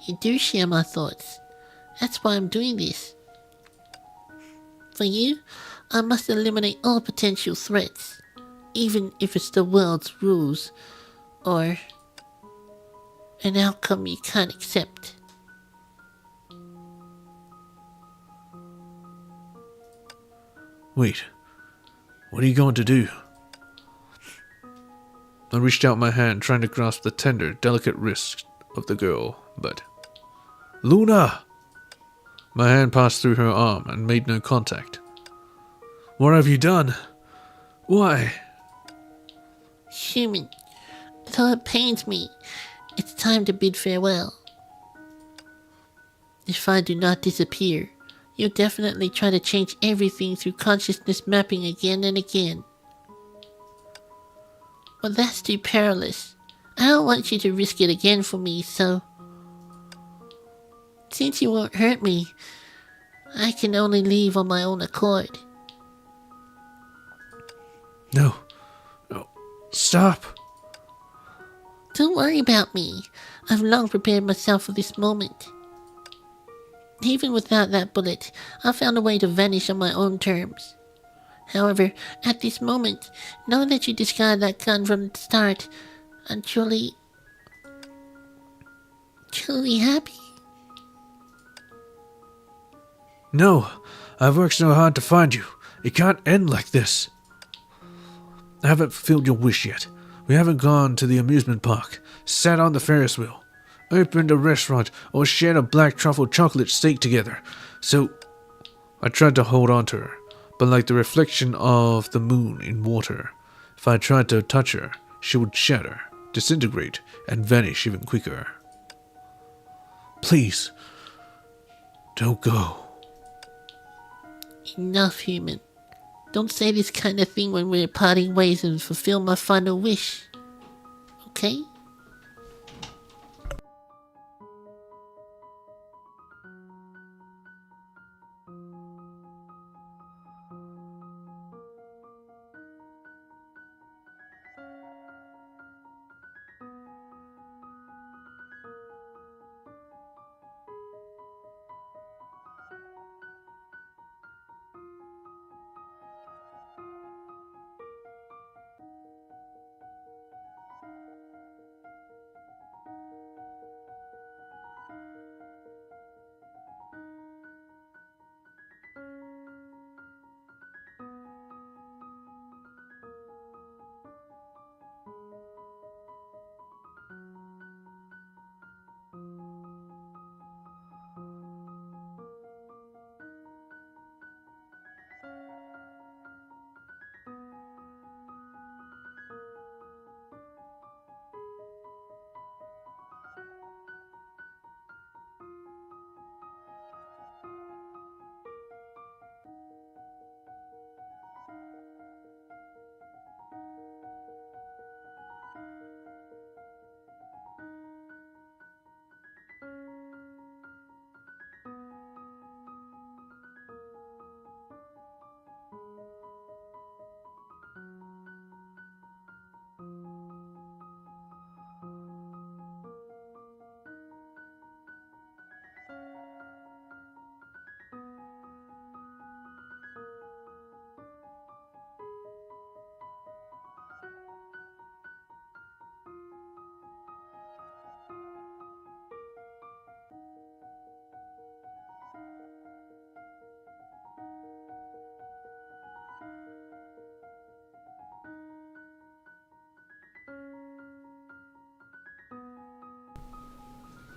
you do share my thoughts. That's why I'm doing this. For you, I must eliminate all potential threats, even if it's the world's rules, or an outcome you can't accept. Wait, what are you going to do? I reached out my hand, trying to grasp the tender, delicate wrist of the girl, but... Luna! My hand passed through her arm and made no contact. What have you done? Why? Human, though it pains me, it's time to bid farewell. If I do not disappear, you'll definitely try to change everything through consciousness mapping again and again. Well, that's too perilous. I don't want you to risk it again for me, so... Since you won't hurt me, I can only leave on my own accord. No. No. Stop. Don't worry about me. I've long prepared myself for this moment. Even without that bullet, I found a way to vanish on my own terms. However, at this moment, knowing that you discarded that gun from the start, I'm truly happy. No. I've worked so hard to find you. It can't end like this. I haven't fulfilled your wish yet. We haven't gone to the amusement park, sat on the Ferris wheel, opened a restaurant, or shared a black truffle chocolate steak together. So, I tried to hold on to her, but like the reflection of the moon in water, if I tried to touch her, she would shatter, disintegrate, and vanish even quicker. Please, don't go. Enough, human. Don't say this kind of thing when we're parting ways and fulfill my final wish. Okay?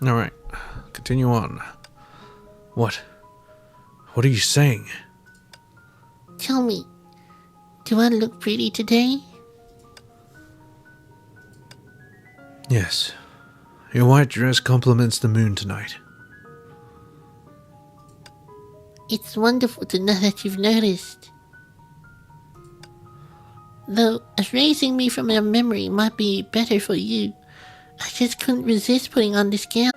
Alright, continue on. What? What are you saying? Tell me, do I look pretty today? Yes. Your white dress complements the moon tonight. It's wonderful to know that you've noticed. Though erasing me from your memory might be better for you, I just couldn't resist putting on this gown.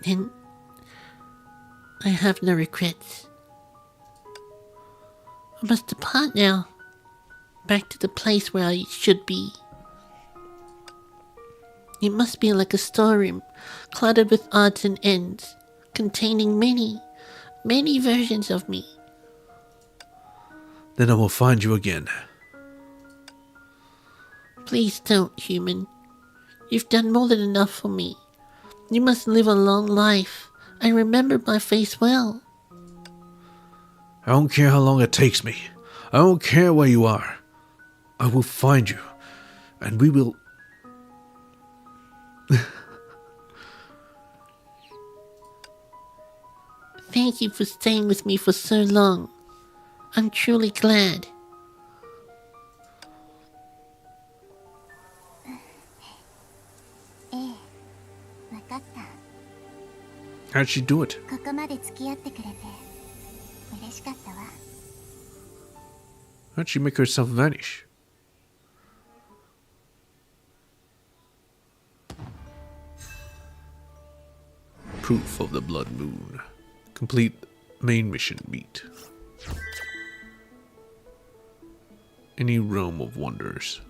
And I have no regrets. I must depart now, back to the place where I should be. It must be like a storeroom, cluttered with odds and ends, containing many, many versions of me. Then I will find you again. Please don't, human. You've done more than enough for me. You must live a long life. I remember my face well. I don't care how long it takes me. I don't care where you are. I will find you, and we will... Thank you for staying with me for so long. I'm truly glad. How'd she do it? ここまで付き合ってくれて嬉しかったわ。 How'd she make herself vanish? Proof of the Blood Moon. Complete main mission meet. Any realm of wonders.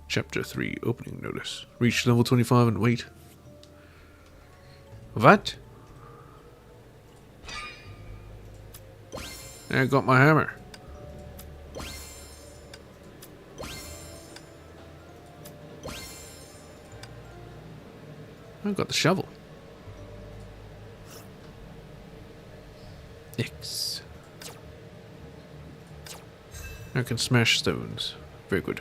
Chapter 3, opening notice. Reach level 25 and wait. What? I got my hammer. I got the shovel. X. I can smash stones. Very good.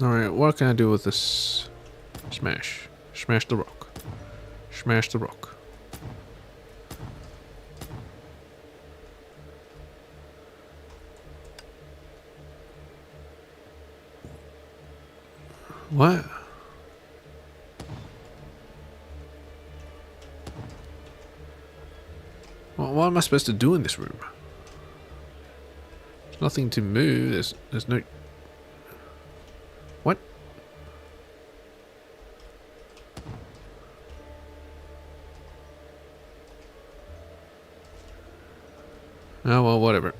Alright, what can I do with this? Smash. Smash the rock. Smash the rock. What? Well, what am I supposed to do in this room? There's nothing to move. There's no... What? Oh, well, whatever.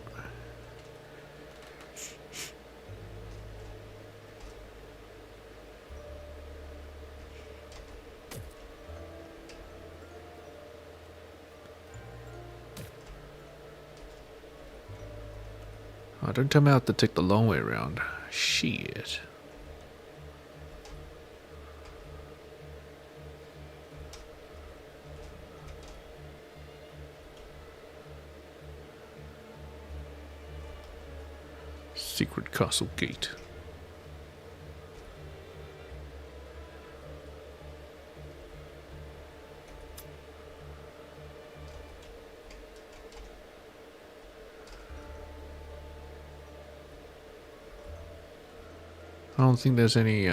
Oh, don't tell me I have to take the long way around. Shit. Secret castle gate. I don't think there's any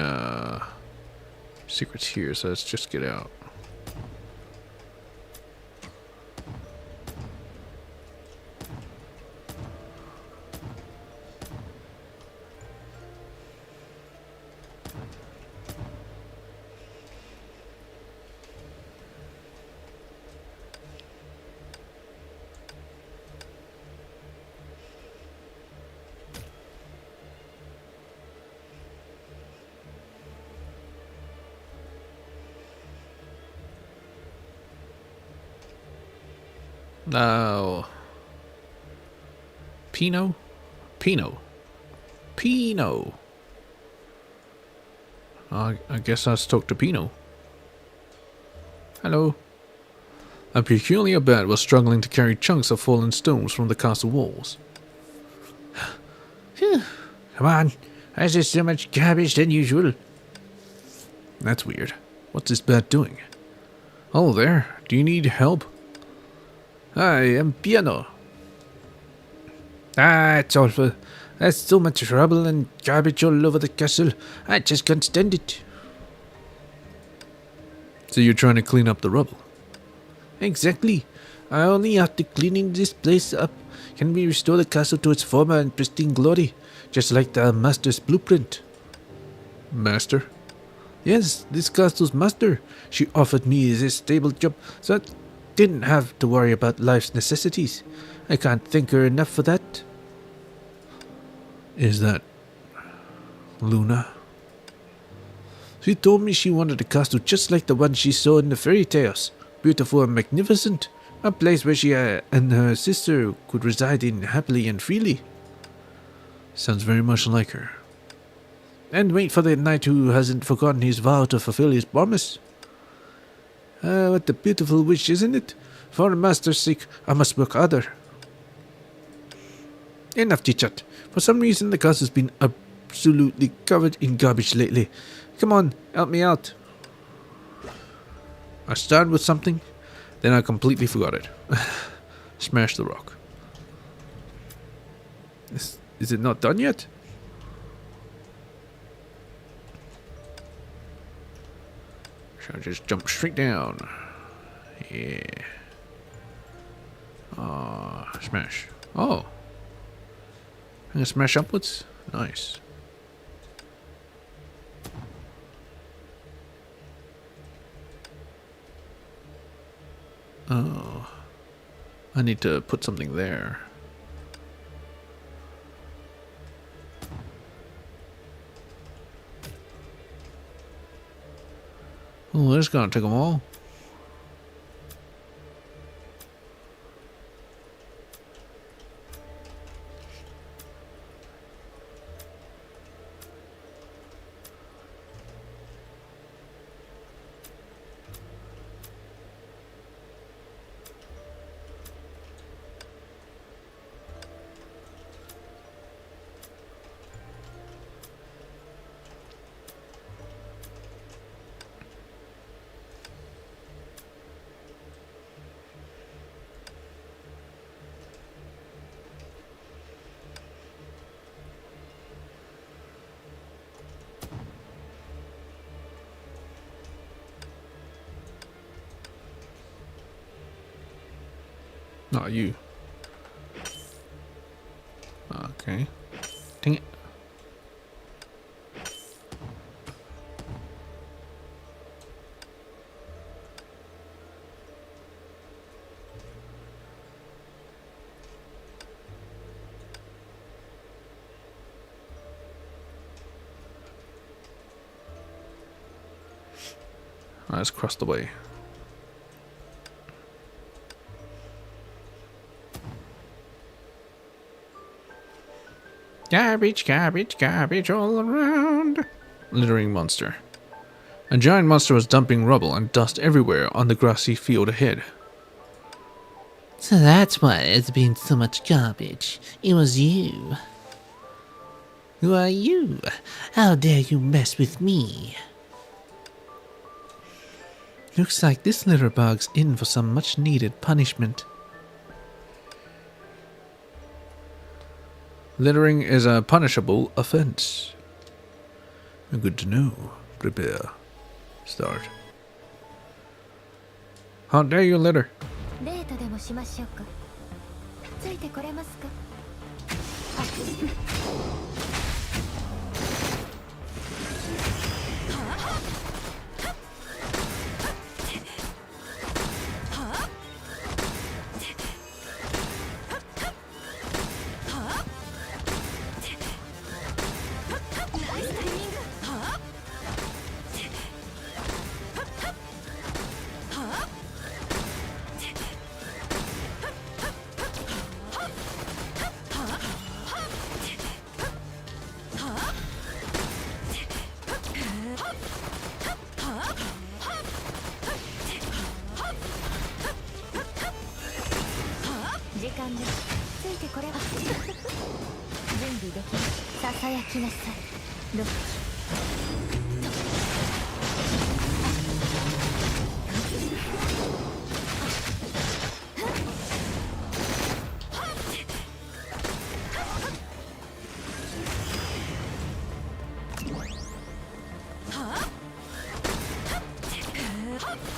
secrets here, so let's just get out. No. Pino? Pino. Pino. I guess I talk to Pino. Hello. A peculiar bat was struggling to carry chunks of fallen stones from the castle walls. Phew. Come on. Why is there so much garbage than usual? That's weird. What's this bat doing? Oh, there. Do you need help? I am Piano. It's awful. There's so much rubble and garbage all over the castle. I just can't stand it. So you're trying to clean up the rubble? Exactly. Only after cleaning this place up can we restore the castle to its former and pristine glory, just like the master's blueprint. Master? Yes, this castle's master. She offered me this stable job, so I didn't have to worry about life's necessities. I can't thank her enough for that. Is that Luna? She told me she wanted a castle just like the one she saw in the fairy tales. Beautiful and magnificent. A place where she and her sister could reside in happily and freely. Sounds very much like her. And wait for the knight who hasn't forgotten his vow to fulfill his promise. What a beautiful wish, isn't it? For the master's sake, I must work harder. Enough chit-chat. For some reason, the castle's been absolutely covered in garbage lately. Come on, help me out. I started with something, then I completely forgot it. Smash the rock. Is it not done yet? Shall I just jump straight down? Yeah. Smash. Oh. I'm gonna smash upwards? Nice. Oh. I need to put something there. Oh, this is gonna take them all. Not you. Okay. Dang it. Let's cross the way. Garbage, garbage, garbage all around. Littering monster. A giant monster was dumping rubble and dust everywhere on the grassy field ahead. So that's why there's been so much garbage. It was you. Who are you? How dare you mess with me? Looks like this litterbug's in for some much needed punishment. Littering is a punishable offense. Good to know. Prepare. Start. How dare you litter? デートでもしましょうか。ついてこれますか。時間です。ついてこれば。準備できます。ささやきなさい。ロッ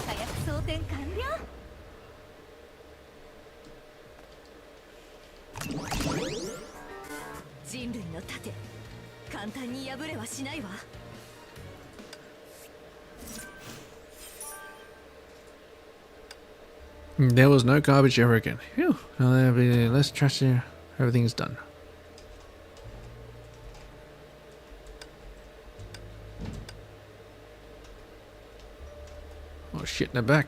火薬装填完了。人類の盾、簡単に破れはしないわ。There was no garbage ever again. Phew. Now there'll be less trash here. Everything's done. Oh shit in the back.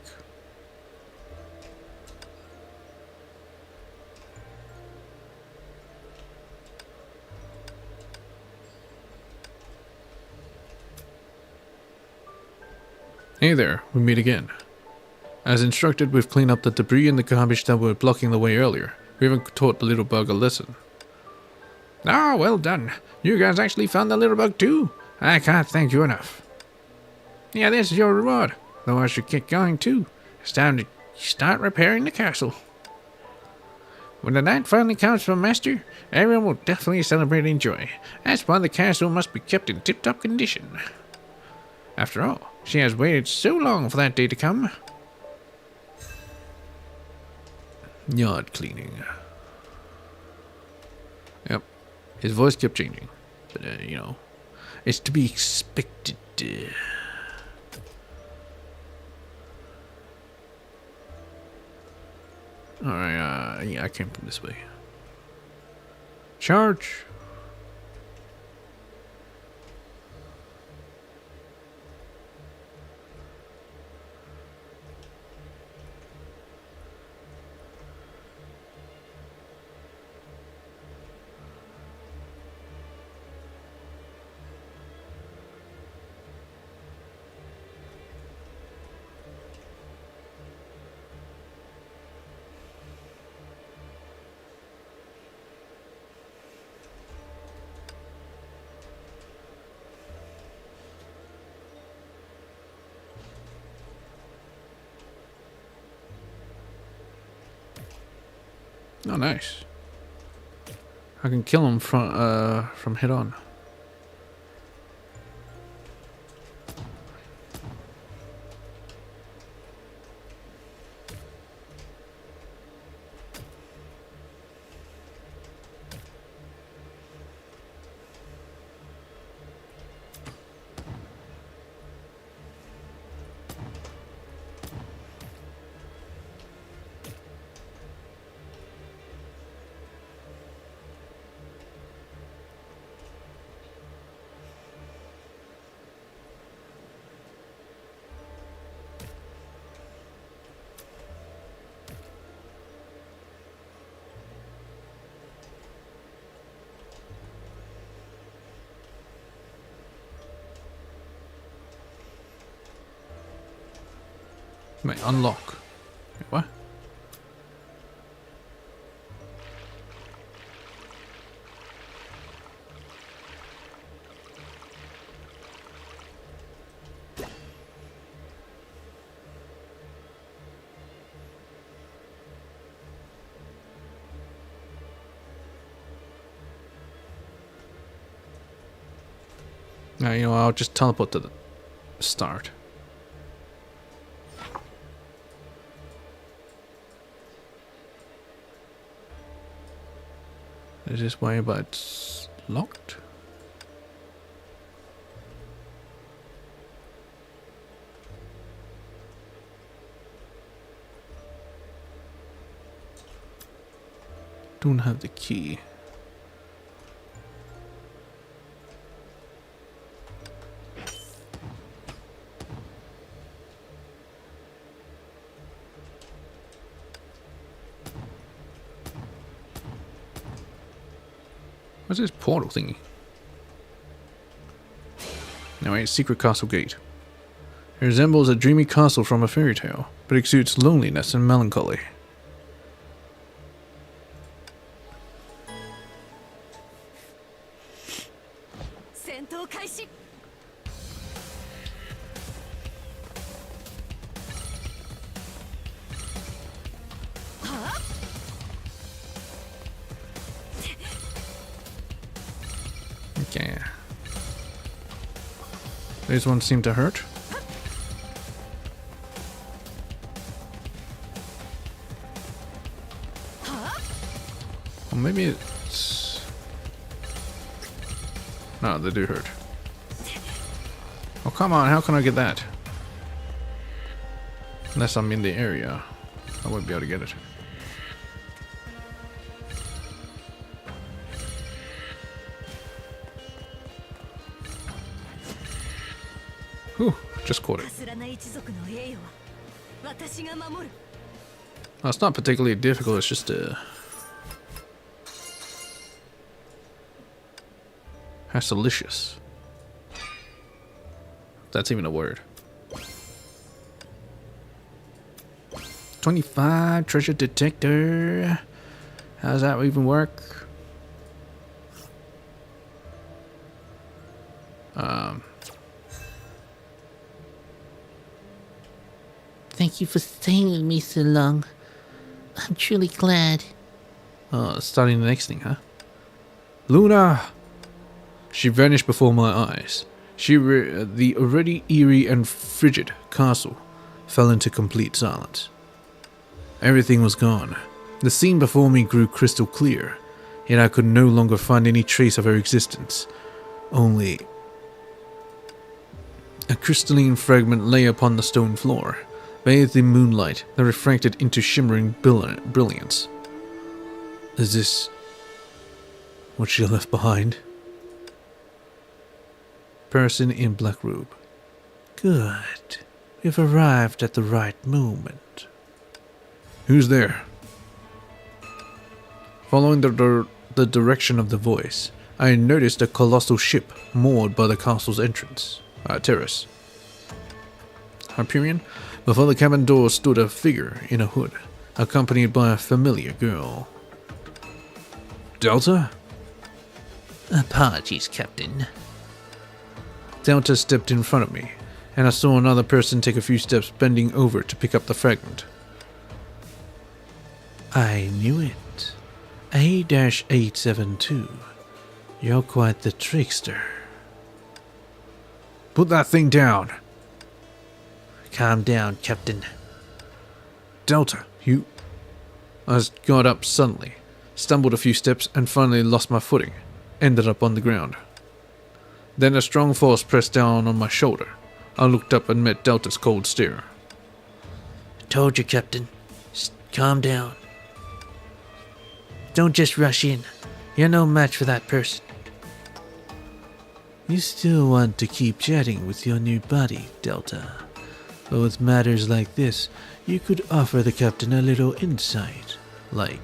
Hey there, we meet again. As instructed, we've cleaned up the debris and the garbage that were blocking the way earlier. We even taught the little bug a lesson. Ah, well done. You guys actually found the little bug too. I can't thank you enough. Yeah, this is your reward. Though I should get going too. It's time to start repairing the castle. When the night finally comes for Master, everyone will definitely celebrate and enjoy. That's why the castle must be kept in tip-top condition. After all, she has waited so long for that day to come. Yard cleaning. Yep. His voice kept changing. But, you know, it's to be expected. Alright, yeah, I came from this way. Charge! Oh, nice. I can kill him from head on. Wait, unlock. Wait, what? No, you know, I'll just teleport to the start. Is this way, but it's locked? Don't have the key. What's this portal thingy? No, wait, secret castle gate. It resembles a dreamy castle from a fairy tale, but exudes loneliness and melancholy. Okay. These ones seem to hurt. Well, maybe it's... No, they do hurt. Oh, come on, how can I get that? Unless I'm in the area, I won't be able to get it. Whew, just caught it. Well, it's not particularly difficult, it's just delicious. That's even a word. 25 treasure detector. How does that even work? Thank you for staying with me so long. I'm truly glad. Starting the next thing, huh? Luna! She vanished before my eyes. The already eerie and frigid castle fell into complete silence. Everything was gone. The scene before me grew crystal clear, yet I could no longer find any trace of her existence. Only a crystalline fragment lay upon the stone floor, bathed in moonlight that refracted into shimmering brilliance. Is this what she left behind? Person in black robe. Good. We've arrived at the right moment. Who's there? Following the direction of the voice, I noticed a colossal ship moored by the castle's terrace. Hyperion? Before the cabin door stood a figure in a hood, accompanied by a familiar girl. Delta? Apologies, Captain. Delta stepped in front of me, and I saw another person take a few steps, bending over to pick up the fragment. I knew it. A-872. You're quite the trickster. Put that thing down. Calm down, Captain. Delta, you... I got up suddenly, stumbled a few steps, and finally lost my footing, ended up on the ground. Then a strong force pressed down on my shoulder. I looked up and met Delta's cold stare. Told you, Captain. Calm down. Don't just rush in. You're no match for that person. You still want to keep chatting with your new buddy, Delta. But with matters like this, you could offer the captain a little insight. Like,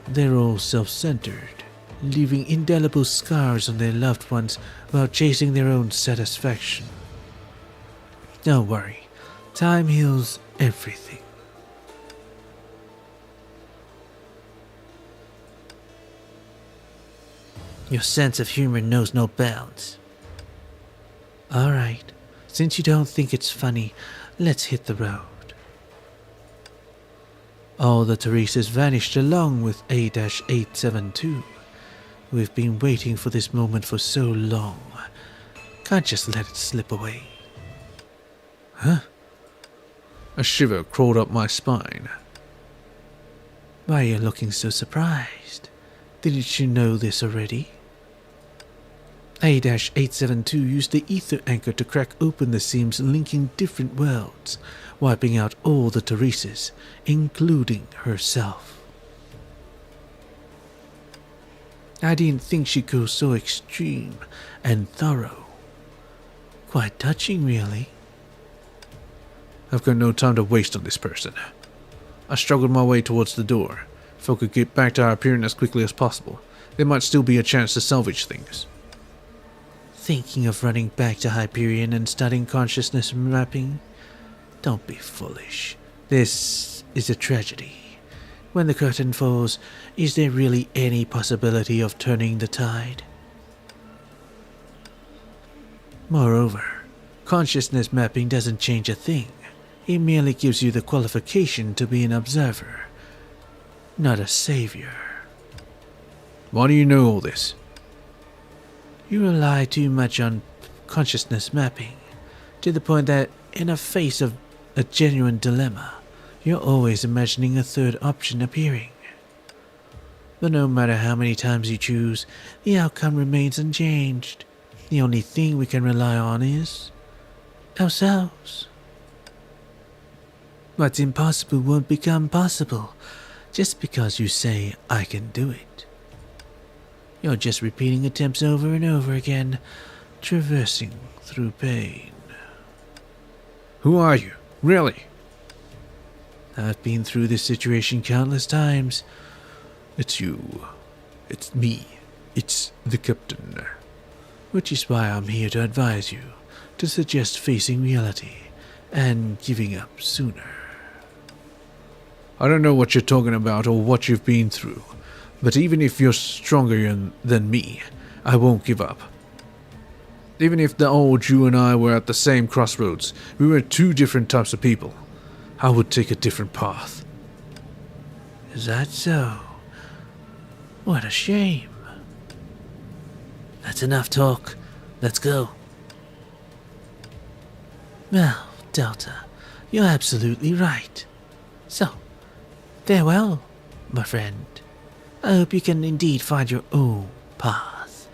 they're all self-centered, leaving indelible scars on their loved ones while chasing their own satisfaction. Don't worry, time heals everything. Your sense of humor knows no bounds. Alright, since you don't think it's funny, let's hit the road. All the Teresas vanished along with A-872. We've been waiting for this moment for so long. Can't just let it slip away. Huh? A shiver crawled up my spine. Why are you looking so surprised? Didn't you know this already? A-872 used the ether anchor to crack open the seams linking different worlds, wiping out all the Teresas, including herself. I didn't think she'd go so extreme and thorough. Quite touching, really. I've got no time to waste on this person. I struggled my way towards the door. If I could get back to Hyperion as quickly as possible, there might still be a chance to salvage things. Thinking of running back to Hyperion and studying consciousness mapping? Don't be foolish. This is a tragedy. When the curtain falls, is there really any possibility of turning the tide? Moreover, consciousness mapping doesn't change a thing. It merely gives you the qualification to be an observer, not a savior. Why do you know all this? You rely too much on consciousness mapping, to the point that in the face of a genuine dilemma, you're always imagining a third option appearing. But no matter how many times you choose, the outcome remains unchanged. The only thing we can rely on is ourselves. What's impossible won't become possible just because you say, I can do it. You're just repeating attempts over and over again, traversing through pain. Who are you? Really? I've been through this situation countless times. It's you. It's me. It's the captain. Which is why I'm here to advise you, to suggest facing reality and giving up sooner. I don't know what you're talking about or what you've been through, but even if you're stronger than me, I won't give up. Even if the old Jew and I were at the same crossroads, we were two different types of people. I would take a different path. Is that so? What a shame. That's enough talk. Let's go. Well, Delta, you're absolutely right. So, farewell, my friend. I hope you can indeed find your own path.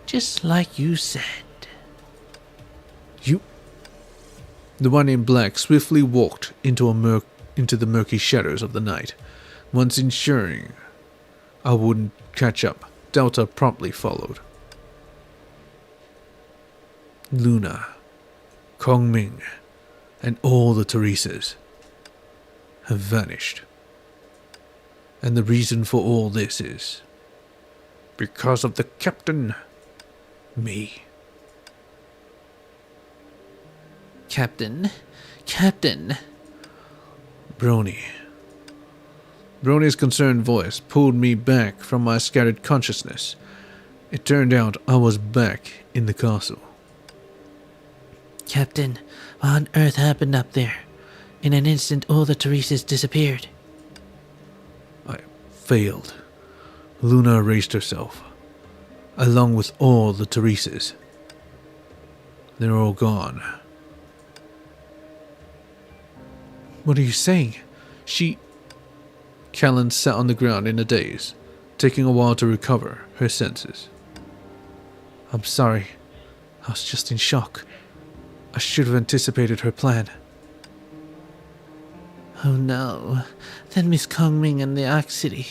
Just like you said. You... The one in black swiftly walked into the murky shadows of the night. Once ensuring I wouldn't catch up, Delta promptly followed. Luna, Kongming, and all the Teresas have vanished. And the reason for all this is because of the captain, me. Captain? Brony's concerned voice pulled me back from my scattered consciousness. It turned out I was back in the castle. Captain, what on earth happened up there? In an instant, all the Teresas disappeared. I failed. Luna erased herself, along with all the Teresas. They're all gone. What are you saying? Callan sat on the ground in a daze, taking a while to recover her senses. I'm sorry. I was just in shock. I should have anticipated her plan. Oh no. Then Miss Kongming and the Ark City.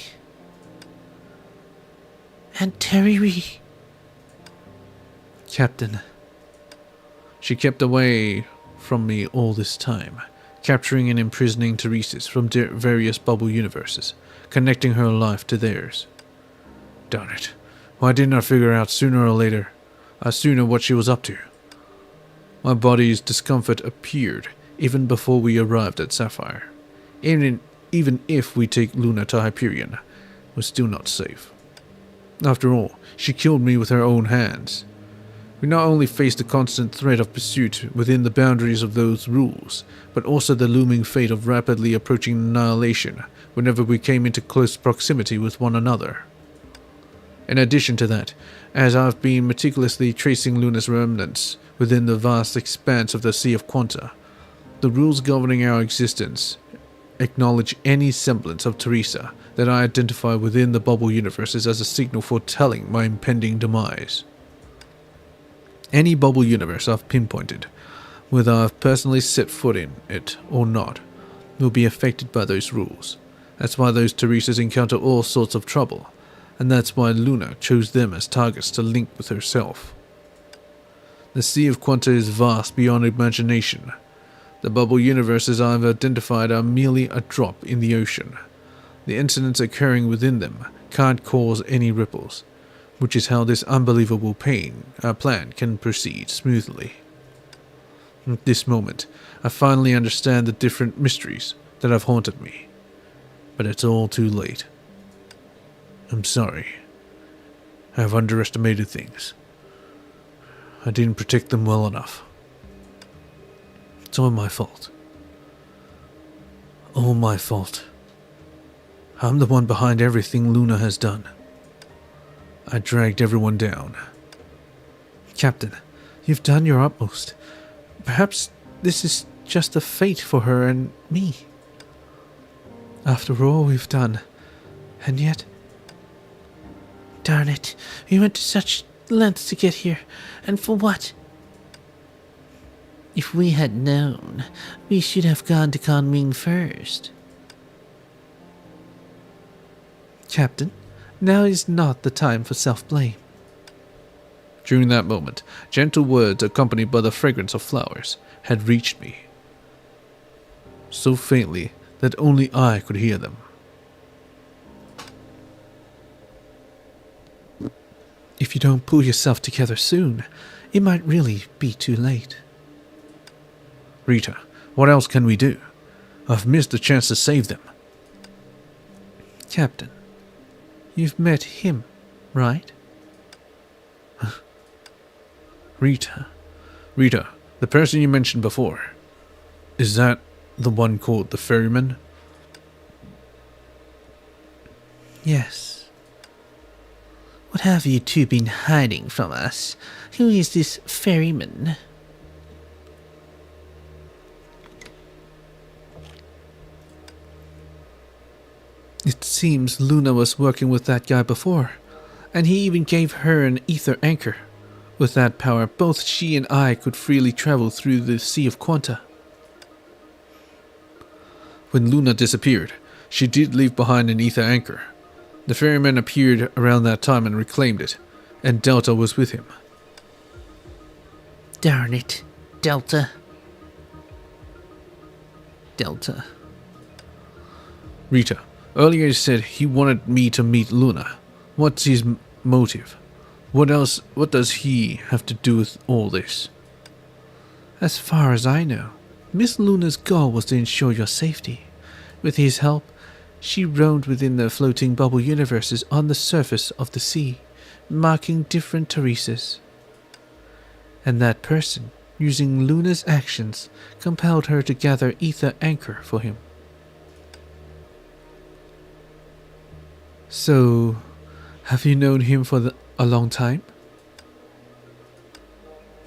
And Terry. Captain. She kept away from me all this time, capturing and imprisoning Teresa's from various bubble universes, connecting her life to theirs. Darn it. Why didn't I figure out sooner what she was up to? My body's discomfort appeared even before we arrived at Sapphire. Even if we take Luna to Hyperion, we're still not safe. After all, she killed me with her own hands. We not only faced the constant threat of pursuit within the boundaries of those rules, but also the looming fate of rapidly approaching annihilation whenever we came into close proximity with one another. In addition to that, as I've been meticulously tracing Luna's remnants within the vast expanse of the Sea of Quanta, the rules governing our existence acknowledge any semblance of Teresa that I identify within the bubble universes as a signal foretelling my impending demise. Any bubble universe I've pinpointed, whether I've personally set foot in it or not, will be affected by those rules. That's why those Teresas encounter all sorts of trouble, and that's why Luna chose them as targets to link with herself. The Sea of Quanta is vast beyond imagination. The bubble universes I've identified are merely a drop in the ocean. The incidents occurring within them can't cause any ripples, which is how this unbelievable plan can proceed smoothly. At this moment, I finally understand the different mysteries that have haunted me, but it's all too late. I'm sorry. I have underestimated things. I didn't protect them well enough. It's all my fault. All my fault. I'm the one behind everything Luna has done. I dragged everyone down. Captain, you've done your utmost. Perhaps this is just the fate for her and me. After all we've done, and yet... Darn it, we went to such lengths to get here, and for what? If we had known, we should have gone to Kongming first. Captain, now is not the time for self-blame. During that moment, gentle words accompanied by the fragrance of flowers had reached me, so faintly that only I could hear them. If you don't pull yourself together soon, it might really be too late. Rita, what else can we do? I've missed the chance to save them. Captain, you've met him, right? Rita. Rita, the person you mentioned before. Is that the one called the ferryman? Yes. What have you two been hiding from us? Who is this ferryman? It seems Luna was working with that guy before, and he even gave her an ether anchor. With that power, both she and I could freely travel through the Sea of Quanta. When Luna disappeared, she did leave behind an ether anchor. The ferryman appeared around that time and reclaimed it, and Delta was with him. Darn it, Delta. Delta. Rita, earlier you said he wanted me to meet Luna. What's his motive? What does he have to do with all this? As far as I know, Miss Luna's goal was to ensure your safety. With his help, she roamed within the floating bubble universes on the surface of the sea, marking different Teresas. And that person, using Luna's actions, compelled her to gather ether anchor for him. So, have you known him for a long time?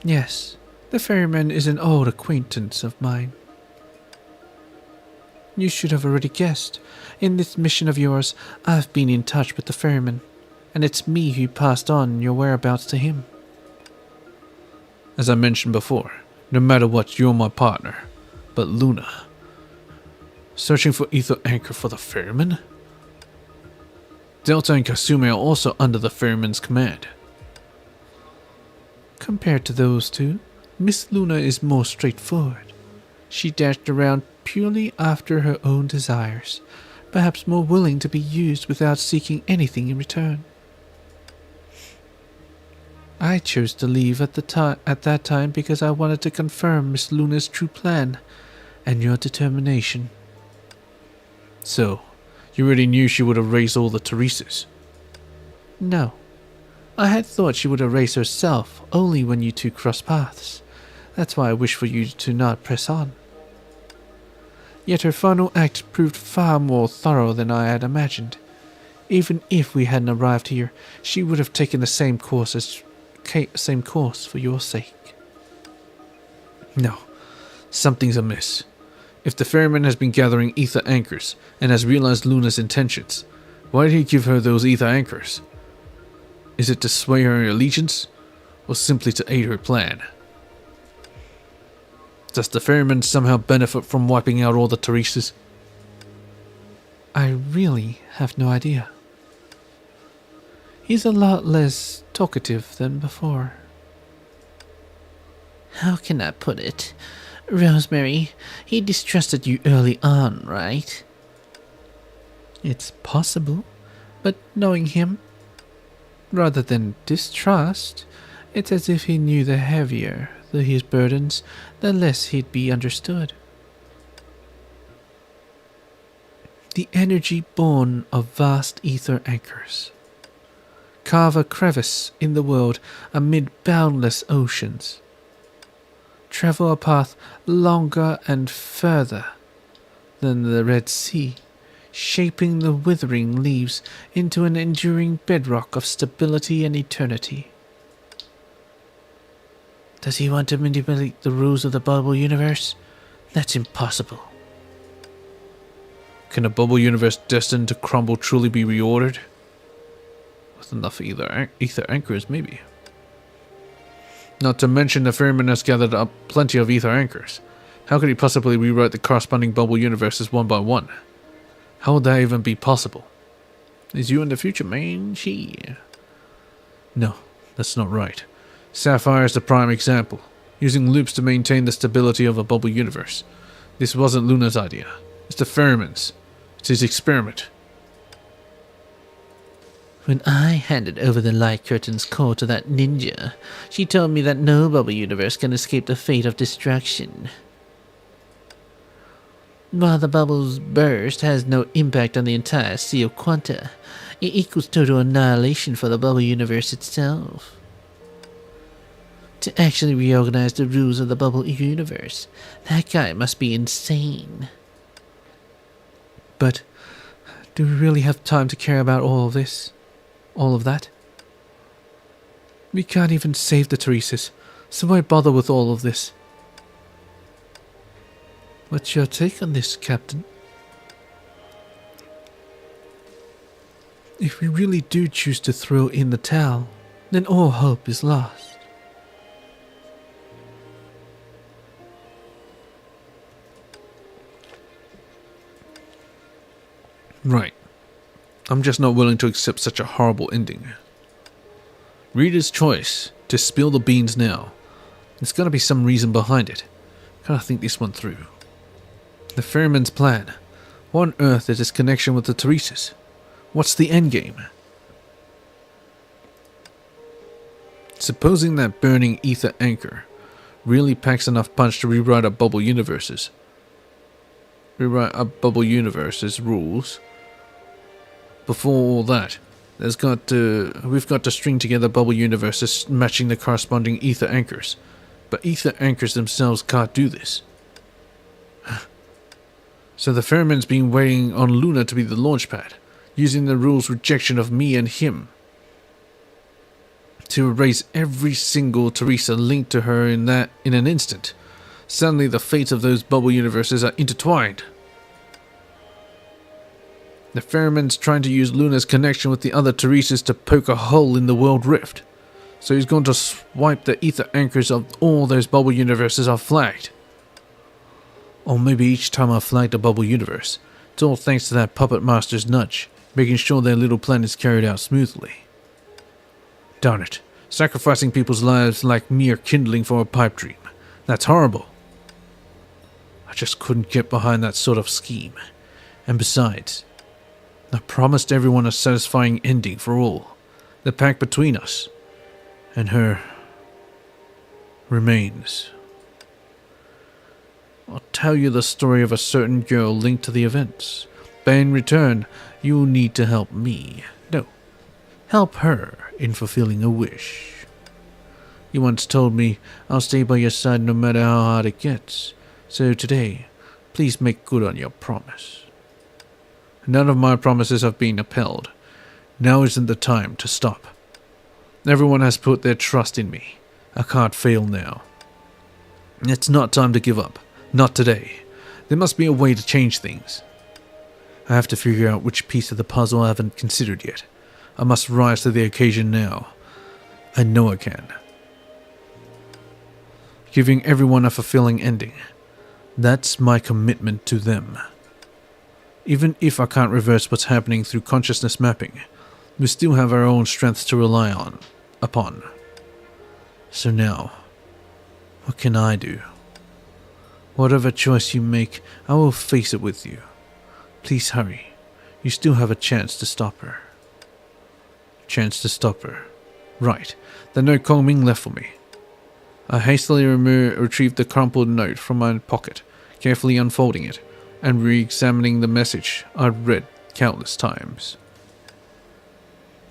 Yes, the ferryman is an old acquaintance of mine. You should have already guessed. In this mission of yours, I've been in touch with the ferryman, and it's me who passed on your whereabouts to him. As I mentioned before, no matter what, you're my partner. But Luna... Searching for ether anchor for the ferryman? Delta and Kasume are also under the ferryman's command. Compared to those two, Miss Luna is more straightforward. She dashed around purely after her own desires, perhaps more willing to be used without seeking anything in return. I chose to leave at that time because I wanted to confirm Miss Luna's true plan and your determination. So, you already knew she would erase all the Teresas? No. I had thought she would erase herself only when you two crossed paths. That's why I wish for you to not press on. Yet her final act proved far more thorough than I had imagined. Even if we hadn't arrived here, she would have taken the same course for your sake. No, something's amiss. If the ferryman has been gathering ether anchors and has realized Luna's intentions, why did he give her those ether anchors? Is it to sway her allegiance, or simply to aid her plan? Does the ferryman somehow benefit from wiping out all the Teresas? I really have no idea. He's a lot less talkative than before. How can I put it? Rosemary, he distrusted you early on, right? It's possible, but knowing him, rather than distrust, it's as if he knew the heavier his burdens, the less he'd be understood. The energy born of vast ether anchors. Carve a crevice in the world amid boundless oceans. Travel a path longer and further than the Red Sea, shaping the withering leaves into an enduring bedrock of stability and eternity. Does he want to manipulate the rules of the bubble universe? That's impossible. Can a bubble universe destined to crumble truly be reordered? With enough ether anchors, maybe. Not to mention the ferryman has gathered up plenty of ether anchors. How could he possibly rewrite the corresponding bubble universes one by one? How would that even be possible? Is you in the future, man? She. No, that's not right. Sapphire is the prime example, using loops to maintain the stability of a bubble universe. This wasn't Luna's idea. It's the ferryman's. It's his experiment. When I handed over the Light Curtain's core to that ninja, she told me that no bubble universe can escape the fate of destruction. While the bubble's burst has no impact on the entire Sea of Quanta, it equals total annihilation for the bubble universe itself. To actually reorganize the rules of the bubble universe. That guy must be insane. But do we really have time to care about all of this? All of that? We can't even save the Teresa's, so why bother with all of this? What's your take on this, Captain? If we really do choose to throw in the towel, then all hope is lost. Right. I'm just not willing to accept such a horrible ending. Reader's choice to spill the beans now. There's gotta be some reason behind it. Gotta think this one through. The Ferryman's plan. What on earth is his connection with the Teresa's? What's the endgame? Supposing that burning ether anchor really packs enough punch to rewrite a bubble universe's rules. Before all that, we've got to string together bubble universes matching the corresponding ether anchors. But ether anchors themselves can't do this. So the Ferryman's been waiting on Luna to be the launch pad, using the rules rejection of me and him to erase every single Teresa linked to her in an instant. Suddenly the fates of those bubble universes are intertwined. The Ferryman's trying to use Luna's connection with the other Teresas to poke a hole in the world rift. So he's going to swipe the ether anchors of all those bubble universes I've flagged. Or maybe each time I flagged a bubble universe, it's all thanks to that puppet master's nudge, making sure their little plan is carried out smoothly. Darn it, sacrificing people's lives like mere kindling for a pipe dream. That's horrible. I just couldn't get behind that sort of scheme. And besides, I promised everyone a satisfying ending for all. The pact between us and her remains. I'll tell you the story of a certain girl linked to the events, but in return, you'll need to help me. No, help her in fulfilling a wish. You once told me I'll stay by your side no matter how hard it gets, so today, please make good on your promise. None of my promises have been upheld. Now isn't the time to stop. Everyone has put their trust in me. I can't fail now. It's not time to give up. Not today. There must be a way to change things. I have to figure out which piece of the puzzle I haven't considered yet. I must rise to the occasion now. I know I can. Giving everyone a fulfilling ending. That's my commitment to them. Even if I can't reverse what's happening through consciousness mapping, we still have our own strengths to rely upon. So now, what can I do? Whatever choice you make, I will face it with you. Please hurry. You still have a chance to stop her. Chance to stop her. Right. There's no Kongming left for me. I hastily retrieved the crumpled note from my pocket, carefully unfolding it, and re-examining the message I'd read countless times.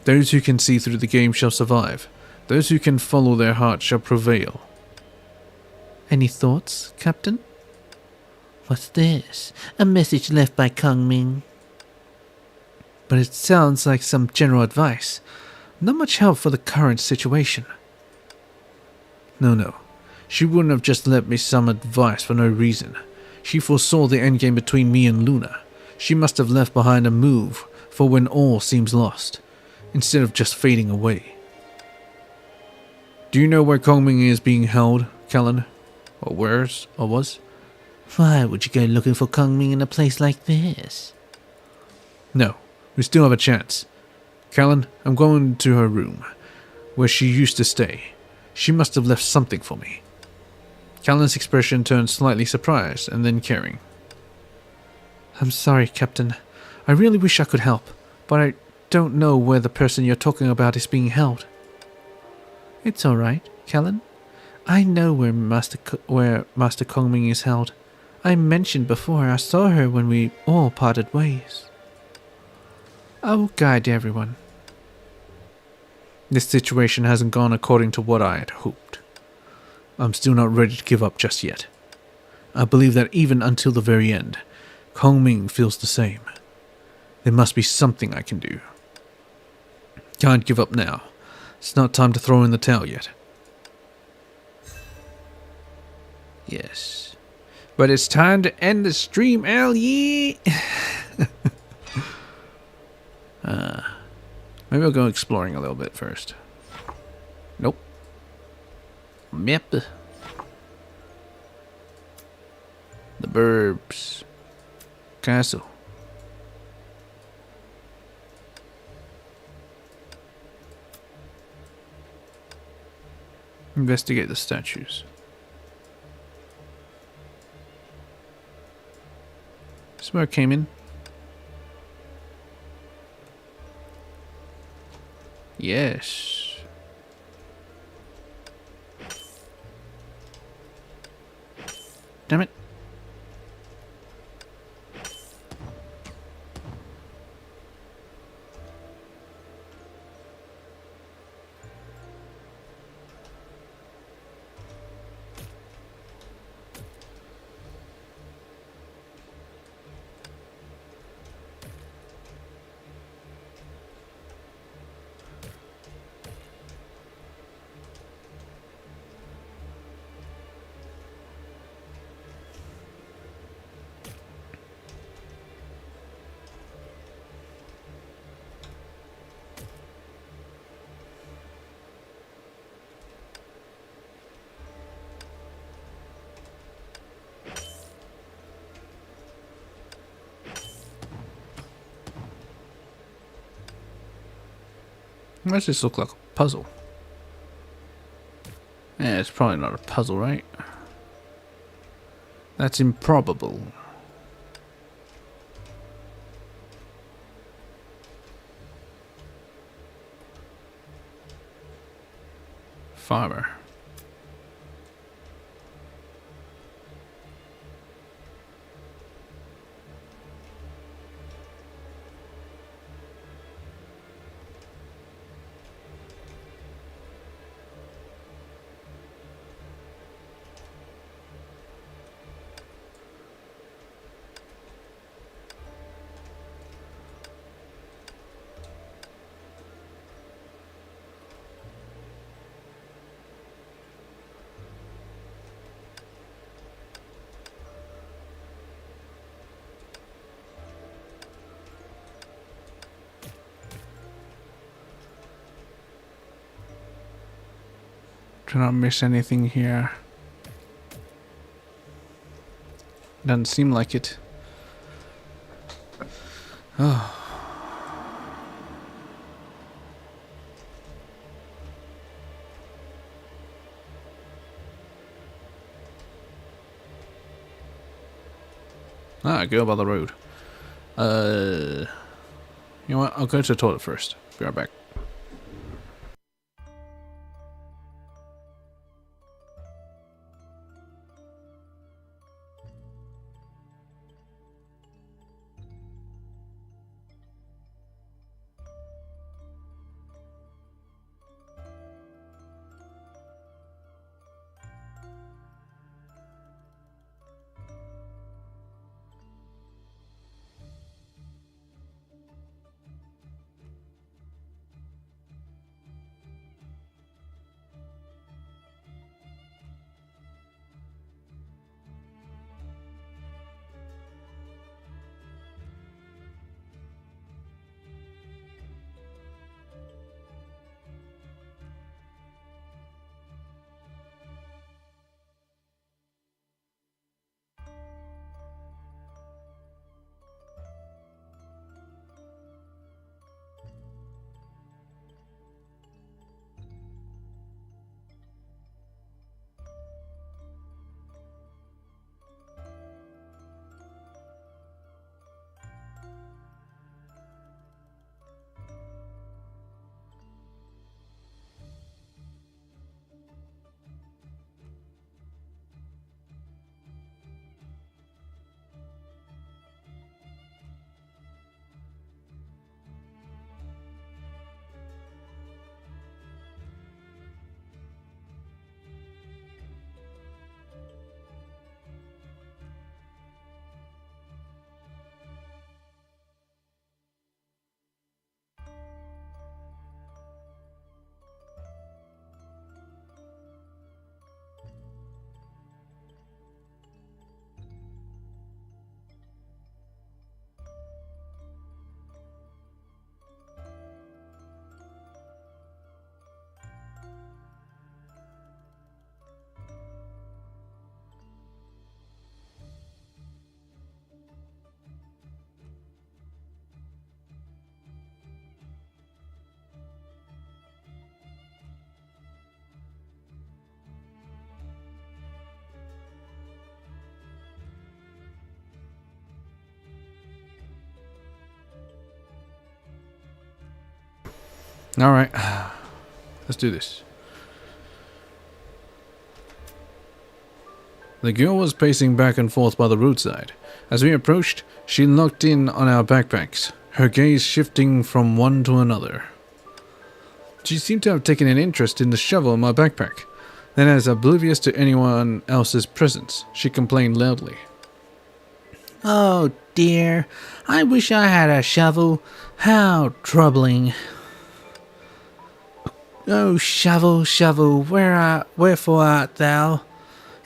Those who can see through the game shall survive. Those who can follow their heart shall prevail. Any thoughts, Captain? What's this? A message left by Kongming. But it sounds like some general advice. Not much help for the current situation. No. She wouldn't have just left me some advice for no reason. She foresaw the endgame between me and Luna. She must have left behind a move for when all seems lost, instead of just fading away. Do you know where Kongming is being held, Callan? Or where's, or was? Why would you go looking for Kongming in a place like this? No, we still have a chance. Callan, I'm going to her room, where she used to stay. She must have left something for me. Callan's expression turned slightly surprised and then caring. I'm sorry, Captain. I really wish I could help, but I don't know where the person you're talking about is being held. It's all right, Callan. I know where Master Kongming is held. I mentioned before I saw her when we all parted ways. I will guide everyone. This situation hasn't gone according to what I had hoped. I'm still not ready to give up just yet. I believe that even until the very end, Kongming feels the same. There must be something I can do. Can't give up now. It's not time to throw in the towel yet. Yes. But it's time to end the stream, Ellie. Maybe I'll go exploring a little bit first. Nope. Map. The Burbs. Castle. Investigate the statues. This is where I came in. Yes. Damn it. Why does this look like a puzzle? Yeah, it's probably not a puzzle, right? That's improbable. Farmer. Do not miss anything here. Doesn't seem like it. Oh. Ah, go by the road. You know what? I'll go to the toilet first. Be right back. Alright, let's do this. The girl was pacing back and forth by the roadside. As we approached, she locked in on our backpacks, her gaze shifting from one to another. She seemed to have taken an interest in the shovel in my backpack. Then, as oblivious to anyone else's presence, she complained loudly. Oh dear, I wish I had a shovel. How troubling. Oh shovel, shovel, wherefore art thou?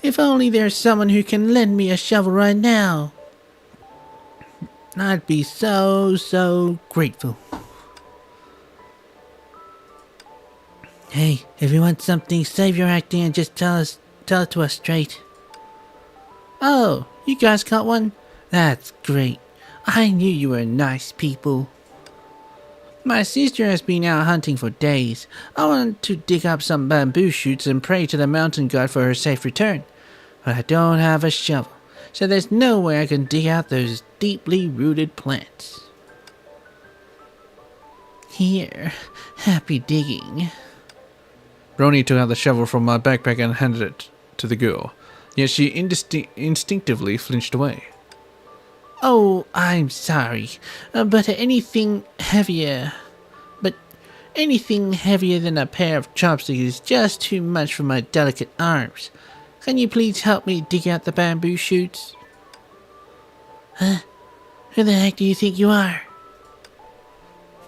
If only there's someone who can lend me a shovel right now. I'd be so grateful. Hey, if you want something, save your acting and just tell it to us straight. Oh, you guys got one? That's great. I knew you were nice people. My sister has been out hunting for days. I want to dig up some bamboo shoots and pray to the mountain god for her safe return. But I don't have a shovel, so there's no way I can dig out those deeply rooted plants. Here, happy digging. Brony took out the shovel from my backpack and handed it to the girl, yet she instinctively flinched away. Oh, I'm sorry, but anything heavier than a pair of chopsticks is just too much for my delicate arms. Can you please help me dig out the bamboo shoots? Huh? Who the heck do you think you are?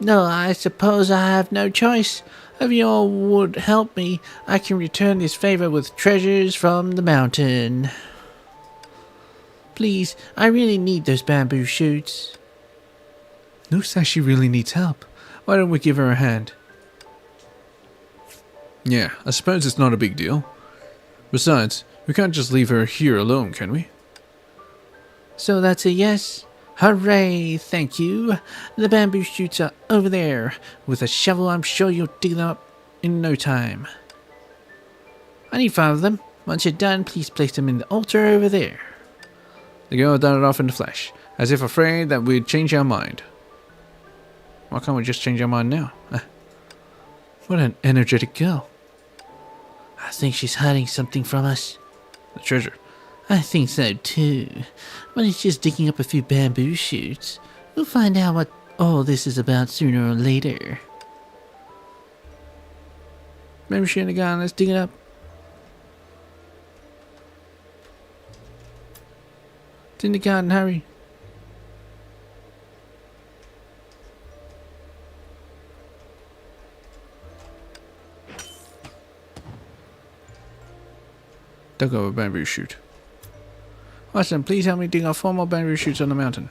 No, I suppose I have no choice. If you all would help me, I can return this favor with treasures from the mountain. Please, I really need those bamboo shoots. Looks like she really needs help. Why don't we give her a hand? Yeah, I suppose it's not a big deal. Besides, we can't just leave her here alone, can we? So that's a yes? Hooray, thank you. The bamboo shoots are over there. With a shovel, I'm sure you'll dig them up in no time. I need 5 of them. Once you're done, please place them in the altar over there. The girl darted off in a flash, as if afraid that we'd change our mind. Why can't we just change our mind now? What an energetic girl. I think she's hiding something from us. The treasure. I think so too. But it's just digging up a few bamboo shoots. We'll find out what all this is about sooner or later. Maybe she ain't a gun, let's dig it up. It's in the garden, hurry. Dug up a bamboo shoot. Watson, please help me dig up 4 more bamboo shoots on the mountain.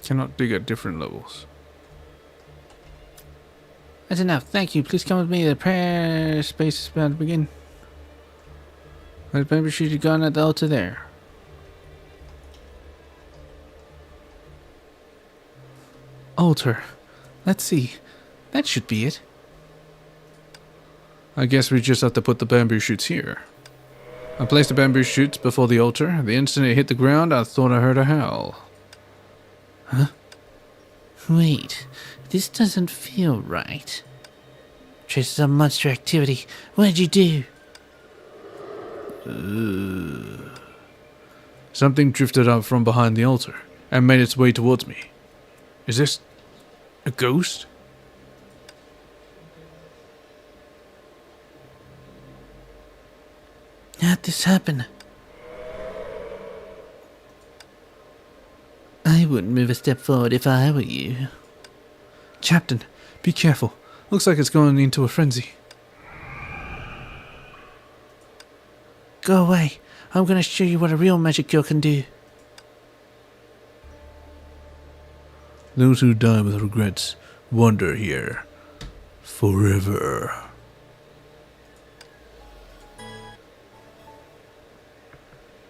Cannot dig at different levels. That's enough. Thank you. Please come with me. The prayer space is about to begin. There's bamboo shoot gone at the altar there. Altar. Let's see. That should be it. I guess we just have to put the bamboo shoots here. I placed the bamboo shoots before the altar. The instant it hit the ground, I thought I heard a howl. Huh? Wait, this doesn't feel right. Traces of monster activity. What did you do? Something drifted up from behind the altar and made its way towards me. Is this a ghost? How'd this happen? I wouldn't move a step forward if I were you. Captain, be careful. Looks like it's going into a frenzy. Go away. I'm gonna show you what a real magic girl can do. Those who die with regrets wander here forever.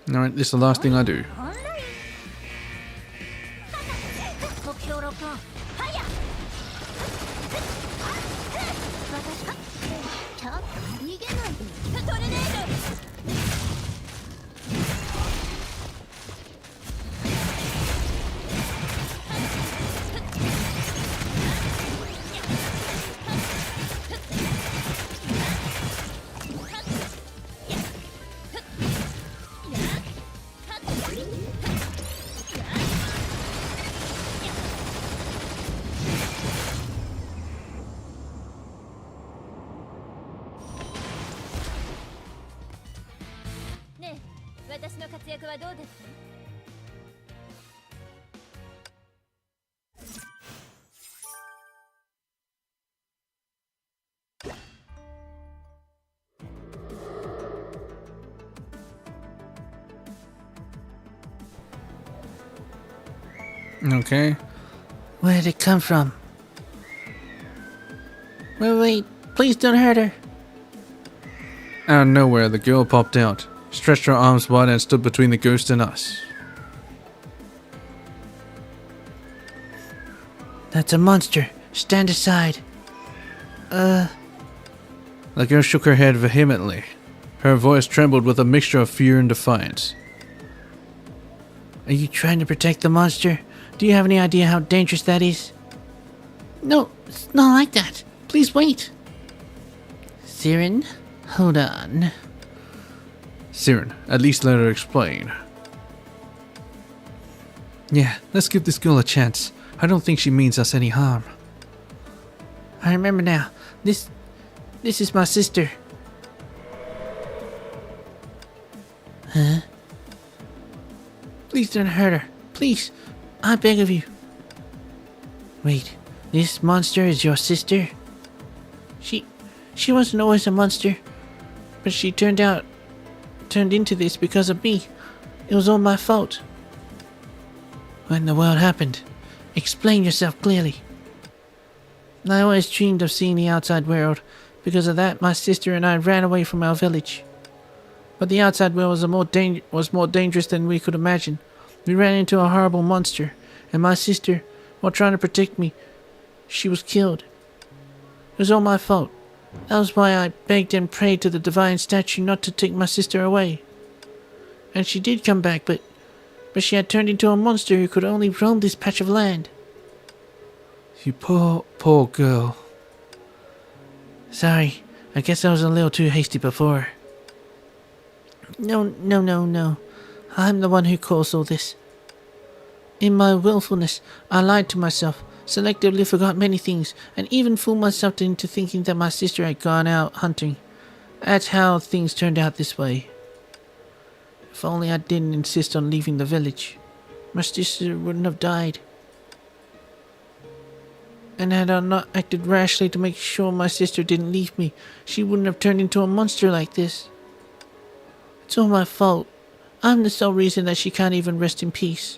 Alright, this is the last thing I do. 目標ロックオンファイヤー私ちょっと逃げないでトルネード ねえ、私の活躍はどうですか？ Okay. Where did it come from? Wait, please don't hurt her. Out of nowhere, the girl popped out, stretched her arms wide and stood between the ghost and us. That's a monster. Stand aside. The girl shook her head vehemently. Her voice trembled with a mixture of fear and defiance. Are you trying to protect the monster? Do you have any idea how dangerous that is? No, it's not like that. Please wait. Siren, hold on. Siren, at least let her explain. Yeah, let's give this girl a chance. I don't think she means us any harm. I remember now. This is my sister. Huh? Please don't hurt her. Please. I beg of you. Wait, this monster is your sister? She wasn't always a monster, but she turned into this because of me. It was all my fault. What in the world happened? Explain yourself clearly. I always dreamed of seeing the outside world. Because of that, my sister and I ran away from our village. But the outside world was more dangerous than we could imagine. We ran into a horrible monster, and my sister, while trying to protect me, she was killed. It was all my fault. That was why I begged and prayed to the divine statue not to take my sister away. And she did come back, but she had turned into a monster who could only roam this patch of land. You poor girl. Sorry, I guess I was a little too hasty before. No. I'm the one who caused all this. In my willfulness, I lied to myself, selectively forgot many things, and even fooled myself into thinking that my sister had gone out hunting. That's how things turned out this way. If only I didn't insist on leaving the village, my sister wouldn't have died. And had I not acted rashly to make sure my sister didn't leave me, she wouldn't have turned into a monster like this. It's all my fault. I'm the sole reason that she can't even rest in peace.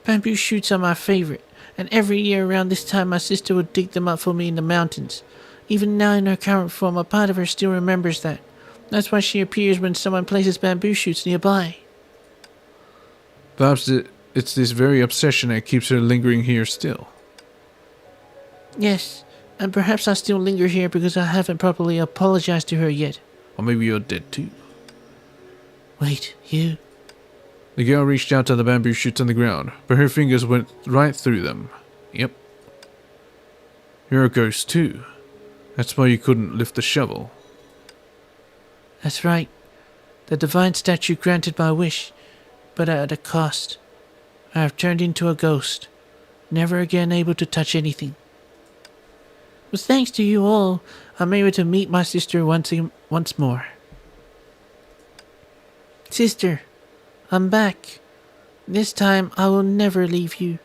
Bamboo shoots are my favorite, and every year around this time my sister would dig them up for me in the mountains. Even now in her current form, a part of her still remembers that. That's why she appears when someone places bamboo shoots nearby. Perhaps it's this very obsession that keeps her lingering here still. Yes, and perhaps I still linger here because I haven't properly apologized to her yet. Or maybe you're dead too. Wait, you? The girl reached out to the bamboo shoots on the ground, but her fingers went right through them. Yep. You're a ghost too. That's why you couldn't lift the shovel. That's right. The divine statue granted my wish, but at a cost. I have turned into a ghost, never again able to touch anything. It was thanks to you all I'm able to meet my sister once more. Sister, I'm back. This time I will never leave you.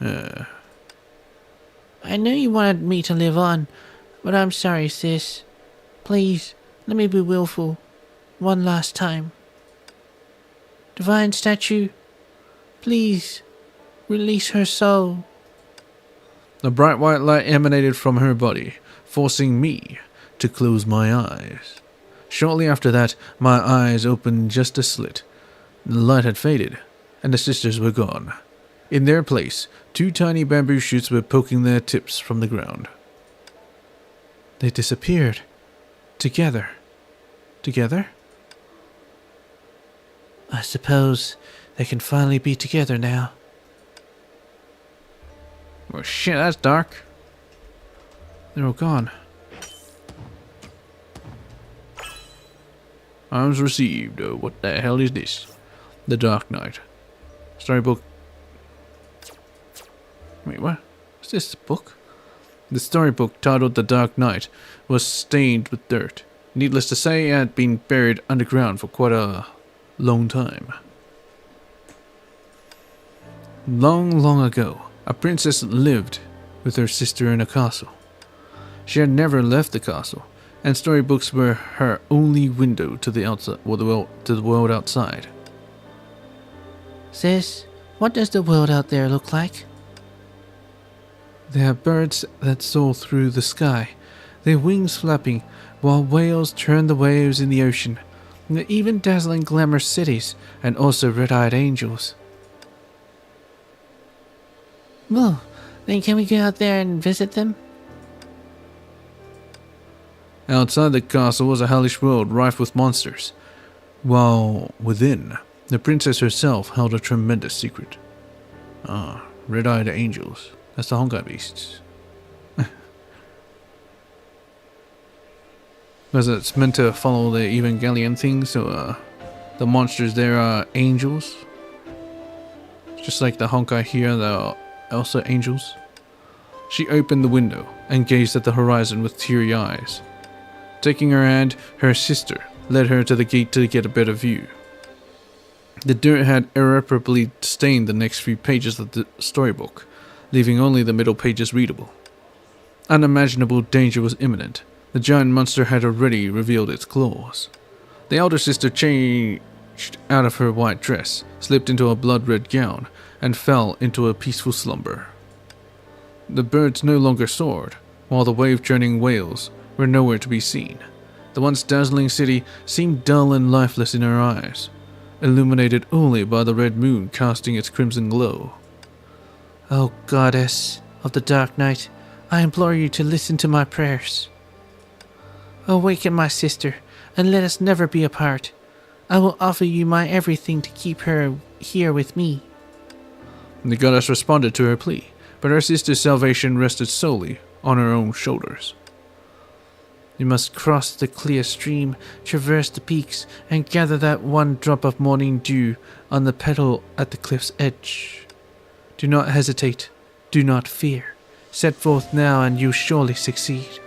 I know you wanted me to live on, but I'm sorry, sis. Please, let me be willful. One last time. Divine statue, please, release her soul. A bright white light emanated from her body, forcing me to close my eyes. Shortly after that, my eyes opened just a slit. The light had faded, and the sisters were gone. In their place, 2 tiny bamboo shoots were poking their tips from the ground. They disappeared. Together. Together? I suppose they can finally be together now. Well, shit, that's dark. They're all gone. Arms received. What the hell is this? The Dark Knight. Storybook. Wait, what? What's this book? The storybook, titled The Dark Knight, was stained with dirt. Needless to say, it had been buried underground for quite a long time. Long, long ago, a princess lived with her sister in a castle. She had never left the castle, and storybooks were her only window to the outside, to the world outside. Sis, what does the world out there look like? There are birds that soar through the sky, their wings flapping, while whales churn the waves in the ocean. There are even dazzling glamorous cities, and also red-eyed angels. Well, then can we go out there and visit them? Outside the castle was a hellish world rife with monsters, while within, the princess herself held a tremendous secret. Red-eyed angels. That's the Honkai beasts. Because it's meant to follow the Evangelion thing, so the monsters there are angels. Just like the Honkai here, they're also angels. She opened the window and gazed at the horizon with teary eyes. Taking her hand, her sister led her to the gate to get a better view. The dirt had irreparably stained the next few pages of the storybook, leaving only the middle pages readable. Unimaginable danger was imminent. The giant monster had already revealed its claws. The elder sister changed out of her white dress, slipped into a blood-red gown, and fell into a peaceful slumber. The birds no longer soared, while the wave-churning whales were nowhere to be seen. The once dazzling city seemed dull and lifeless in her eyes, illuminated only by the red moon casting its crimson glow. Oh, goddess of the Dark Knight, I implore you to listen to my prayers. Awaken my sister, and let us never be apart. I will offer you my everything to keep her here with me. The goddess responded to her plea, but her sister's salvation rested solely on her own shoulders. You must cross the clear stream, traverse the peaks, and gather that one drop of morning dew on the petal at the cliff's edge. Do not hesitate. Do not fear. Set forth now and you surely succeed.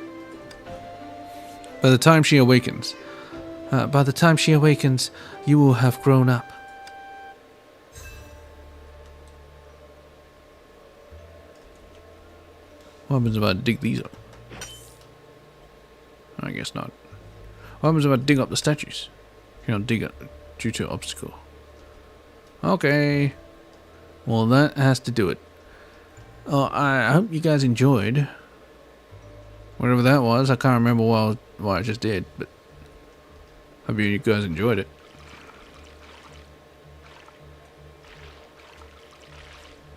By the time she awakens, you will have grown up. what happens if I dig these up? I guess not. What happens if I dig up the statues? You know, dig up due to obstacle. Okay. Well, that has to do it. I hope you guys enjoyed. Whatever that was, I can't remember what I just did, but hope you guys enjoyed it.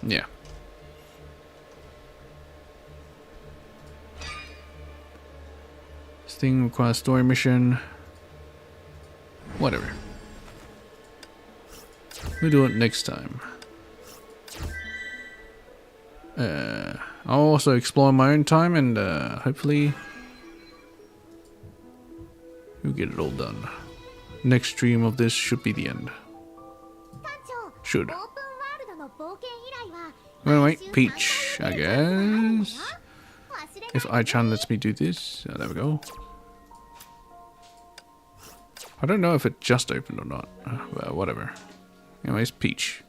Yeah. This thing requires story mission. Whatever. We'll do it next time. I'll also explore in my own time and hopefully we'll get it all done. Next stream of this should be the end. Should. Anyway, Peach, I guess. If I-chan lets me do this. There we go. I don't know if it just opened or not. Well, whatever. Anyways, Peach.